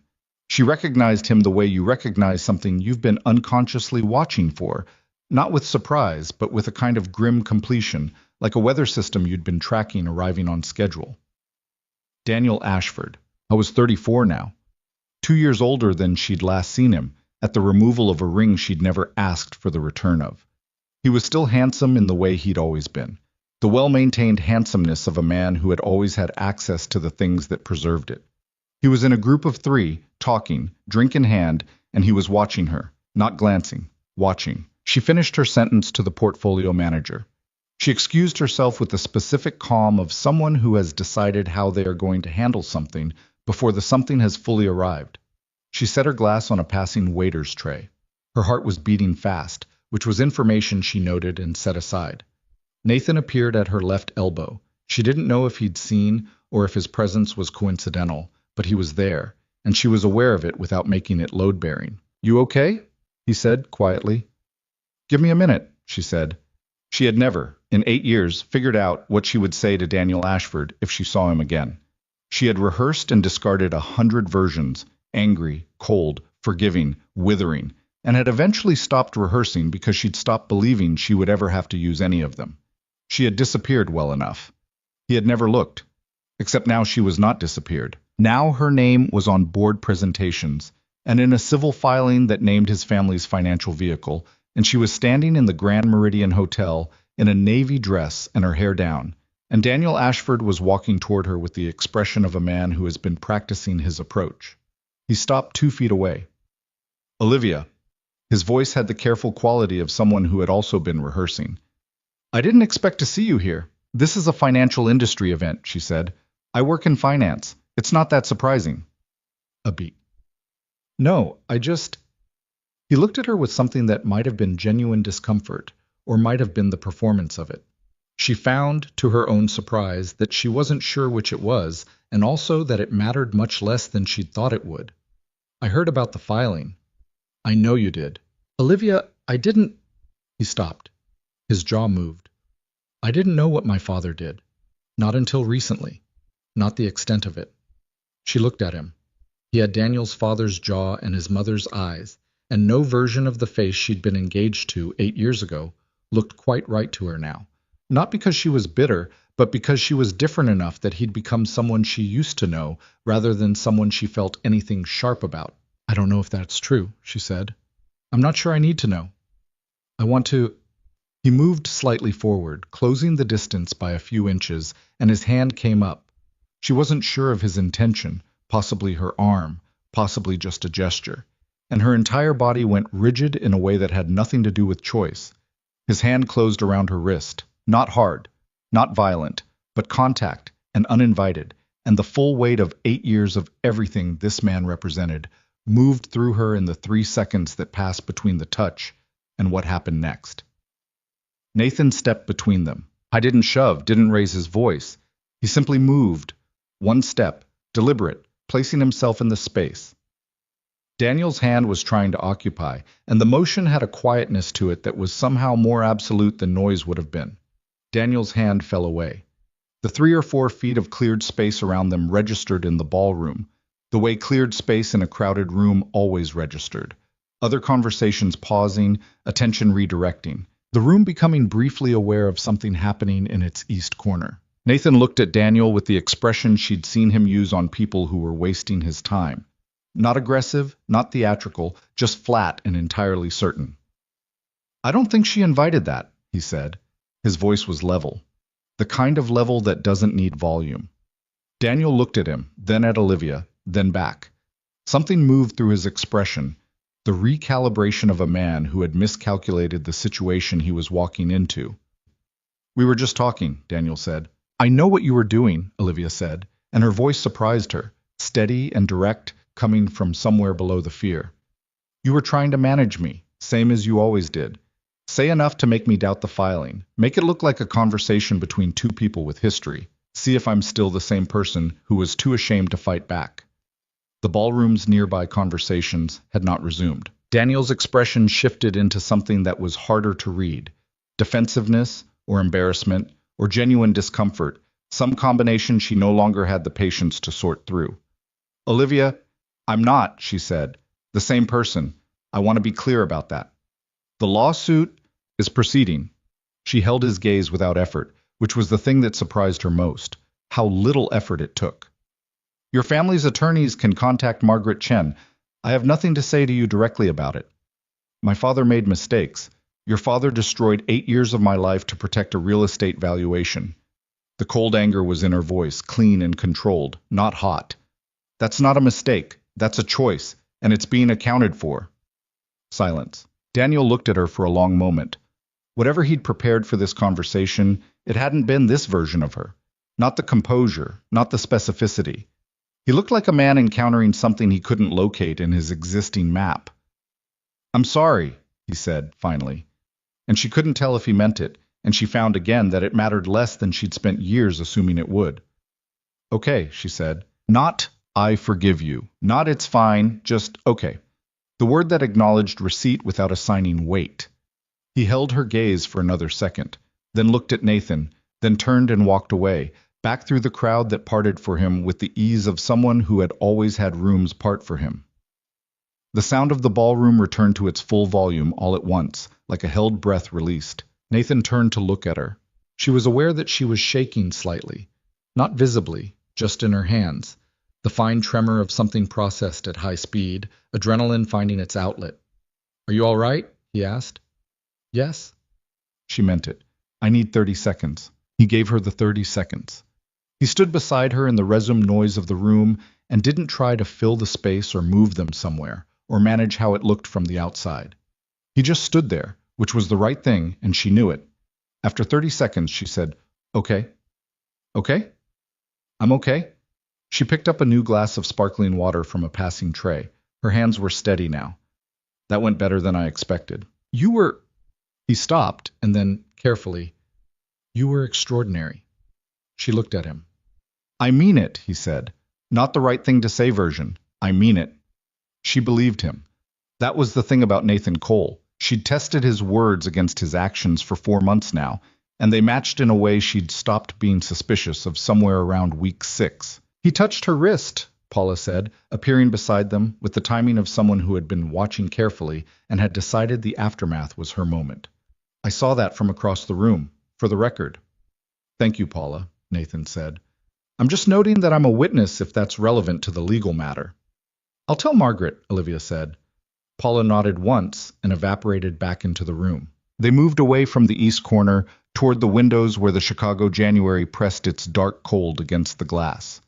She recognized him the way you recognize something you've been unconsciously watching for, not with surprise, but with a kind of grim completion, like a weather system you'd been tracking arriving on schedule. Daniel Ashford. I was 34 now. 2 years older than she'd last seen him, at the removal of a ring she'd never asked for the return of. He was still handsome in the way he'd always been, the well-maintained handsomeness of a man who had always had access to the things that preserved it. He was in a group of three, talking, drink in hand, and he was watching her, not glancing, watching. She finished her sentence to the portfolio manager. She excused herself with the specific calm of someone who has decided how they are going to handle something before the something has fully arrived. She set her glass on a passing waiter's tray. Her heart was beating fast, which was information she noted and set aside. Nathan appeared at her left elbow. She didn't know if he'd seen or if his presence was coincidental, but he was there, and she was aware of it without making it load-bearing. You okay? He said, quietly. Give me a minute, she said. She had never, in 8 years, figured out what she would say to Daniel Ashford if she saw him again. She had rehearsed and discarded 100 versions, angry, cold, forgiving, withering, and had eventually stopped rehearsing because she'd stopped believing she would ever have to use any of them. She had disappeared well enough. He had never looked, except now she was not disappeared. Now her name was on board presentations, and in a civil filing that named his family's financial vehicle, and she was standing in the Grand Meridian Hotel in a navy dress and her hair down, and Daniel Ashford was walking toward her with the expression of a man who has been practicing his approach. He stopped 2 feet away. Olivia. His voice had the careful quality of someone who had also been rehearsing. I didn't expect to see you here. This is a financial industry event, she said. I work in finance. It's not that surprising. A beat. No, He looked at her with something that might have been genuine discomfort, or might have been the performance of it. She found, to her own surprise, that she wasn't sure which it was, and also that it mattered much less than she'd thought it would. I heard about the filing. I know you did. Olivia, I didn't. He stopped. His jaw moved. I didn't know what my father did. Not until recently. Not the extent of it. She looked at him. He had Daniel's father's jaw and his mother's eyes, and no version of the face she'd been engaged to 8 years ago looked quite right to her now. Not because she was bitter, but because she was different enough that he'd become someone she used to know, rather than someone she felt anything sharp about. I don't know if that's true, she said. I'm not sure I need to know. I want to... He moved slightly forward, closing the distance by a few inches, and his hand came up. She wasn't sure of his intention, possibly her arm, possibly just a gesture, and her entire body went rigid in a way that had nothing to do with choice. His hand closed around her wrist, not hard, not violent, but contact and uninvited, and the full weight of 8 years of everything this man represented moved through her in the 3 seconds that passed between the touch and what happened next. Nathan stepped between them. I didn't shove, didn't raise his voice. He simply moved, one step, deliberate, placing himself in the space. Daniel's hand was trying to occupy, and the motion had a quietness to it that was somehow more absolute than noise would have been. Daniel's hand fell away. The 3 or 4 feet of cleared space around them registered in the ballroom, the way cleared space in a crowded room always registered. Other conversations pausing, attention redirecting. The room becoming briefly aware of something happening in its east corner. Nathan looked at Daniel with the expression she'd seen him use on people who were wasting his time. Not aggressive, not theatrical, just flat and entirely certain. I don't think she invited that, he said. His voice was level. The kind of level that doesn't need volume. Daniel looked at him, then at Olivia, then back. Something moved through his expression. The recalibration of a man who had miscalculated the situation he was walking into. We were just talking, Daniel said. I know what you were doing, Olivia said, and her voice surprised her, steady and direct, coming from somewhere below the fear. You were trying to manage me, same as you always did. Say enough to make me doubt the filing. Make it look like a conversation between 2 people with history. See if I'm still the same person who was too ashamed to fight back. The ballroom's nearby conversations had not resumed. Daniel's expression shifted into something that was harder to read. Defensiveness, or embarrassment, or genuine discomfort, some combination she no longer had the patience to sort through. Olivia, I'm not, she said, the same person. I want to be clear about that. The lawsuit is proceeding. She held his gaze without effort, which was the thing that surprised her most, how little effort it took. Your family's attorneys can contact Margaret Chen. I have nothing to say to you directly about it. My father made mistakes. Your father destroyed 8 years of my life to protect a real estate valuation. The cold anger was in her voice, clean and controlled, not hot. That's not a mistake. That's a choice, and it's being accounted for. Silence. Daniel looked at her for a long moment. Whatever he'd prepared for this conversation, it hadn't been this version of her. Not the composure, not the specificity. He looked like a man encountering something he couldn't locate in his existing map. I'm sorry, he said, finally. And she couldn't tell if he meant it, and she found again that it mattered less than she'd spent years assuming it would. Okay, she said. Not, I forgive you. Not, it's fine, just, okay. The word that acknowledged receipt without assigning weight. He held her gaze for another second, then looked at Nathan, then turned and walked away, back through the crowd that parted for him with the ease of someone who had always had rooms part for him. The sound of the ballroom returned to its full volume all at once, like a held breath released. Nathan turned to look at her. She was aware that she was shaking slightly, not visibly, just in her hands, the fine tremor of something processed at high speed, adrenaline finding its outlet. Are you all right? He asked. Yes. She meant it. I need 30 seconds. He gave her the 30 seconds. He stood beside her in the resumed noise of the room and didn't try to fill the space or move them somewhere, or manage how it looked from the outside. He just stood there, which was the right thing, and she knew it. After 30 seconds, she said, Okay. Okay? I'm okay. She picked up a new glass of sparkling water from a passing tray. Her hands were steady now. That went better than I expected. You were... He stopped, and then, carefully, You were extraordinary. She looked at him. I mean it, he said. Not the right thing to say version. I mean it. She believed him. That was the thing about Nathan Cole. She'd tested his words against his actions for 4 months now, and they matched in a way she'd stopped being suspicious of somewhere around week 6. He touched her wrist, Paula said, appearing beside them with the timing of someone who had been watching carefully and had decided the aftermath was her moment. I saw that from across the room, for the record. Thank you, Paula, Nathan said. I'm just noting that I'm a witness if that's relevant to the legal matter. I'll tell Margaret, Olivia said. Paula nodded once and evaporated back into the room. They moved away from the east corner toward the windows where the Chicago January pressed its dark cold against the glass.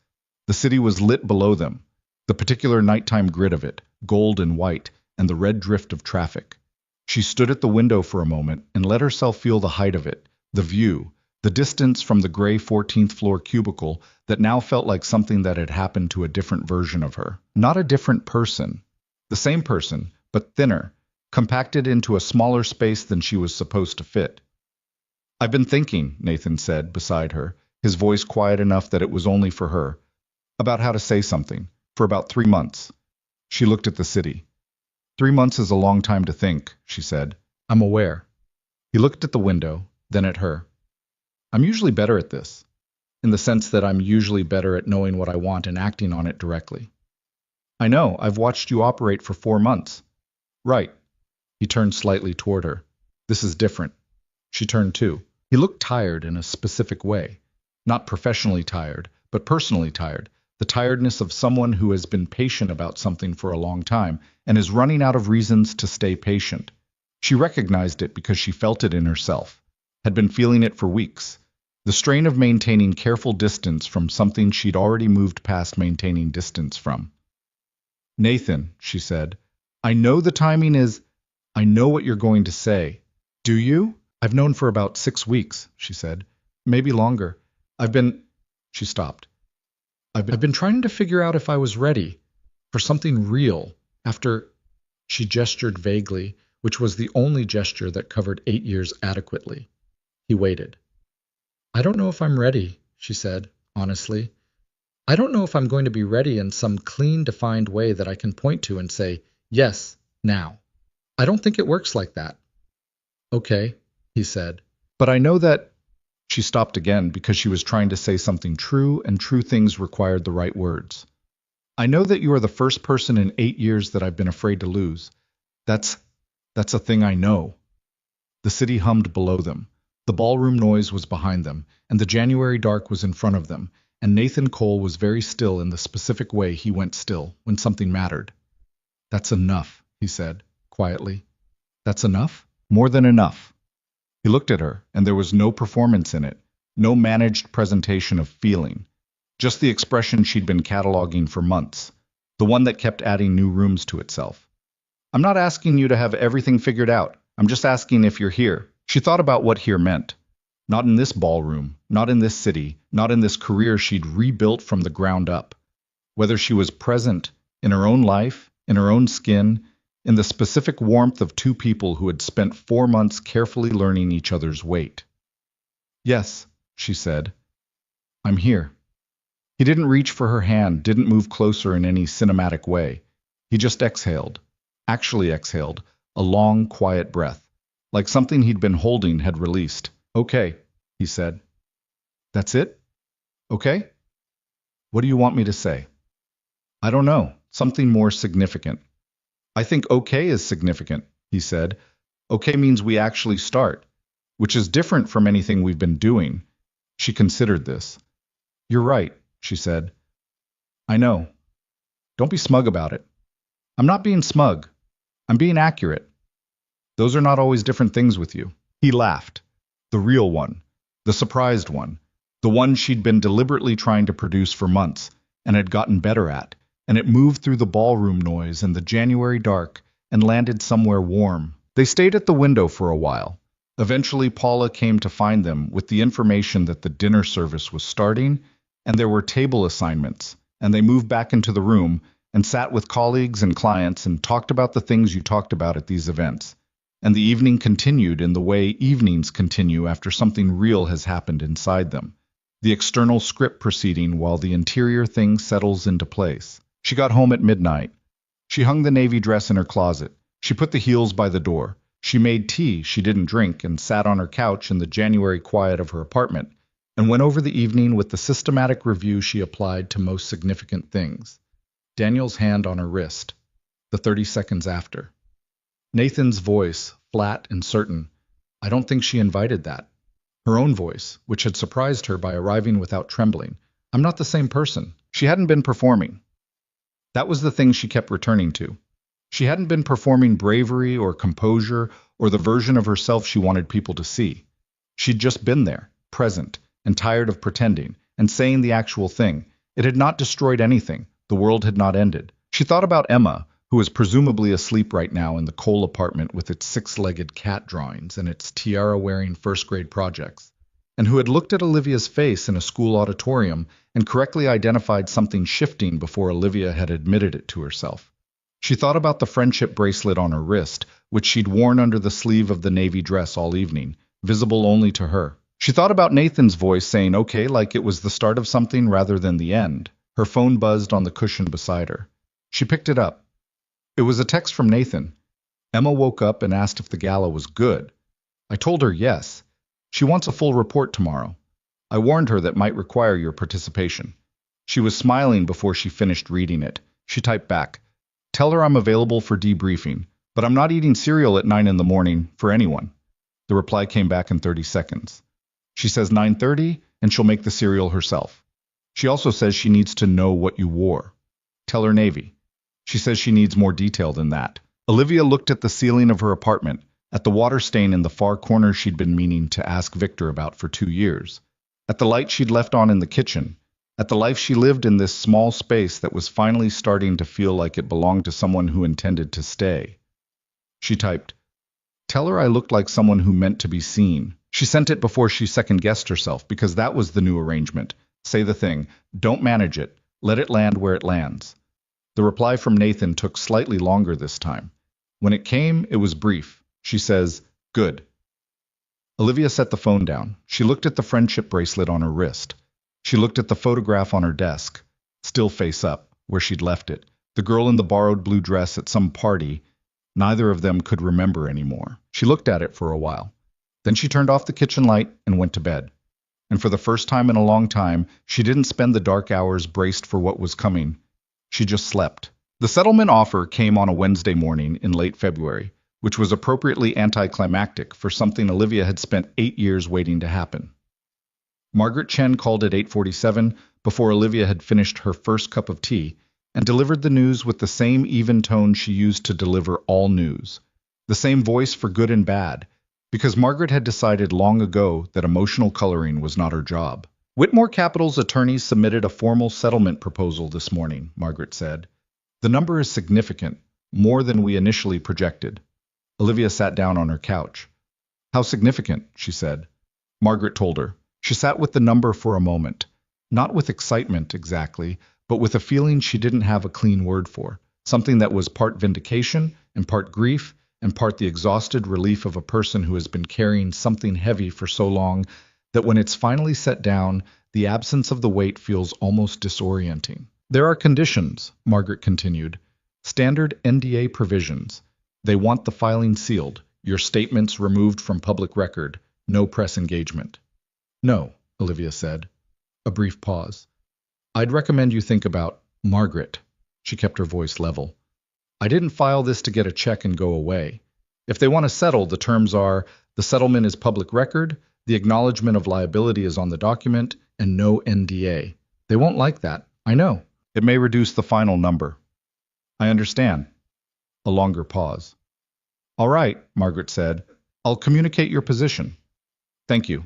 The city was lit below them, the particular nighttime grid of it, gold and white, and the red drift of traffic. She stood at the window for a moment and let herself feel the height of it, the view, the distance from the gray 14th floor cubicle that now felt like something that had happened to a different version of her. Not a different person. The same person, but thinner, compacted into a smaller space than she was supposed to fit. I've been thinking, Nathan said beside her, his voice quiet enough that it was only for her, about how to say something, for about 3 months. She looked at the city. 3 months is a long time to think, she said. I'm aware. He looked at the window, then at her. I'm usually better at this, in the sense that I'm usually better at knowing what I want and acting on it directly. I know, I've watched you operate for 4 months. Right. He turned slightly toward her. This is different. She turned too. He looked tired in a specific way. Not professionally tired, but personally tired. The tiredness of someone who has been patient about something for a long time and is running out of reasons to stay patient. She recognized it because she felt it in herself, had been feeling it for weeks. The strain of maintaining careful distance from something she'd already moved past maintaining distance from. Nathan, she said, I know the timing is... I know what you're going to say. Do you? I've known for about 6 weeks, she said. Maybe longer. She stopped. I've been trying to figure out if I was ready for something real after... She gestured vaguely, which was the only gesture that covered 8 years adequately. He waited. I don't know if I'm ready, she said, honestly. I don't know if I'm going to be ready in some clean, defined way that I can point to and say, yes, now. I don't think it works like that. Okay, he said. But I know that... She stopped again because she was trying to say something true, and true things required the right words. I know that you are the first person in 8 years that I've been afraid to lose. That's a thing I know. The city hummed below them. The ballroom noise was behind them, and the January dark was in front of them, and Nathan Cole was very still in the specific way he went still when something mattered. That's enough, he said, quietly. That's enough? More than enough. He looked at her, and there was no performance in it, no managed presentation of feeling, just the expression she'd been cataloging for months, the one that kept adding new rooms to itself. I'm not asking you to have everything figured out. I'm just asking if you're here. She thought about what here meant. Not in this ballroom, not in this city, not in this career she'd rebuilt from the ground up. Whether she was present, in her own life, in her own skin, in the specific warmth of 2 people who had spent 4 months carefully learning each other's weight. Yes, she said. I'm here. He didn't reach for her hand, didn't move closer in any cinematic way. He just exhaled, actually exhaled, a long, quiet breath, like something he'd been holding had released. Okay, he said. That's it? Okay? What do you want me to say? I don't know, something more significant. I think okay is significant, he said. Okay means we actually start, which is different from anything we've been doing. She considered this. You're right, she said. I know. Don't be smug about it. I'm not being smug. I'm being accurate. Those are not always different things with you. He laughed. The real one. The surprised one. The one she'd been deliberately trying to produce for months and had gotten better at. And it moved through the ballroom noise and the January dark and landed somewhere warm. They stayed at the window for a while. Eventually, Paula came to find them with the information that the dinner service was starting and there were table assignments, and they moved back into the room and sat with colleagues and clients and talked about the things you talked about at these events. And the evening continued in the way evenings continue after something real has happened inside them. The external script proceeding while the interior thing settles into place. She got home at midnight. She hung the navy dress in her closet. She put the heels by the door. She made tea she didn't drink and sat on her couch in the January quiet of her apartment and went over the evening with the systematic review she applied to most significant things. Daniel's hand on her wrist. The 30 seconds after. Nathan's voice, flat and certain. I don't think she invited that. Her own voice, which had surprised her by arriving without trembling. I'm not the same person. She hadn't been performing. That was the thing she kept returning to. She hadn't been performing bravery or composure or the version of herself she wanted people to see. She'd just been there, present, and tired of pretending, and saying the actual thing. It had not destroyed anything. The world had not ended. She thought about Emma, who was presumably asleep right now in the Cole apartment with its six-legged cat drawings and its tiara-wearing first-grade projects, and who had looked at Olivia's face in a school auditorium and correctly identified something shifting before Olivia had admitted it to herself. She thought about the friendship bracelet on her wrist, which she'd worn under the sleeve of the navy dress all evening, visible only to her. She thought about Nathan's voice saying okay like it was the start of something rather than the end. Her phone buzzed on the cushion beside her. She picked it up. It was a text from Nathan. Emma woke up and asked if the gala was good. I told her yes. She wants a full report tomorrow. I warned her that might require your participation. She was smiling before she finished reading it. She typed back, tell her I'm available for debriefing, but I'm not eating cereal at 9 in the morning for anyone. The reply came back in 30 seconds. She says 9:30 and she'll make the cereal herself. She also says she needs to know what you wore. Tell her navy. She says she needs more detail than that. Olivia looked at the ceiling of her apartment, at the water stain in the far corner she'd been meaning to ask Victor about for 2 years, at the light she'd left on in the kitchen, at the life she lived in this small space that was finally starting to feel like it belonged to someone who intended to stay. She typed, tell her I looked like someone who meant to be seen. She sent it before she second-guessed herself, because that was the new arrangement. Say the thing. Don't manage it. Let it land where it lands. The reply from Nathan took slightly longer this time. When it came, it was brief. She says, good. Olivia set the phone down. She looked at the friendship bracelet on her wrist. She looked at the photograph on her desk, still face up, where she'd left it. The girl in the borrowed blue dress at some party. Neither of them could remember anymore. She looked at it for a while. Then she turned off the kitchen light and went to bed. And for the first time in a long time, she didn't spend the dark hours braced for what was coming. She just slept. The settlement offer came on a Wednesday morning in late February, which was appropriately anticlimactic for something Olivia had spent 8 years waiting to happen. Margaret Chen called at 8:47 before Olivia had finished her first cup of tea and delivered the news with the same even tone she used to deliver all news, the same voice for good and bad, because Margaret had decided long ago that emotional coloring was not her job. Whitmore Capital's attorneys submitted a formal settlement proposal this morning, Margaret said. The number is significant, more than we initially projected. Olivia sat down on her couch. How significant, she said. Margaret told her. She sat with the number for a moment, not with excitement exactly, but with a feeling she didn't have a clean word for, something that was part vindication and part grief and part the exhausted relief of a person who has been carrying something heavy for so long that when it's finally set down, the absence of the weight feels almost disorienting. There are conditions, Margaret continued, standard NDA provisions. They want the filing sealed, your statements removed from public record, no press engagement. No, Olivia said. A brief pause. I'd recommend you think about Margaret. She kept her voice level. I didn't file this to get a check and go away. If they want to settle, the terms are the settlement is public record, the acknowledgement of liability is on the document, and no NDA. They won't like that, I know. It may reduce the final number. I understand. A longer pause. All right, Margaret said. I'll communicate your position. Thank you.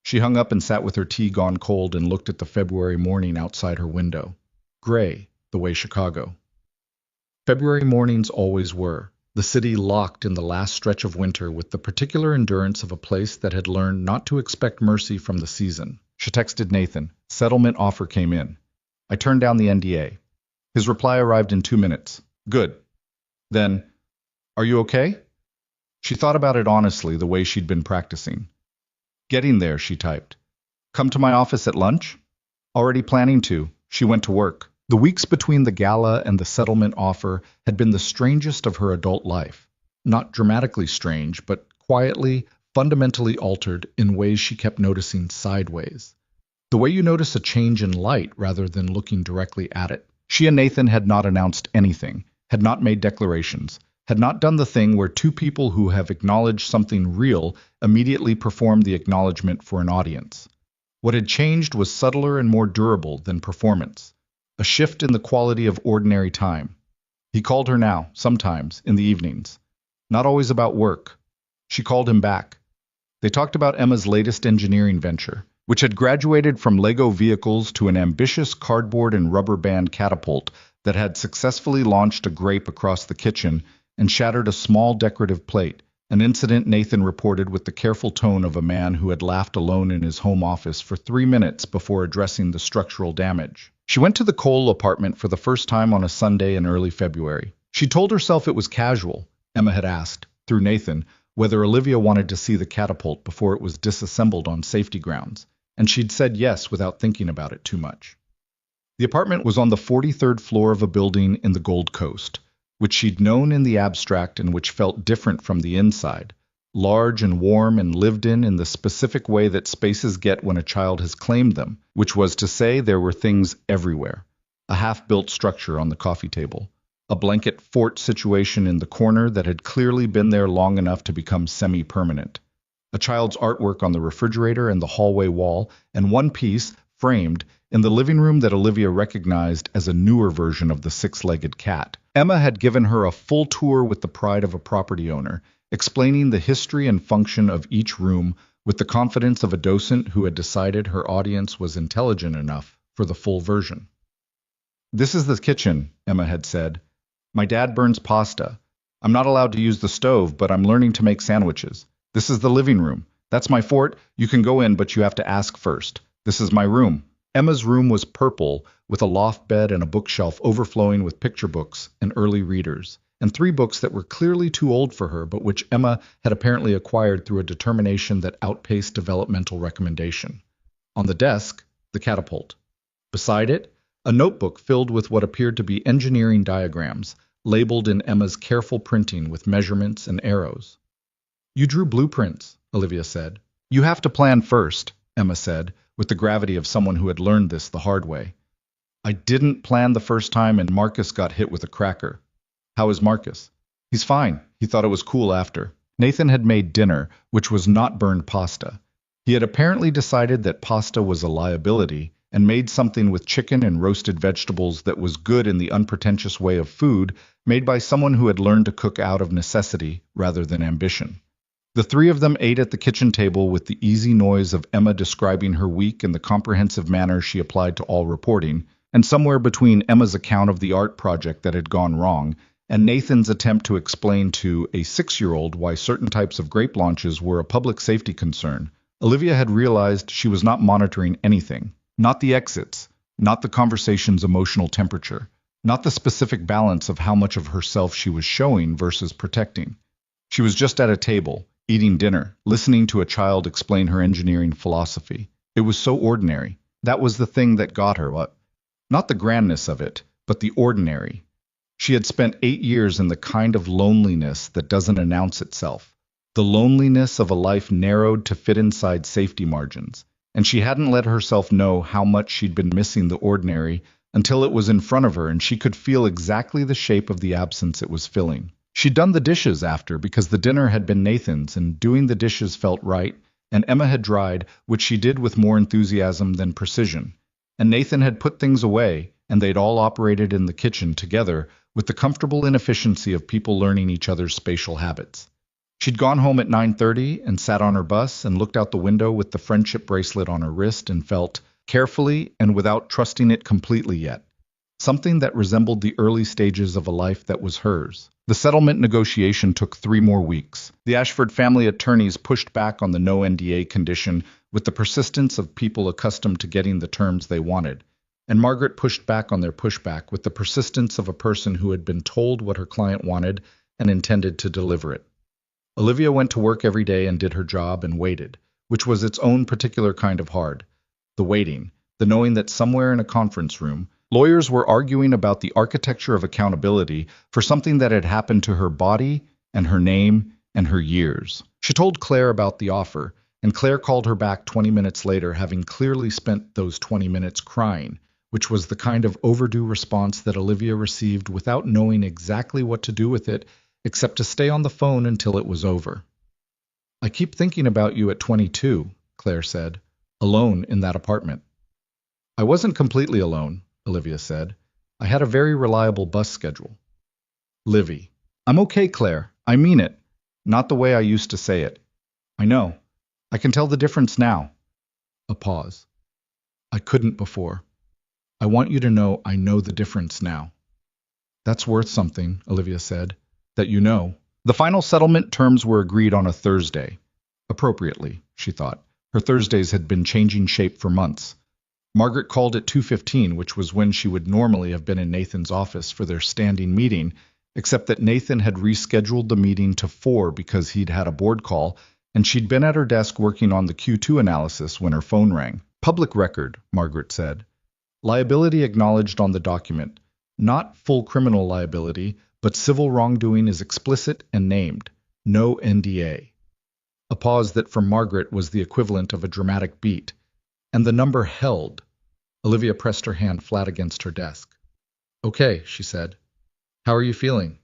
She hung up and sat with her tea gone cold and looked at the February morning outside her window. Gray, the way Chicago. February mornings always were. The city locked in the last stretch of winter with the particular endurance of a place that had learned not to expect mercy from the season. She texted Nathan. Settlement offer came in. I turned down the NDA. His reply arrived in 2 minutes. Good. Then, are you okay? She thought about it honestly, the way she'd been practicing. Getting there, she typed. Come to my office at lunch? Already planning to. She went to work. The weeks between the gala and the settlement offer had been the strangest of her adult life. Not dramatically strange, but quietly, fundamentally altered in ways she kept noticing sideways. The way you notice a change in light rather than looking directly at it. She and Nathan had not announced anything, had not made declarations, had not done the thing where two people who have acknowledged something real immediately perform the acknowledgement for an audience. What had changed was subtler and more durable than performance, a shift in the quality of ordinary time. He called her now, sometimes, in the evenings. Not always about work. She called him back. They talked about Emma's latest engineering venture, which had graduated from Lego vehicles to an ambitious cardboard and rubber band catapult that had successfully launched a grape across the kitchen and shattered a small decorative plate, an incident Nathan reported with the careful tone of a man who had laughed alone in his home office for 3 minutes before addressing the structural damage. She went to the Cole apartment for the first time on a Sunday in early February. She told herself it was casual. Emma had asked, through Nathan, whether Olivia wanted to see the catapult before it was disassembled on safety grounds, and she'd said yes without thinking about it too much. The apartment was on the 43rd floor of a building in the Gold Coast, which she'd known in the abstract and which felt different from the inside, large and warm and lived in the specific way that spaces get when a child has claimed them, which was to say there were things everywhere. A half-built structure on the coffee table, a blanket fort situation in the corner that had clearly been there long enough to become semi-permanent, a child's artwork on the refrigerator and the hallway wall, and one piece, framed, in the living room that Olivia recognized as a newer version of the six-legged cat. Emma had given her a full tour with the pride of a property owner, explaining the history and function of each room with the confidence of a docent who had decided her audience was intelligent enough for the full version. This is the kitchen, Emma had said. My dad burns pasta. I'm not allowed to use the stove, but I'm learning to make sandwiches. This is the living room. That's my fort. You can go in, but you have to ask first. This is my room. Emma's room was purple, with a loft bed and a bookshelf overflowing with picture books and early readers, and 3 books that were clearly too old for her, but which Emma had apparently acquired through a determination that outpaced developmental recommendation. On the desk, the catapult. Beside it, a notebook filled with what appeared to be engineering diagrams, labeled in Emma's careful printing with measurements and arrows. You drew blueprints, Olivia said. You have to plan first, Emma said, with the gravity of someone who had learned this the hard way. I didn't plan the first time and Marcus got hit with a cracker. How is Marcus? He's fine. He thought it was cool after. Nathan had made dinner, which was not burned pasta. He had apparently decided that pasta was a liability and made something with chicken and roasted vegetables that was good in the unpretentious way of food made by someone who had learned to cook out of necessity rather than ambition. The 3 of them ate at the kitchen table with the easy noise of Emma describing her week in the comprehensive manner she applied to all reporting, and somewhere between Emma's account of the art project that had gone wrong and Nathan's attempt to explain to a 6-year-old why certain types of grape launches were a public safety concern, Olivia had realized she was not monitoring anything. Not the exits, not the conversation's emotional temperature, not the specific balance of how much of herself she was showing versus protecting. She was just at a table, eating dinner, listening to a child explain her engineering philosophy. It was so ordinary. That was the thing that got her. What? Not the grandness of it, but the ordinary. She had spent 8 years in the kind of loneliness that doesn't announce itself, the loneliness of a life narrowed to fit inside safety margins, and she hadn't let herself know how much she'd been missing the ordinary until it was in front of her and she could feel exactly the shape of the absence it was filling. She'd done the dishes after because the dinner had been Nathan's and doing the dishes felt right, and Emma had dried, which she did with more enthusiasm than precision. And Nathan had put things away, and they'd all operated in the kitchen together with the comfortable inefficiency of people learning each other's spatial habits. She'd gone home at 9:30 and sat on her bus and looked out the window with the friendship bracelet on her wrist and felt, carefully and without trusting it completely yet, something that resembled the early stages of a life that was hers. The settlement negotiation took 3 more weeks. The Ashford family attorneys pushed back on the no NDA condition with the persistence of people accustomed to getting the terms they wanted, and Margaret pushed back on their pushback with the persistence of a person who had been told what her client wanted and intended to deliver it. Olivia went to work every day and did her job and waited, which was its own particular kind of hard. The waiting, the knowing that somewhere in a conference room, lawyers were arguing about the architecture of accountability for something that had happened to her body and her name and her years. She told Claire about the offer, and Claire called her back 20 minutes later, having clearly spent those 20 minutes crying, which was the kind of overdue response that Olivia received without knowing exactly what to do with it, except to stay on the phone until it was over. "I keep thinking about you at 22, Claire said, alone in that apartment. "I wasn't completely alone," Olivia said. "I had a very reliable bus schedule." Livy: "I'm okay, Claire. I mean it. Not the way I used to say it. I know. I can tell the difference now." A pause. "I couldn't before. I want you to know I know the difference now." "That's worth something," Olivia said. "That you know." The final settlement terms were agreed on a Thursday. Appropriately, she thought. Her Thursdays had been changing shape for months. Margaret called at 2:15, which was when she would normally have been in Nathan's office for their standing meeting, except that Nathan had rescheduled the meeting to 4 because he'd had a board call, and she'd been at her desk working on the Q2 analysis when her phone rang. "Public record," Margaret said. "Liability acknowledged on the document. Not full criminal liability, but civil wrongdoing is explicit and named. No NDA." A pause that for Margaret was the equivalent of a dramatic beat. And the number held. Olivia pressed her hand flat against her desk. "Okay," she said. "How are you feeling?"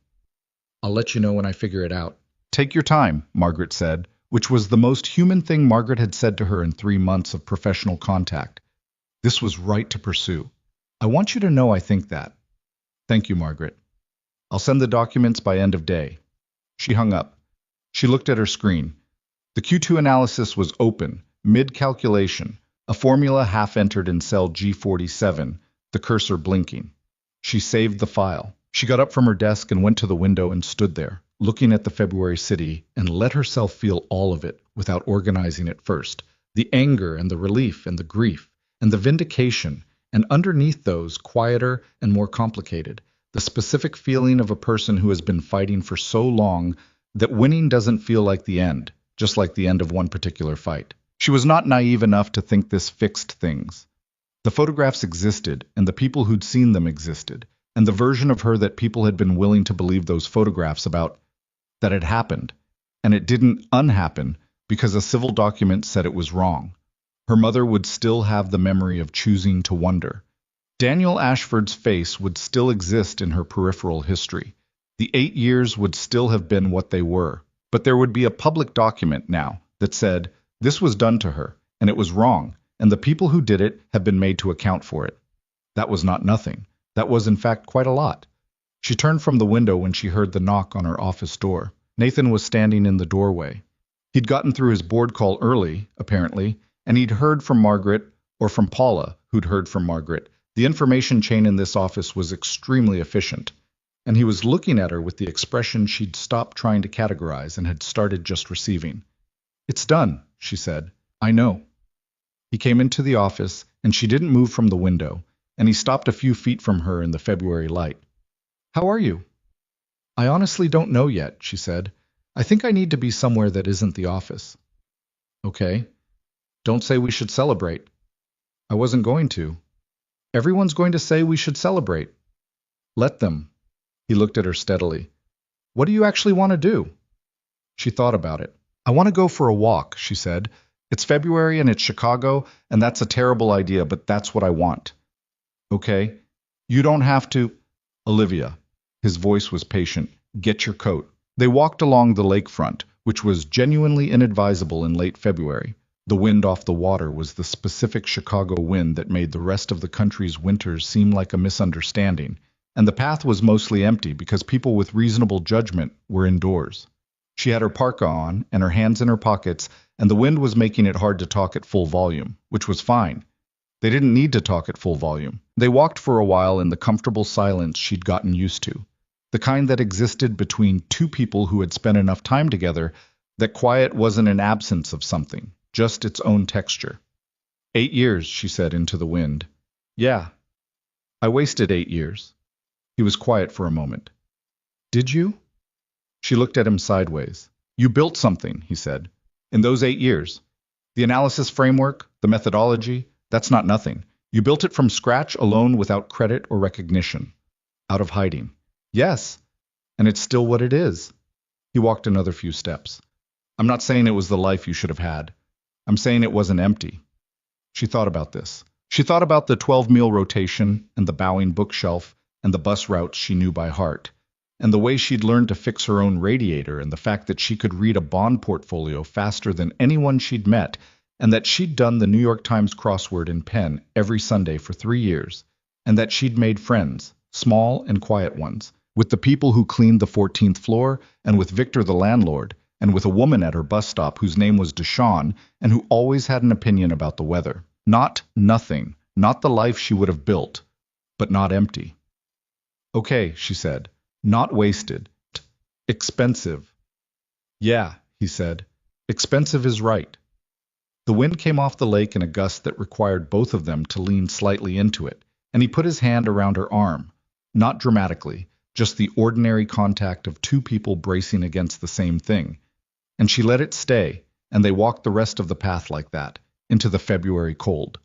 "I'll let you know when I figure it out." "Take your time," Margaret said, which was the most human thing Margaret had said to her in 3 months of professional contact. This was right to pursue. "I want you to know I think that." "Thank you, Margaret. I'll send the documents by end of day." She hung up. She looked at her screen. The Q2 analysis was open, mid-calculation, a formula half-entered in cell G47, the cursor blinking. She saved the file. She got up from her desk and went to the window and stood there, looking at the February city, and let herself feel all of it without organizing it first. The anger and the relief and the grief and the vindication, and underneath those, quieter and more complicated, the specific feeling of a person who has been fighting for so long that winning doesn't feel like the end, just like the end of one particular fight. She was not naive enough to think this fixed things. The photographs existed, and the people who'd seen them existed, and the version of her that people had been willing to believe those photographs about, that had happened, and it didn't unhappen because a civil document said it was wrong. Her mother would still have the memory of choosing to wonder. Daniel Ashford's face would still exist in her peripheral history. The 8 years would still have been what they were, but there would be a public document now that said, this was done to her, and it was wrong, and the people who did it have been made to account for it. That was not nothing. That was, in fact, quite a lot. She turned from the window when she heard the knock on her office door. Nathan was standing in the doorway. He'd gotten through his board call early, apparently, and he'd heard from Margaret, or from Paula, who'd heard from Margaret. The information chain in this office was extremely efficient, and he was looking at her with the expression she'd stopped trying to categorize and had started just receiving. "It's done," she said. "I know." He came into the office, and she didn't move from the window, and he stopped a few feet from her in the February light. "How are you?" "I honestly don't know yet," she said. "I think I need to be somewhere that isn't the office." "Okay. Don't say we should celebrate." "I wasn't going to." "Everyone's going to say we should celebrate." "Let them." He looked at her steadily. "What do you actually want to do?" She thought about it. "I want to go for a walk," she said. "It's February and it's Chicago, and that's a terrible idea, but that's what I want." "Okay. You don't have to—" "Olivia." His voice was patient. "Get your coat." They walked along the lakefront, which was genuinely inadvisable in late February. The wind off the water was the specific Chicago wind that made the rest of the country's winters seem like a misunderstanding, and the path was mostly empty because people with reasonable judgment were indoors. She had her parka on and her hands in her pockets, and the wind was making it hard to talk at full volume, which was fine. They didn't need to talk at full volume. They walked for a while in the comfortable silence she'd gotten used to, the kind that existed between two people who had spent enough time together that quiet wasn't an absence of something, just its own texture. 8 years, she said into the wind. "Yeah. I wasted 8 years. He was quiet for a moment. "Did you?" She looked at him sideways. You built something, he said. In those 8 years. The analysis framework, the methodology, that's not nothing. You built it from scratch alone without credit or recognition. Out of hiding. Yes, and it's still what it is. He walked another few steps. I'm not saying it was the life you should have had. I'm saying it wasn't empty. She thought about this. She thought about the 12-meal rotation and the bowing bookshelf and the bus routes she knew by heart, and the way she'd learned to fix her own radiator and the fact that she could read a bond portfolio faster than anyone she'd met, and that she'd done the New York Times crossword in pen every Sunday for 3 years, and that she'd made friends, small and quiet ones, with the people who cleaned the 14th floor, and with Victor the landlord, and with a woman at her bus stop whose name was Deshawn, and who always had an opinion about the weather. Not nothing, not the life she would have built, but not empty. Okay, she said, not wasted. Expensive. Yeah, he said, expensive is right. The wind came off the lake in a gust that required both of them to lean slightly into it, and he put his hand around her arm, not dramatically, just the ordinary contact of two people bracing against the same thing. And she let it stay, and they walked the rest of the path like that, into the February cold.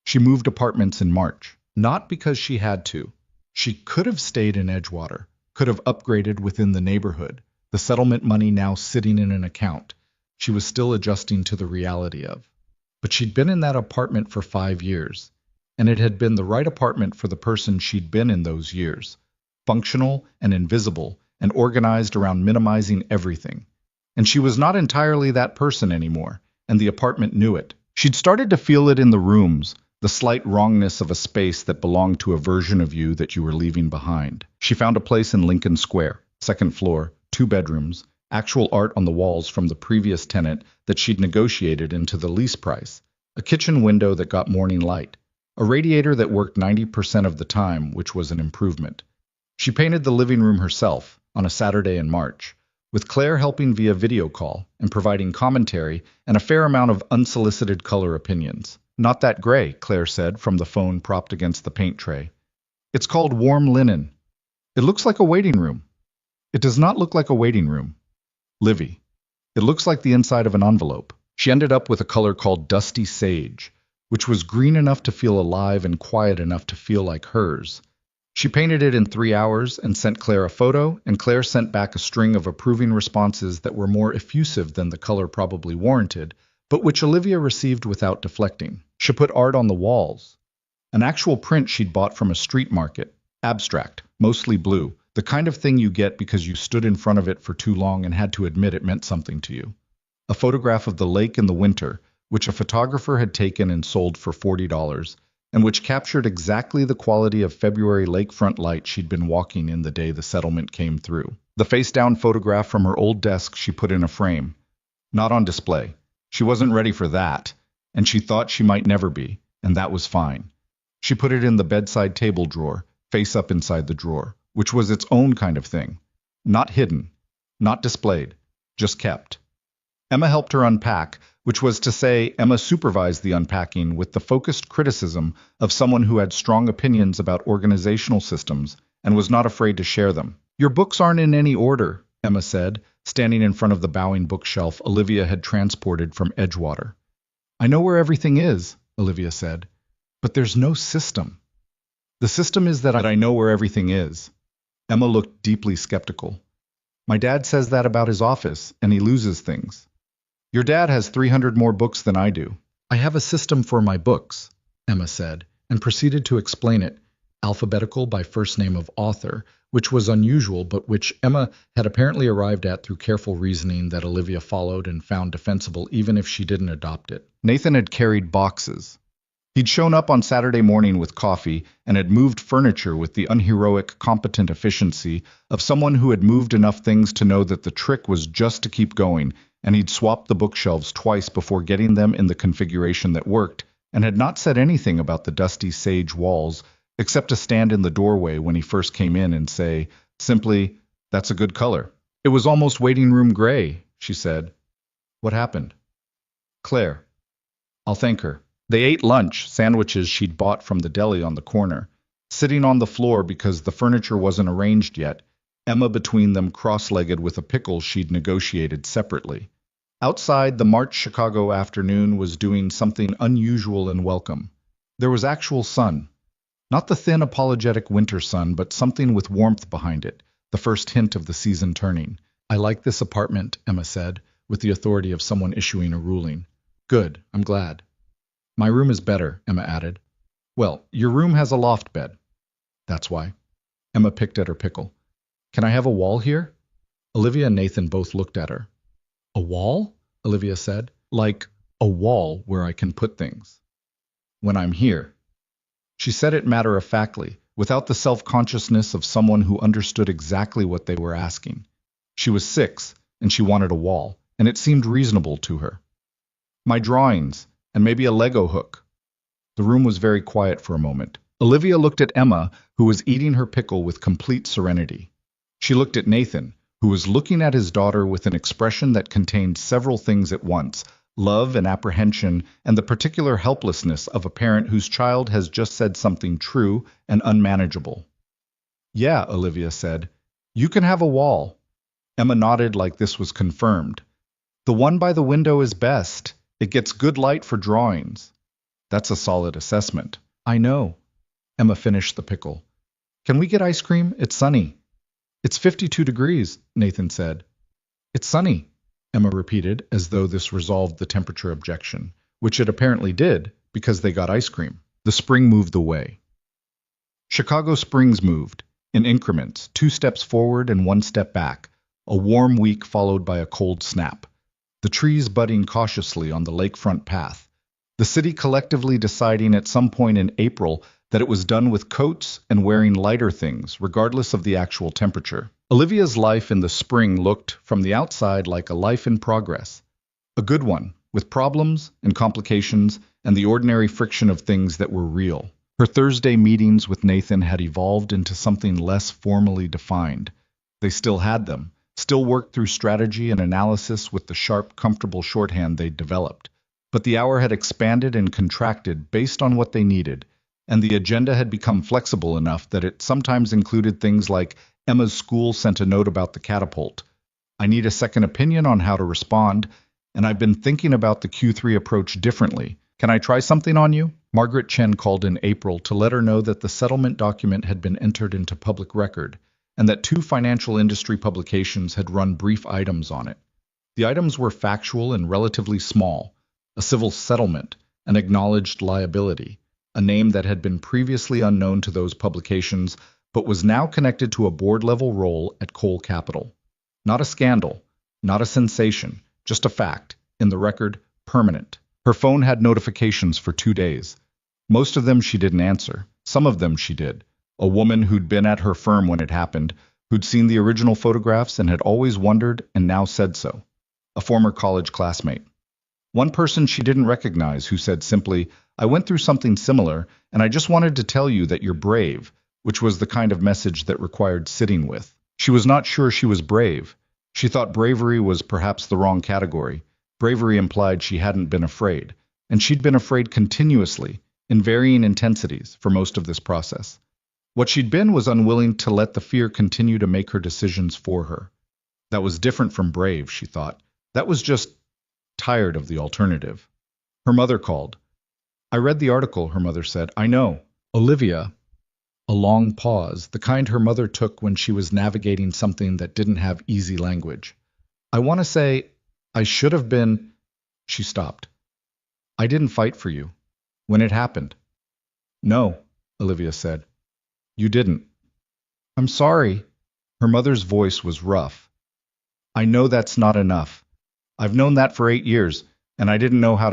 She moved apartments in March, not because she had to. She could have stayed in Edgewater, could have upgraded within the neighborhood, the settlement money now sitting in an account she was still adjusting to the reality of. But she'd been in that apartment for 5 years, and it had been the right apartment for the person she'd been in those years, functional and invisible and organized around minimizing everything. And she was not entirely that person anymore, and the apartment knew it. She'd started to feel it in the rooms, the slight wrongness of a space that belonged to a version of you that you were leaving behind. She found a place in Lincoln Square, 2nd floor, 2 bedrooms, actual art on the walls from the previous tenant that she'd negotiated into the lease price, a kitchen window that got morning light, a radiator that worked 90% of the time, which was an improvement. She painted the living room herself on a Saturday in March, with Claire helping via video call and providing commentary and a fair amount of unsolicited color opinions. Not that gray, Claire said from the phone propped against the paint tray. It's called warm linen. It looks like a waiting room. It does not look like a waiting room. Livy. It looks like the inside of an envelope. She ended up with a color called dusty sage, which was green enough to feel alive and quiet enough to feel like hers. She painted it in 3 hours and sent Claire a photo, and Claire sent back a string of approving responses that were more effusive than the color probably warranted, but which Olivia received without deflecting. She put art on the walls. An actual print she'd bought from a street market, abstract, mostly blue, the kind of thing you get because you stood in front of it for too long and had to admit it meant something to you. A photograph of the lake in the winter, which a photographer had taken and sold for $40, and which captured exactly the quality of February lakefront light she'd been walking in the day the settlement came through. The face-down photograph from her old desk she put in a frame. Not on display. She wasn't ready for that, and she thought she might never be, and that was fine. She put it in the bedside table drawer, face up inside the drawer, which was its own kind of thing. Not hidden, not displayed, just kept. Emma helped her unpack, which was to say Emma supervised the unpacking with the focused criticism of someone who had strong opinions about organizational systems and was not afraid to share them. Your books aren't in any order, Emma said, standing in front of the bowing bookshelf Olivia had transported from Edgewater. I know where everything is, Olivia said, but there's no system. The system is that I know where everything is. Emma looked deeply skeptical. My dad says that about his office, and he loses things. Your dad has 300 more books than I do. I have a system for my books, Emma said, and proceeded to explain it, alphabetical by first name of author, which was unusual, but which Emma had apparently arrived at through careful reasoning that Olivia followed and found defensible even if she didn't adopt it. Nathan had carried boxes. He'd shown up on Saturday morning with coffee and had moved furniture with the unheroic, competent efficiency of someone who had moved enough things to know that the trick was just to keep going, and he'd swapped the bookshelves twice before getting them in the configuration that worked, and had not said anything about the dusty sage walls, except to stand in the doorway when he first came in and say, simply, "That's a good color." It was almost waiting room gray, she said. What happened? Claire. I'll thank her. They ate lunch, sandwiches she'd bought from the deli on the corner, sitting on the floor because the furniture wasn't arranged yet. Emma between them cross-legged with a pickle she'd negotiated separately. Outside, the March Chicago afternoon was doing something unusual and welcome. There was actual sun. Not the thin, apologetic winter sun, but something with warmth behind it, the first hint of the season turning. "I like this apartment," Emma said, with the authority of someone issuing a ruling. "Good, I'm glad." "My room is better," Emma added. "Well, your room has a loft bed." "That's why." Emma picked at her pickle. "Can I have a wall here?" Olivia and Nathan both looked at her. "A wall?" Olivia said. "Like a wall where I can put things. When I'm here." She said it matter-of-factly, without the self-consciousness of someone who understood exactly what they were asking. She was 6, and she wanted a wall, and it seemed reasonable to her. "My drawings, and maybe a Lego hook." The room was very quiet for a moment. Olivia looked at Emma, who was eating her pickle with complete serenity. She looked at Nathan, who was looking at his daughter with an expression that contained several things at once: love and apprehension, and the particular helplessness of a parent whose child has just said something true and unmanageable. "Yeah," Olivia said. "You can have a wall." Emma nodded like this was confirmed. "The one by the window is best. It gets good light for drawings." "That's a solid assessment." "I know." Emma finished the pickle. "Can we get ice cream? It's sunny." "It's 52 degrees, Nathan said. "It's sunny," Emma repeated, as though this resolved the temperature objection, which it apparently did, because they got ice cream. The spring moved away. Chicago springs moved, in increments, 2 steps forward and 1 step back, a warm week followed by a cold snap. The trees budding cautiously on the lakefront path. The city collectively deciding at some point in April that it was done with coats and wearing lighter things, regardless of the actual temperature. Olivia's life in the spring looked, from the outside, like a life in progress. A good one, with problems and complications and the ordinary friction of things that were real. Her Thursday meetings with Nathan had evolved into something less formally defined. They still had them, still worked through strategy and analysis with the sharp, comfortable shorthand they'd developed. But the hour had expanded and contracted based on what they needed, and the agenda had become flexible enough that it sometimes included things like Emma's school sent a note about the catapult. "I need a second opinion on how to respond, and I've been thinking about the Q3 approach differently. Can I try something on you?" Margaret Chen called in April to let her know that the settlement document had been entered into public record, and that 2 financial industry publications had run brief items on it. The items were factual and relatively small: a civil settlement, an acknowledged liability, a name that had been previously unknown to those publications, but was now connected to a board-level role at Cole Capital. Not a scandal, not a sensation, just a fact, in the record, permanent. Her phone had notifications for 2 days. Most of them she didn't answer. Some of them she did. A woman who'd been at her firm when it happened, who'd seen the original photographs and had always wondered and now said so. A former college classmate. One person she didn't recognize who said simply, "I went through something similar, and I just wanted to tell you that you're brave," which was the kind of message that required sitting with. She was not sure she was brave. She thought bravery was perhaps the wrong category. Bravery implied she hadn't been afraid, and she'd been afraid continuously, in varying intensities, for most of this process. What she'd been was unwilling to let the fear continue to make her decisions for her. That was different from brave, she thought. That was just tired of the alternative. Her mother called. "I read the article," her mother said. "I know." Olivia. A long pause, the kind her mother took when she was navigating something that didn't have easy language. "I want to say, I should have been—" She stopped. "I didn't fight for you. When it happened." "No," Olivia said. "You didn't." "I'm sorry." Her mother's voice was rough. "I know that's not enough. I've known that for 8 years, and I didn't know how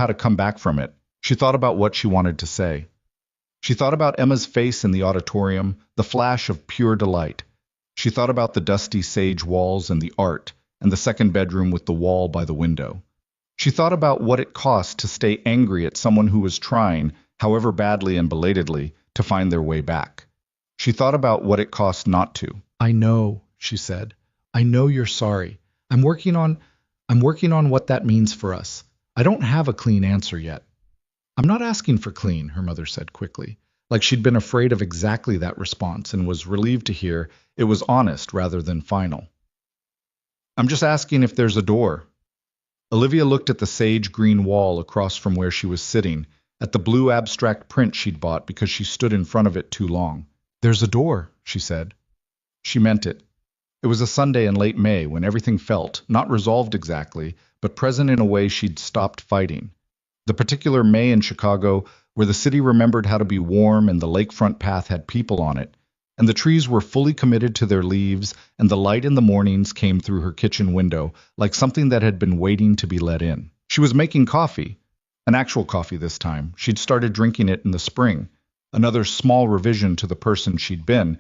to come back from it." She thought about what she wanted to say. She thought about Emma's face in the auditorium, the flash of pure delight. She thought about the dusty sage walls and the art, and the second bedroom with the wall by the window. She thought about what it cost to stay angry at someone who was trying, however badly and belatedly, to find their way back. She thought about what it cost not to. "I know," she said. "I know you're sorry. I'm working on what that means for us. I don't have a clean answer yet." "I'm not asking for clean," her mother said quickly. like she'd been afraid of exactly that response and was relieved to hear it was honest rather than final. I'm just asking if there's a door. Olivia looked at the sage green wall across from where she was sitting, at the blue abstract print she'd bought because she stood in front of it too long. There's a door, she said. She meant it. It was a Sunday in late May when everything felt, not resolved exactly, but present in a way she'd stopped fighting. The particular May in Chicago where the city remembered how to be warm and the lakefront path had people on it, and the trees were fully committed to their leaves, and the light in the mornings came through her kitchen window like something that had been waiting to be let in. She was making coffee, an actual coffee this time. She'd started drinking it in the spring, another small revision to the person she'd been,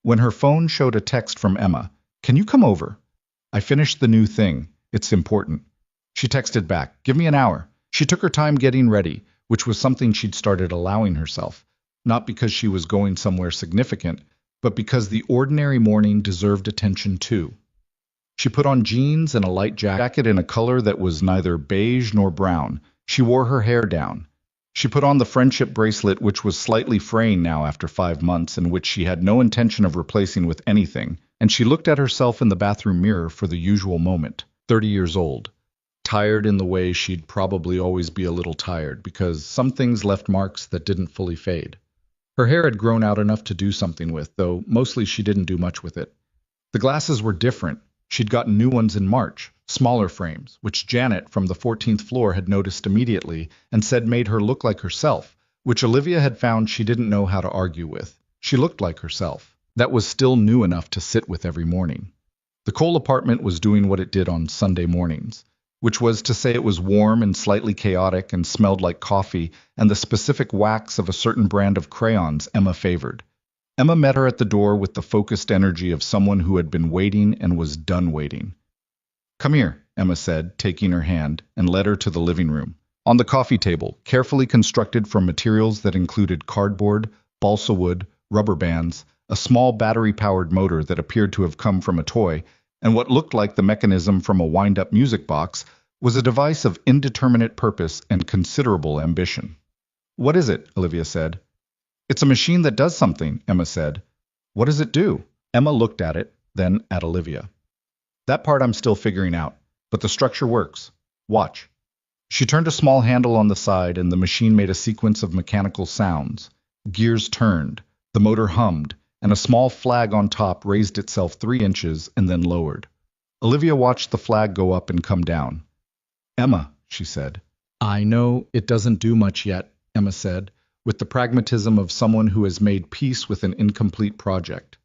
when her phone showed a text from Emma. Can you come over? I finished the new thing. It's important. She texted back, give me an hour. She took her time getting ready, which was something she'd started allowing herself, not because she was going somewhere significant, but because the ordinary morning deserved attention too. She put on jeans and a light jacket in a color that was neither beige nor brown. She wore her hair down. She put on the friendship bracelet, which was slightly fraying now after 5 months and which she had no intention of replacing with anything, and she looked at herself in the bathroom mirror for the usual moment, 30 years old. Tired in the way she'd probably always be a little tired, because some things left marks that didn't fully fade. Her hair had grown out enough to do something with, though mostly she didn't do much with it. The glasses were different. She'd gotten new ones in March, smaller frames, which Janet from the 14th floor had noticed immediately and said made her look like herself, which Olivia had found she didn't know how to argue with. She looked like herself. That was still new enough to sit with every morning. The Cole apartment was doing what it did on Sunday mornings, which was to say it was warm and slightly chaotic and smelled like coffee and the specific wax of a certain brand of crayons Emma favored. Emma met her at the door with the focused energy of someone who had been waiting and was done waiting. Come here, Emma said, taking her hand, and led her to the living room. On the coffee table, carefully constructed from materials that included cardboard, balsa wood, rubber bands, a small battery-powered motor that appeared to have come from a toy, and what looked like the mechanism from a wind-up music box, was a device of indeterminate purpose and considerable ambition. What is it? Olivia said. It's a machine that does something, Emma said. What does it do? Emma looked at it, then at Olivia. That part I'm still figuring out, but the structure works. Watch. She turned a small handle on the side and the machine made a sequence of mechanical sounds. Gears turned, the motor hummed, and a small flag on top raised itself 3 inches and then lowered. Olivia watched the flag go up and come down. Emma, she said. I know it doesn't do much yet, Emma said, with the pragmatism of someone who has made peace with an incomplete project.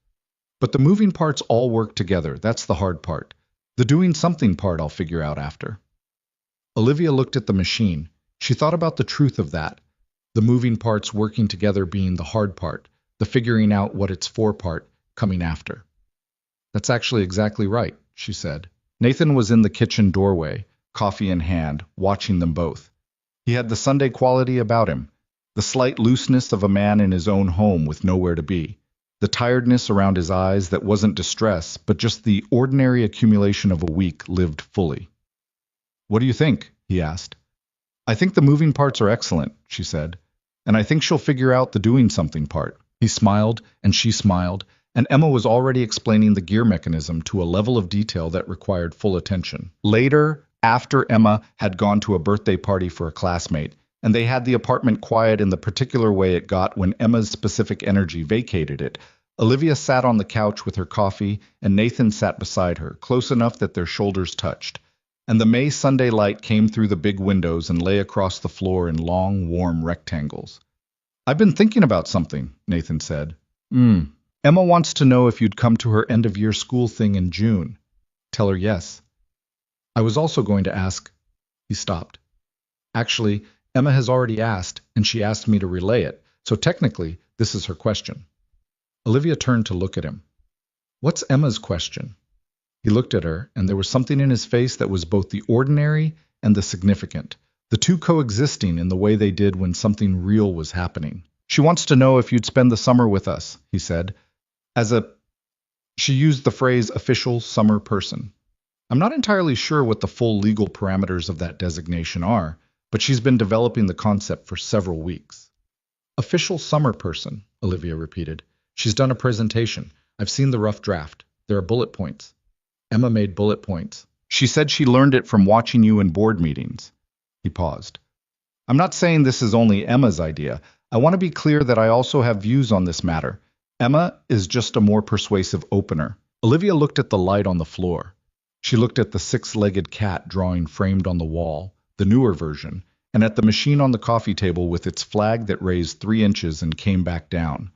But the moving parts all work together. That's the hard part. The doing something part I'll figure out after. Olivia looked at the machine. She thought about the truth of that, the moving parts working together being the hard part, the figuring out what it's for part coming after. That's actually exactly right, she said. Nathan was in the kitchen doorway, coffee in hand, watching them both. He had the Sunday quality about him, the slight looseness of a man in his own home with nowhere to be, the tiredness around his eyes that wasn't distress, but just the ordinary accumulation of a week lived fully. What do you think? He asked. I think the moving parts are excellent, she said, and I think she'll figure out the doing something part. He smiled, and she smiled, and Emma was already explaining the gear mechanism to a level of detail that required full attention. Later, after Emma had gone to a birthday party for a classmate, and they had the apartment quiet in the particular way it got when Emma's specific energy vacated it, Olivia sat on the couch with her coffee, and Nathan sat beside her, close enough that their shoulders touched. And the May Sunday light came through the big windows and lay across the floor in long, warm rectangles. I've been thinking about something, Nathan said. Emma wants to know if you'd come to her end-of-year school thing in June. Tell her yes. I was also going to ask. He stopped. Actually, Emma has already asked, and she asked me to relay it, so technically, this is her question. Olivia turned to look at him. What's Emma's question? He looked at her, and there was something in his face that was both the ordinary and the significant, the two coexisting in the way they did when something real was happening. She wants to know if you'd spend the summer with us, he said. She used the phrase official summer person. I'm not entirely sure what the full legal parameters of that designation are, but she's been developing the concept for several weeks. Official summer person, Olivia repeated. She's done a presentation. I've seen the rough draft. There are bullet points. Emma made bullet points. She said she learned it from watching you in board meetings. He paused. I'm not saying this is only Emma's idea. I want to be clear that I also have views on this matter. Emma is just a more persuasive opener. Olivia looked at the light on the floor. She looked at the six-legged cat drawing framed on the wall, the newer version, and at the machine on the coffee table with its flag that raised 3 inches and came back down.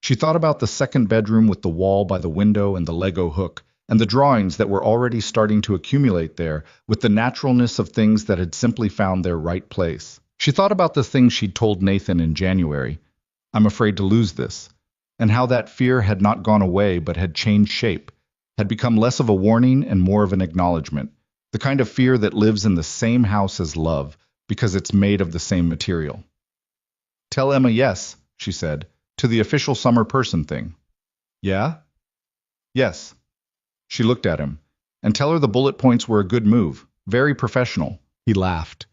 She thought about the second bedroom with the wall by the window and the Lego hook, and the drawings that were already starting to accumulate there with the naturalness of things that had simply found their right place. She thought about the thing she'd told Nathan in January, I'm afraid to lose this, and how that fear had not gone away but had changed shape, had become less of a warning and more of an acknowledgement, the kind of fear that lives in the same house as love because it's made of the same material. Tell Emma yes, she said, to the official summer person thing. Yeah? Yes. She looked at him. And tell her the bullet points were a good move, very professional. He laughed.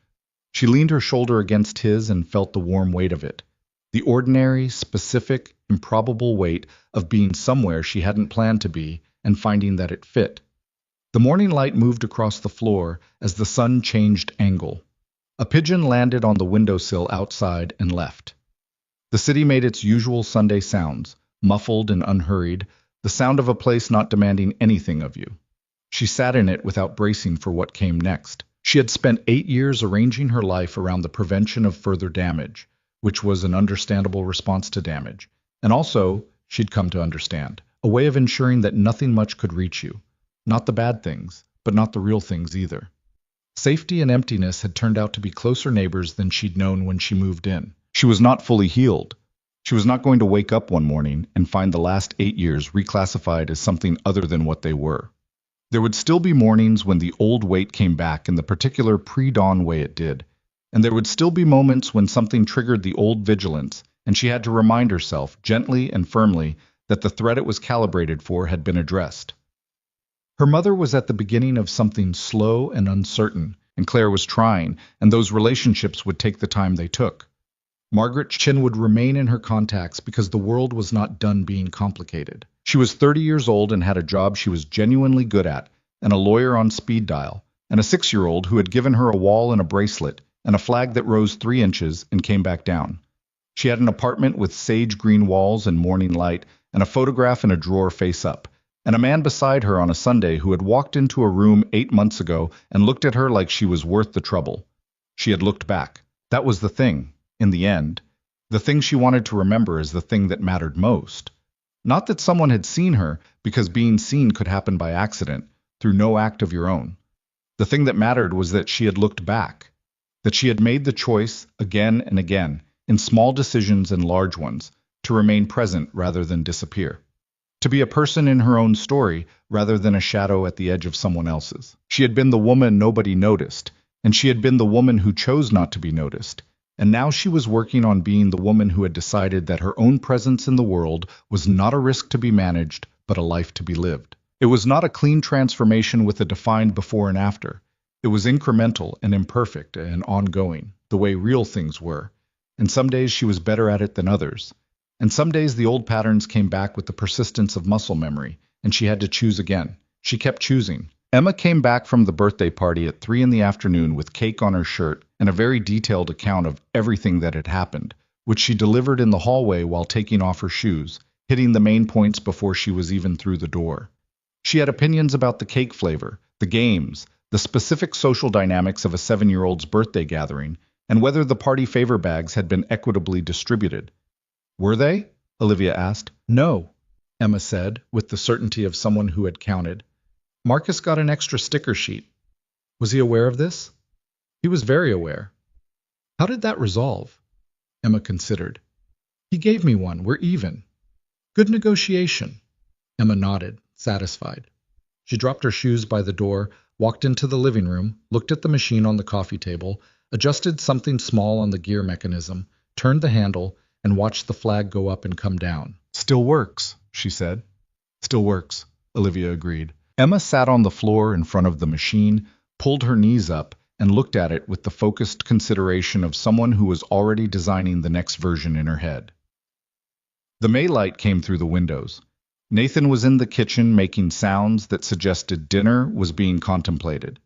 She leaned her shoulder against his and felt the warm weight of it. The ordinary, specific, improbable weight of being somewhere she hadn't planned to be and finding that it fit. The morning light moved across the floor as the sun changed angle. A pigeon landed on the windowsill outside and left. The city made its usual Sunday sounds, muffled and unhurried, the sound of a place not demanding anything of you. She sat in it without bracing for what came next. She had spent 8 years arranging her life around the prevention of further damage, which was an understandable response to damage, and also, she'd come to understand, a way of ensuring that nothing much could reach you. Not the bad things, but not the real things either. Safety and emptiness had turned out to be closer neighbors than she'd known when she moved in. She was not fully healed. She was not going to wake up one morning and find the last 8 years reclassified as something other than what they were. There would still be mornings when the old weight came back in the particular pre-dawn way it did, and there would still be moments when something triggered the old vigilance, and she had to remind herself, gently and firmly, that the threat it was calibrated for had been addressed. Her mother was at the beginning of something slow and uncertain, and Claire was trying, and those relationships would take the time they took. Margaret Chin would remain in her contacts because the world was not done being complicated. She was 30 years old and had a job she was genuinely good at, and a lawyer on speed dial, and a 6-year-old who had given her a wall and a bracelet, and a flag that rose 3 inches and came back down. She had an apartment with sage green walls and morning light, and a photograph in a drawer face up, and a man beside her on a Sunday who had walked into a room 8 months ago and looked at her like she was worth the trouble. She had looked back. That was the thing, in the end. The thing she wanted to remember as the thing that mattered most. Not that someone had seen her, because being seen could happen by accident, through no act of your own. The thing that mattered was that she had looked back, that she had made the choice, again and again, in small decisions and large ones, to remain present rather than disappear. To be a person in her own story rather than a shadow at the edge of someone else's. She had been the woman nobody noticed, and she had been the woman who chose not to be noticed. And now she was working on being the woman who had decided that her own presence in the world was not a risk to be managed, but a life to be lived. It was not a clean transformation with a defined before and after. It was incremental and imperfect and ongoing, the way real things were. And some days she was better at it than others. And some days the old patterns came back with the persistence of muscle memory, and she had to choose again. She kept choosing. Emma came back from the birthday party at 3 in the afternoon with cake on her shirt and a very detailed account of everything that had happened, which she delivered in the hallway while taking off her shoes, hitting the main points before she was even through the door. She had opinions about the cake flavor, the games, the specific social dynamics of a 7-year-old's birthday gathering, and whether the party favor bags had been equitably distributed. Were they? Olivia asked. No, Emma said, with the certainty of someone who had counted. Marcus got an extra sticker sheet. Was he aware of this? He was very aware. How did that resolve? Emma considered. He gave me one. We're even. Good negotiation. Emma nodded, satisfied. She dropped her shoes by the door, walked into the living room, looked at the machine on the coffee table, adjusted something small on the gear mechanism, turned the handle, and watched the flag go up and come down. Still works, she said. Still works, Olivia agreed. Emma sat on the floor in front of the machine, pulled her knees up, and looked at it with the focused consideration of someone who was already designing the next version in her head. The May light came through the windows. Nathan was in the kitchen making sounds that suggested dinner was being contemplated.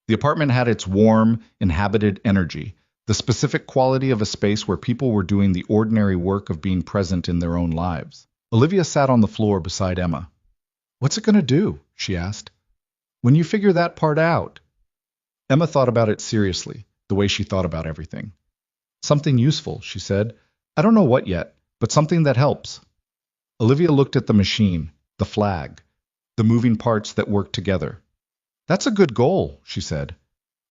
The apartment had its warm, inhabited energy, the specific quality of a space where people were doing the ordinary work of being present in their own lives. Olivia sat on the floor beside Emma. "What's it going to do?" she asked. "When you figure that part out." Emma thought about it seriously, the way she thought about everything. "Something useful," she said. "I don't know what yet, but something that helps." Olivia looked at the machine, the flag, the moving parts that worked together. "That's a good goal," she said.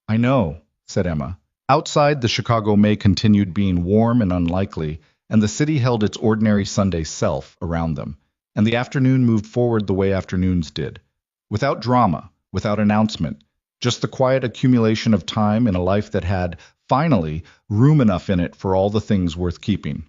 "I know," said Emma. Outside, the Chicago May continued being warm and unlikely, and the city held its ordinary Sunday self around them, and the afternoon moved forward the way afternoons did, without drama, without announcement, just the quiet accumulation of time in a life that had, finally, room enough in it for all the things worth keeping.